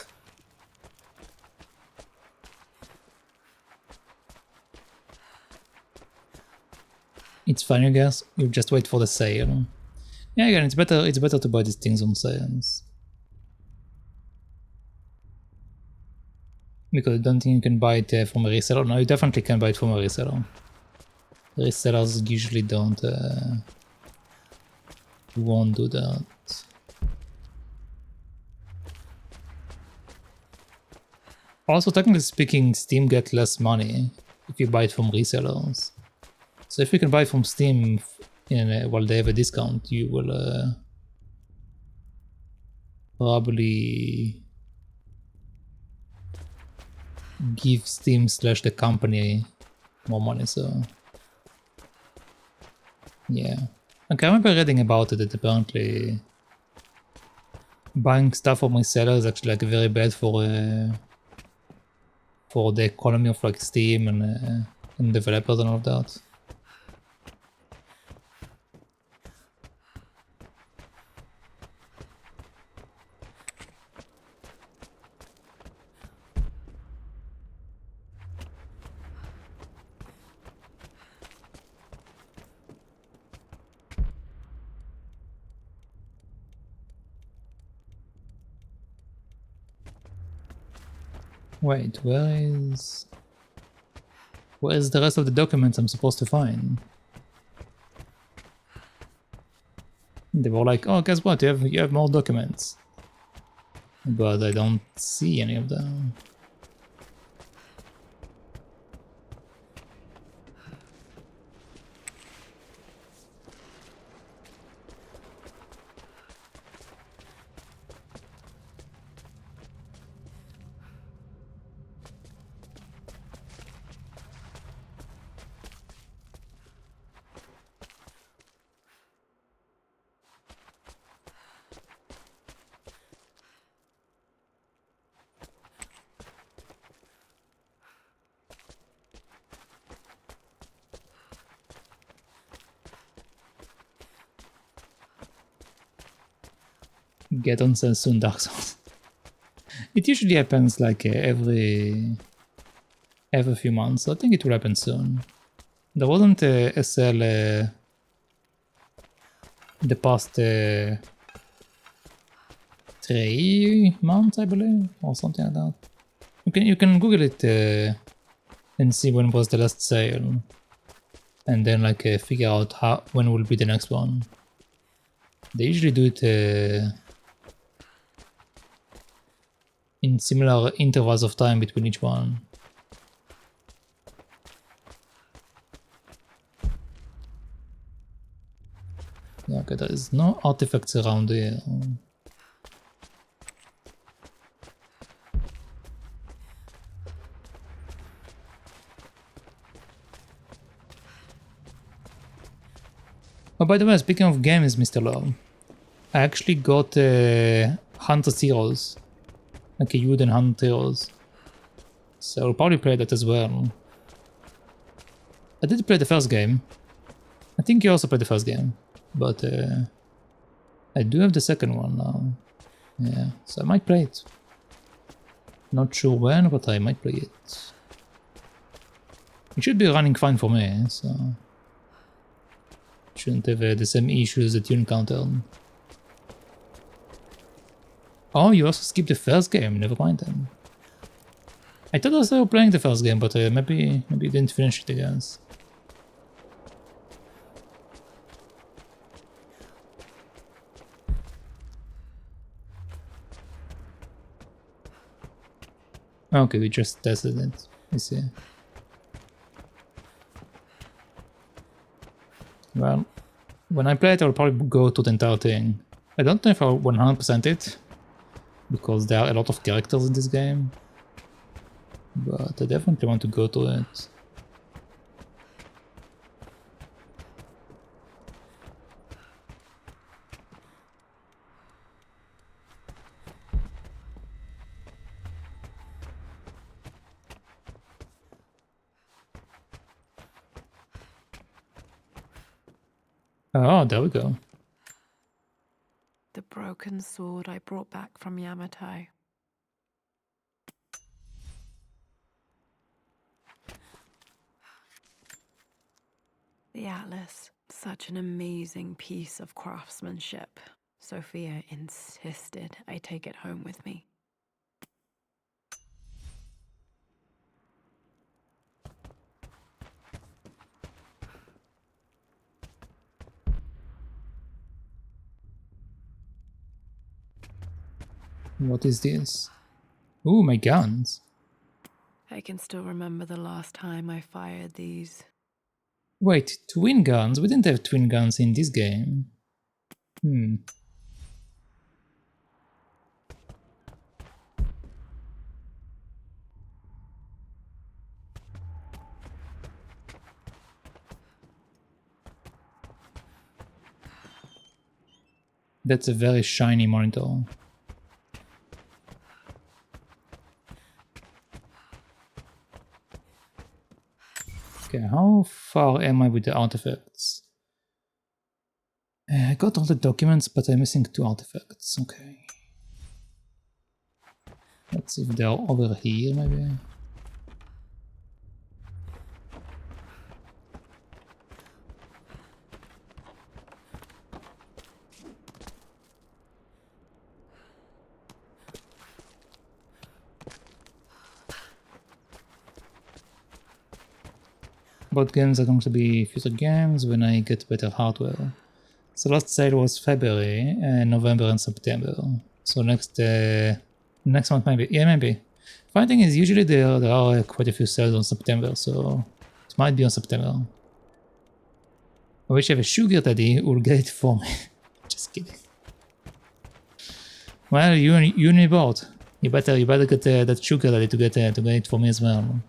It's fine, I guess. You just wait for the sale. Yeah, again, it's better to buy these things on sales. Because I don't think you can buy it from a reseller. No, you definitely can buy it from a reseller. Resellers usually won't do that. Also, technically speaking, Steam gets less money if you buy it from resellers. So if you can buy from Steam while they have a discount, you will probably give Steam / the company more money, so yeah. Okay, I remember reading about it, that apparently buying stuff from resellers is actually like very bad for the economy of like Steam and developers and all of that. Wait, where is the rest of the documents I'm supposed to find? They were like, oh, guess what? You have more documents. But I don't see any of them. Get on sale soon, Dark Souls. It usually happens like every few months. So I think it will happen soon. There wasn't a sale the past 3 months, I believe, or something like that. You can Google it and see when was the last sale, and then like figure out when will be the next one. They usually do it in similar intervals of time between each one. Yeah, okay, there is no artifacts around here. Oh, by the way, speaking of games, Mr. Low, I actually got Hunter's Heroes, like a Yuden Hunter Heroes. So I'll probably play that as well. I did play the first game. I think you also played the first game, but I do have the second one now. Yeah, so I might play it. Not sure when, but I might play it. It should be running fine for me, so shouldn't have the same issues that you encountered. Oh, you also skipped the first game, never mind then. I thought I was still playing the first game, but maybe you didn't finish it, I guess. Okay, we just tested it. I see. Well, when I play it, I'll probably go to the entire thing. I don't know if I'll 100% it, because there are a lot of characters in this game. But I definitely want to go to it. Oh, there we go. The broken sword I brought back from Yamato. The Atlas, such an amazing piece of craftsmanship. Sophia insisted I take it home with me. What is this? Ooh, my guns. I can still remember the last time I fired these. Wait, twin guns? We didn't have twin guns in this game. That's a very shiny monitor. Okay, how far am I with the artifacts? I got all the documents, but I'm missing 2 artifacts. Okay. Let's see if they're over here, maybe. Both games are going to be future games when I get better hardware. So last sale was February, and November and September. So next month maybe. Yeah, maybe. Funny thing is, usually there are quite a few sales on September, so it might be on September. I wish I have a sugar daddy who will get it for me. Just kidding. Well, you need both. You better get that sugar daddy to get it for me as well.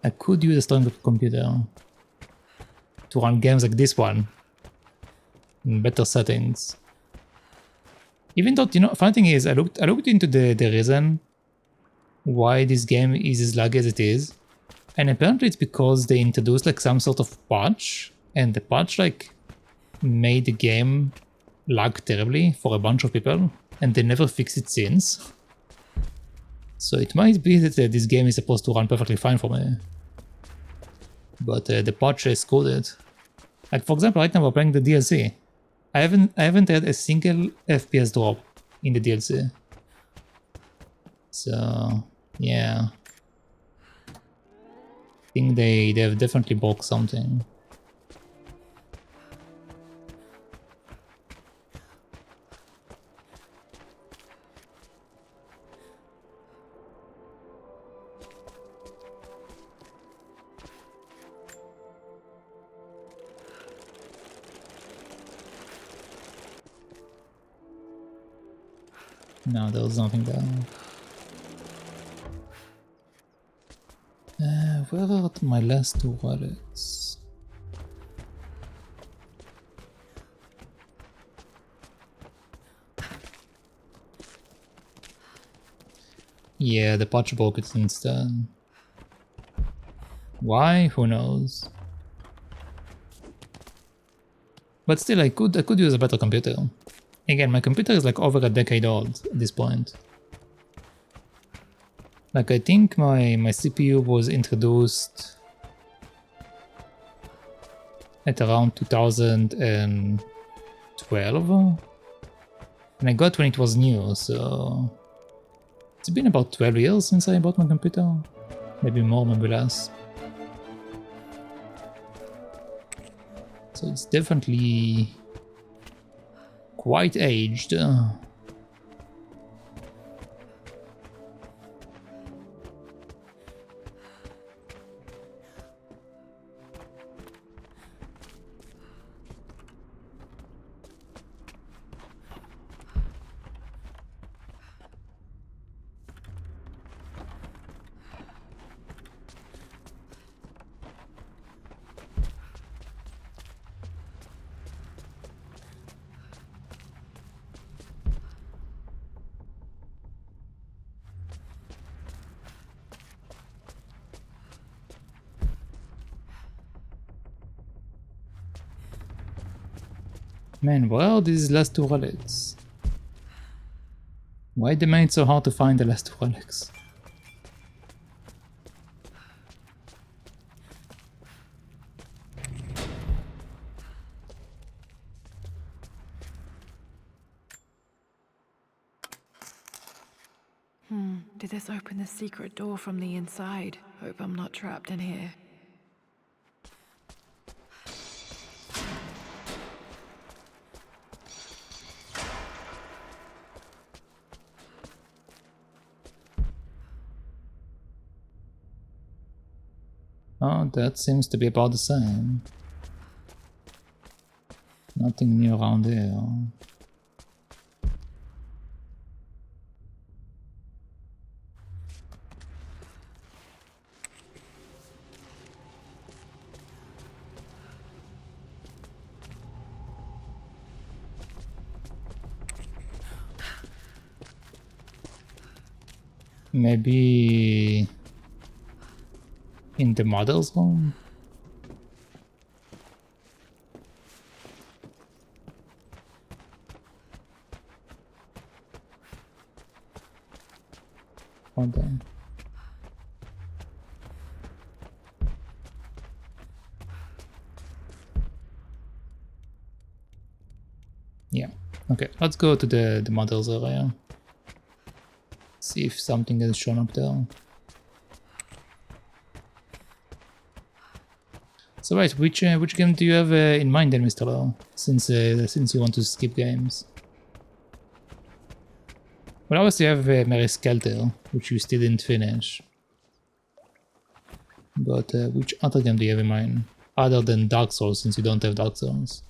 I could use a stronger computer to run games like this one in better settings. Even though, you know, funny thing is, I looked into the reason why this game is as laggy as it is, and apparently it's because they introduced like some sort of patch, and the patch like made the game lag terribly for a bunch of people, and they never fixed it since. So it might be that this game is supposed to run perfectly fine for me, but the patch screwed it. Like for example, right now we're playing the DLC. I haven't had a single FPS drop in the DLC. So yeah, I think they have definitely broke something. No, there was nothing there. Where are my last two relics? Yeah, the patch broke it instead. Why? Who knows? But still, I could use a better computer. Again, my computer is like over a decade old at this point. Like I think my CPU was introduced at around 2012, and I got when it was new, so it's been about 12 years since I bought my computer. Maybe more, maybe less. So it's definitely quite aged. Man, where are these last two relics? Why they made it so hard to find the last two relics? Did this open the secret door from the inside? Hope I'm not trapped in here. Oh, that seems to be about the same. Nothing new around here. Maybe in the mother's room? Hold on. Yeah. Okay, let's go to the mother's area. See if something has shown up there. So right, which game do you have in mind then, Mr. Lowe? Since you want to skip games. Well, obviously you have Mary Skelter, which you still didn't finish. But which other game do you have in mind? Other than Dark Souls, since you don't have Dark Souls.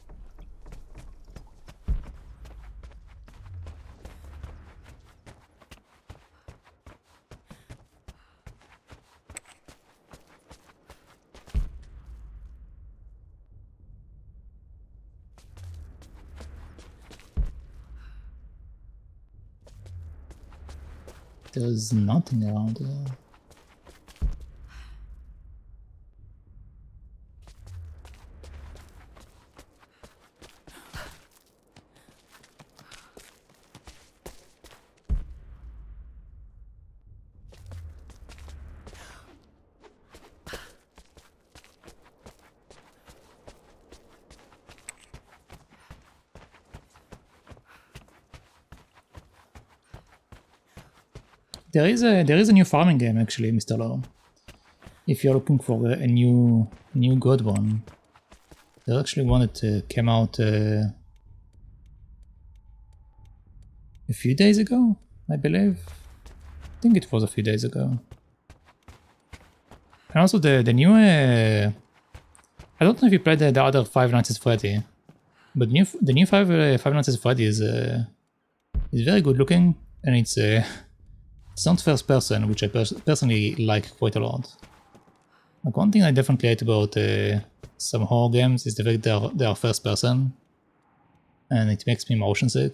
There's nothing around here. There is a new farming game actually, Mr. Lowe. If you're looking for a new good one, there's actually one that came out a few days ago, I believe. I think it was a few days ago. And also the new I don't know if you played the other Five Nights at Freddy, but the new Five Nights at Freddy is very good looking, and it's not first person, which I personally like quite a lot. Like one thing I definitely hate about some horror games is the fact they are first person, and it makes me motion sick.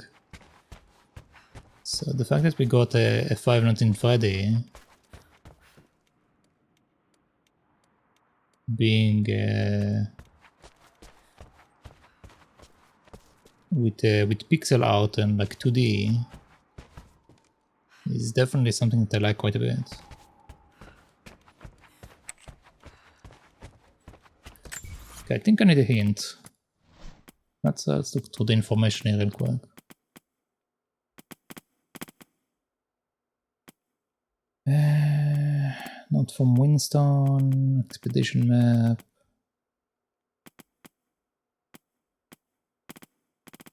So the fact that we got a Five Nights at Freddy being with pixel art and like 2D is definitely something that I like quite a bit. Okay, I think I need a hint. Let's look through the information here real quick. Not from Winston, expedition map.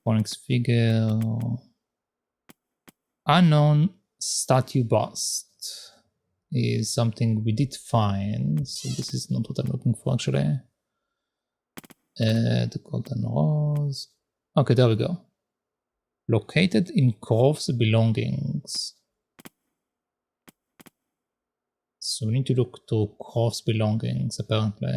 Onyx figure. Unknown statue bust is something we did find, so this is not what I'm looking for actually. The golden rose. Okay, there we go. Located in Korv's belongings. So we need to look to Korv's belongings apparently.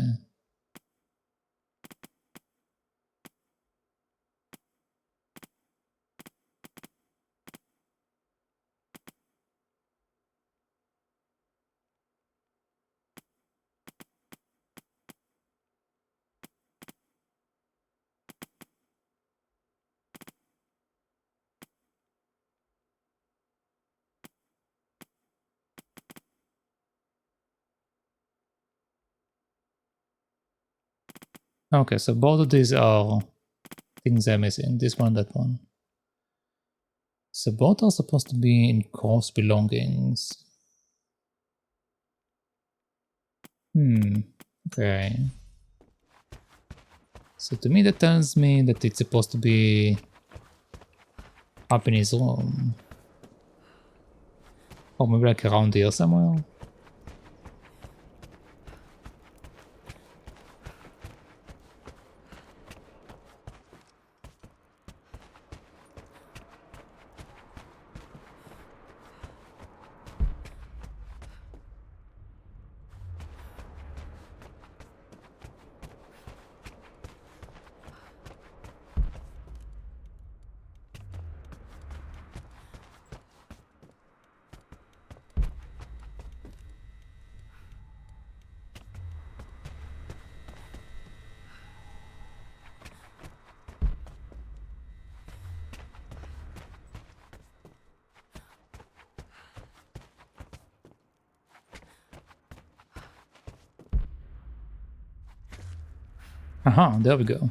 Okay, so both of these are things I'm missing. This one, that one. So both are supposed to be in Korv's belongings. Okay. So to me that tells me that it's supposed to be up in his room. Or maybe like around here somewhere. Aha, there we go.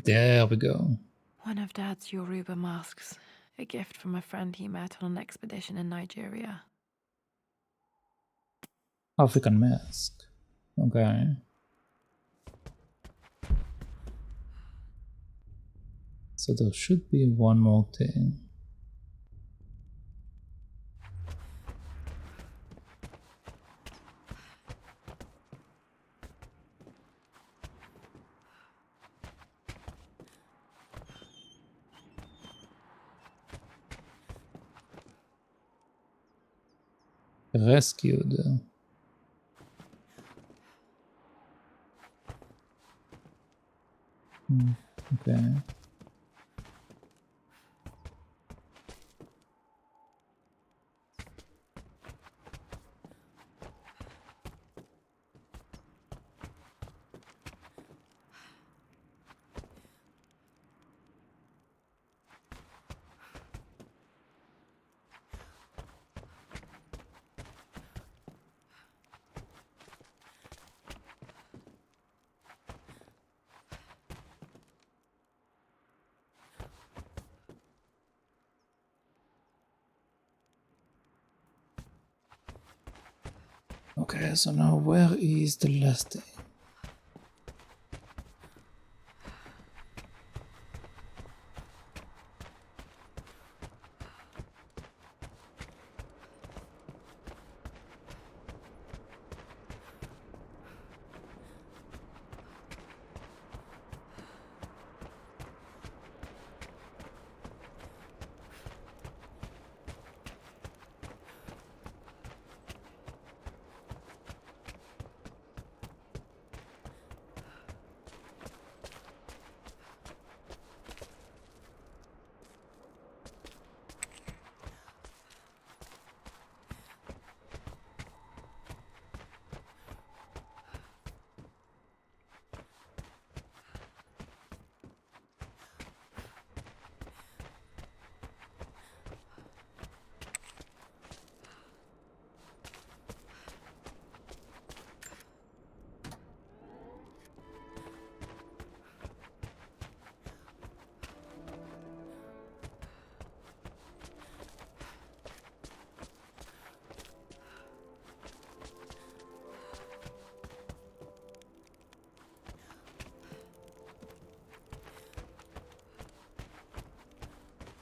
There we go. One of Dad's Yoruba masks, a gift from a friend he met on an expedition in Nigeria. African mask. Okay. So there should be one more thing. Rescued. Okay. Okay, so now where is the last thing?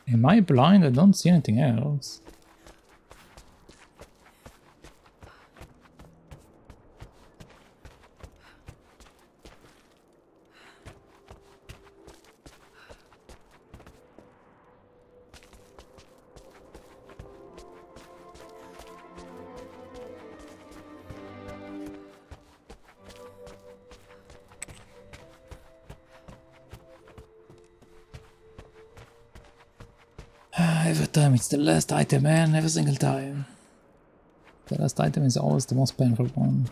Am I blind? I don't see anything else. Every time it's the last item, man, every single time. The last item is always the most painful one.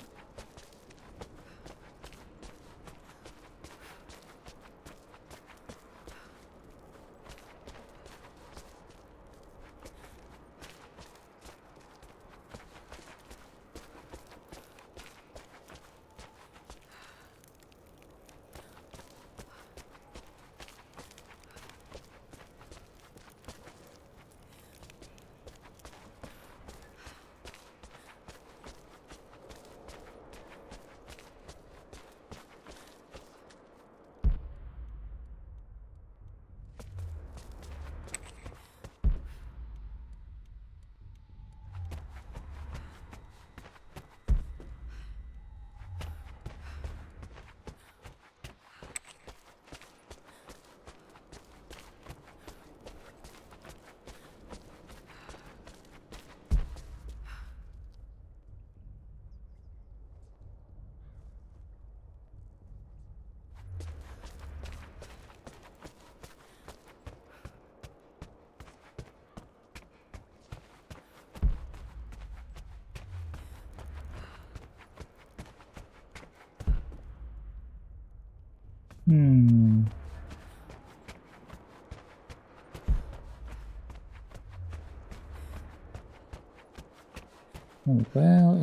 Where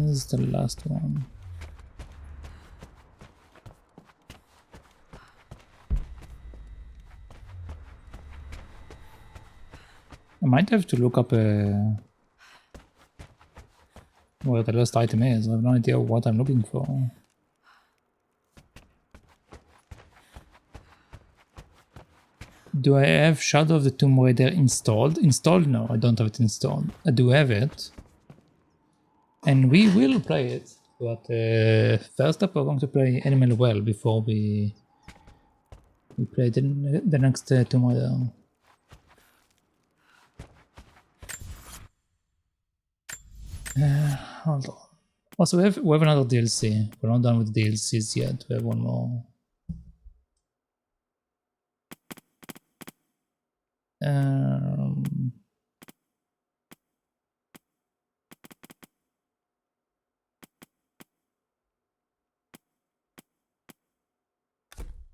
is the last one? I might have to look up a where the last item is. I have no idea what I'm looking for. Do I have Shadow of the Tomb Raider installed? Installed? No, I don't have it installed. I do have it. And we will play it. But first up, we're going to play Animal Well before we play the next Tomb Raider. Hold on. Also, we have another DLC. We're not done with the DLCs yet. We have one more.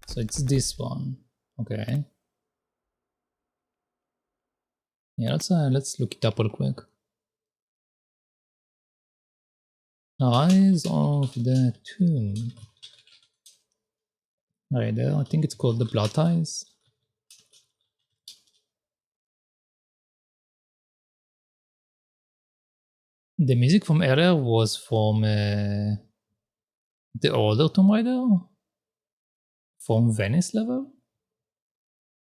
So it's this one. Okay. Yeah, let's look it up real quick. Rise of the Tomb Raider. I think it's called the Blood Ties. The music from earlier was from the older Tomb Raider? From Venice level?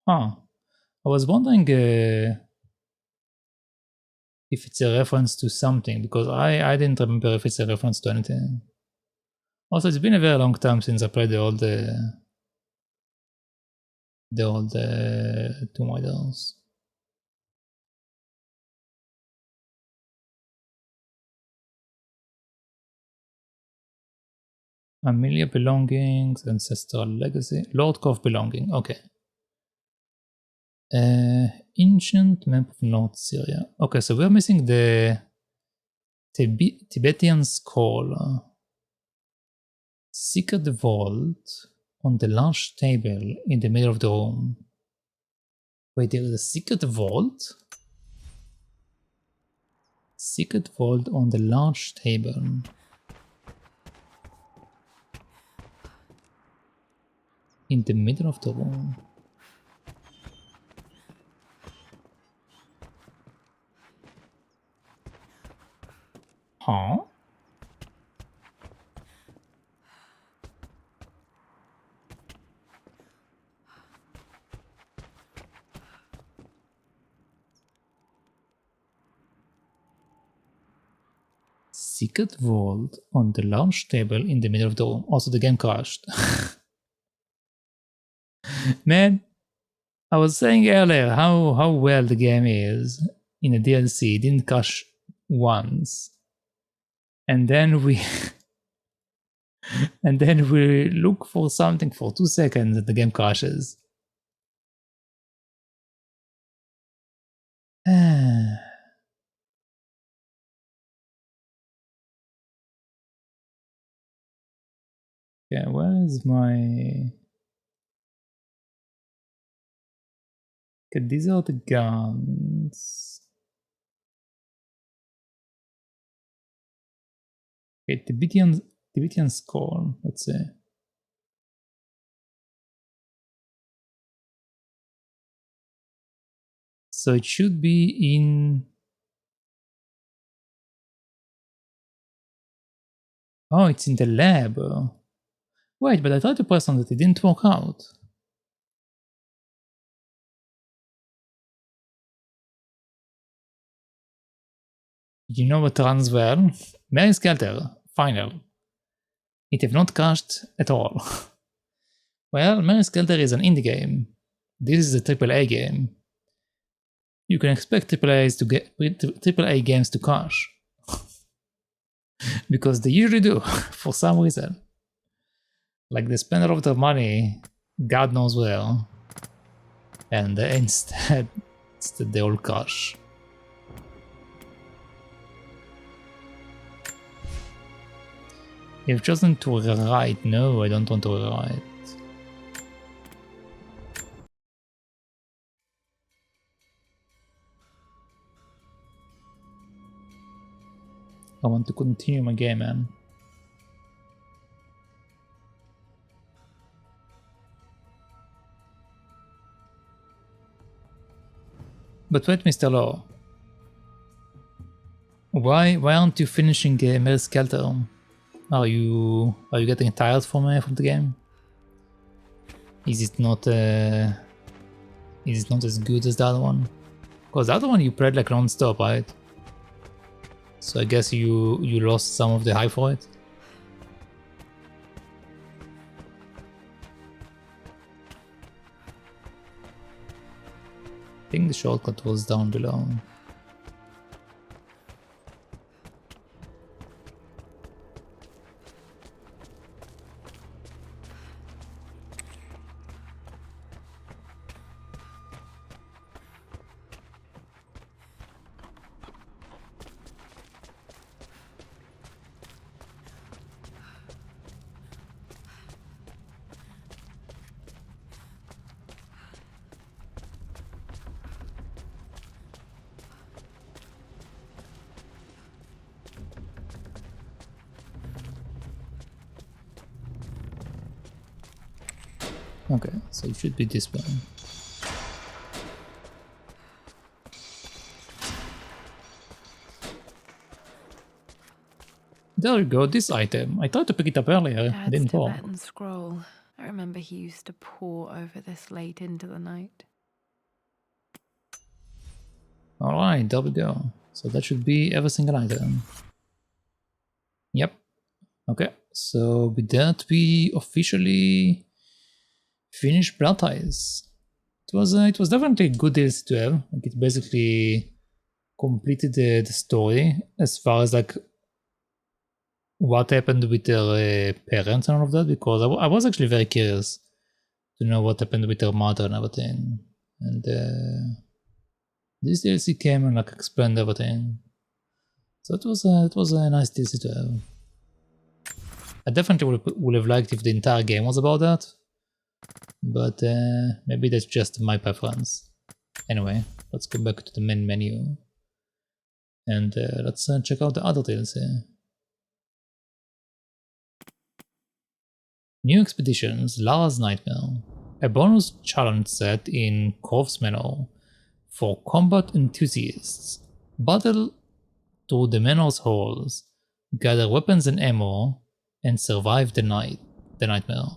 Huh. I was wondering if it's a reference to something, because I didn't remember if it's a reference to anything. Also, it's been a very long time since I played the old Tomb Raiders. Amelia belongings, ancestral legacy, Lord Cove belonging. Okay. Ancient map of North Syria. Okay, so we're missing the Tibetan scroll. Secret vault on the large table in the middle of the room. Wait, there is a secret vault? Secret vault on the large table. In the middle of the room. Huh? Secret vault on the large table in the middle of the room. Also, the game crashed. Man, I was saying earlier how well the game is in a DLC. It didn't crash once. And then we and then we look for something for 2 seconds and the game crashes. Yeah, where is my... Okay, these are the guns. Okay, Tibetan score, let's see. So it should be in... Oh, it's in the lab. Wait, but I tried to press on it, it didn't work out. You know what runs well? Mary Skelter, final. It have not crashed at all. Well, Mary Skelter is an indie game. This is a AAA game. You can expect AAA games to crash. Because they usually do, for some reason. Like they spend a lot of money, God knows where, and instead they all crash. You've chosen to rewrite. No, I don't want to rewrite. I want to continue my game, man. But wait, Mr. Law. Why aren't you finishing Mary Skelter? Are you getting tired from the game? Is it not as good as the other one? Because the other one you played like non-stop, right? So I guess you lost some of the hype for it. I think the shortcut was down below. Okay, so it should be this one. There you go, this item. I tried to pick it up earlier, it Dad's didn't work. Tibetan scroll. I remember he used to pore over this late into the night. Alright, there we go. So that should be every single item. Yep. Okay, so with that we officially finished Blood Ties. It was definitely a good DLC to have. Like it basically completed the story as far as like what happened with their parents and all of that, because I was actually very curious to know what happened with their mother and everything. And this DLC came and like explained everything. So it was a nice DLC to have. I definitely would have liked if the entire game was about that, but maybe that's just my preference. Anyway, let's go back to the main menu and let's check out the other DLC. New Expeditions, Lara's Nightmare. A bonus challenge set in Corv's Manor for combat enthusiasts. Battle through the Manor's halls, gather weapons and ammo, and survive the nightmare.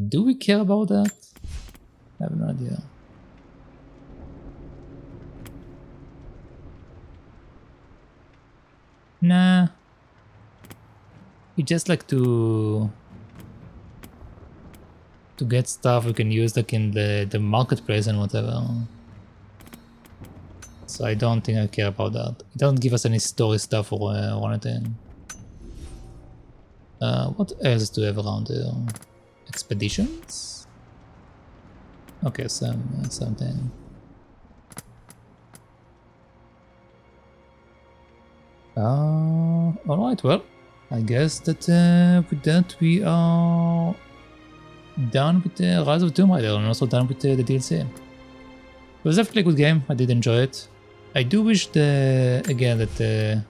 Do we care about that? I have no idea. Nah. We just like to get stuff we can use like in the marketplace and whatever. So I don't think I care about that. It doesn't give us any story stuff or anything. What else do we have around here? Expeditions? Okay, something. Alright, well, I guess that with that we are done with the Rise of Tomb Raider and also done with the DLC. It was definitely a good game, I did enjoy it. I do wish again that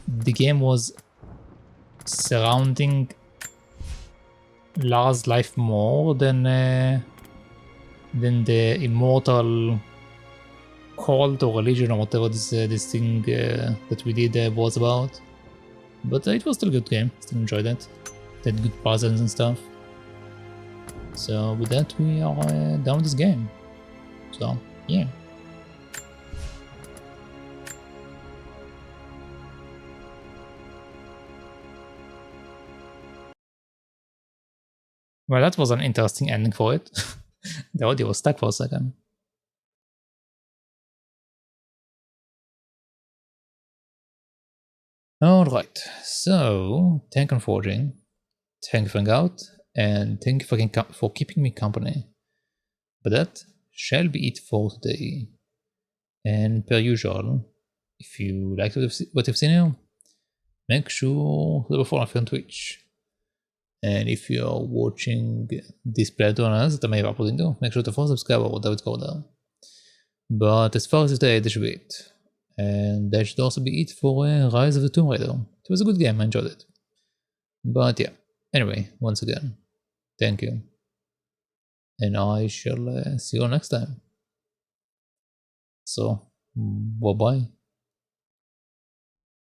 the game was surrounding Lara's life more than the immortal cult or religion or whatever this thing that we did was about. But it was still a good game, still enjoyed it. It had good puzzles and stuff. So with that we are done with this game. So yeah. Well, that was an interesting ending for it. The audio was stuck for a second. Alright, so thank you for watching, thank you for hanging out, and thank you for keeping me company. But that shall be it for today. And per usual, if you liked what you've seen here, make sure to follow me on Twitch. And if you're watching this playthrough on us that I may have uploaded into, make sure to follow, subscribe, or whatever it's called there. But as far as today, that should be it. And that should also be it for Rise of the Tomb Raider. It was a good game, I enjoyed it. But yeah, anyway, once again, thank you. And I shall see you next time. So, Bye bye.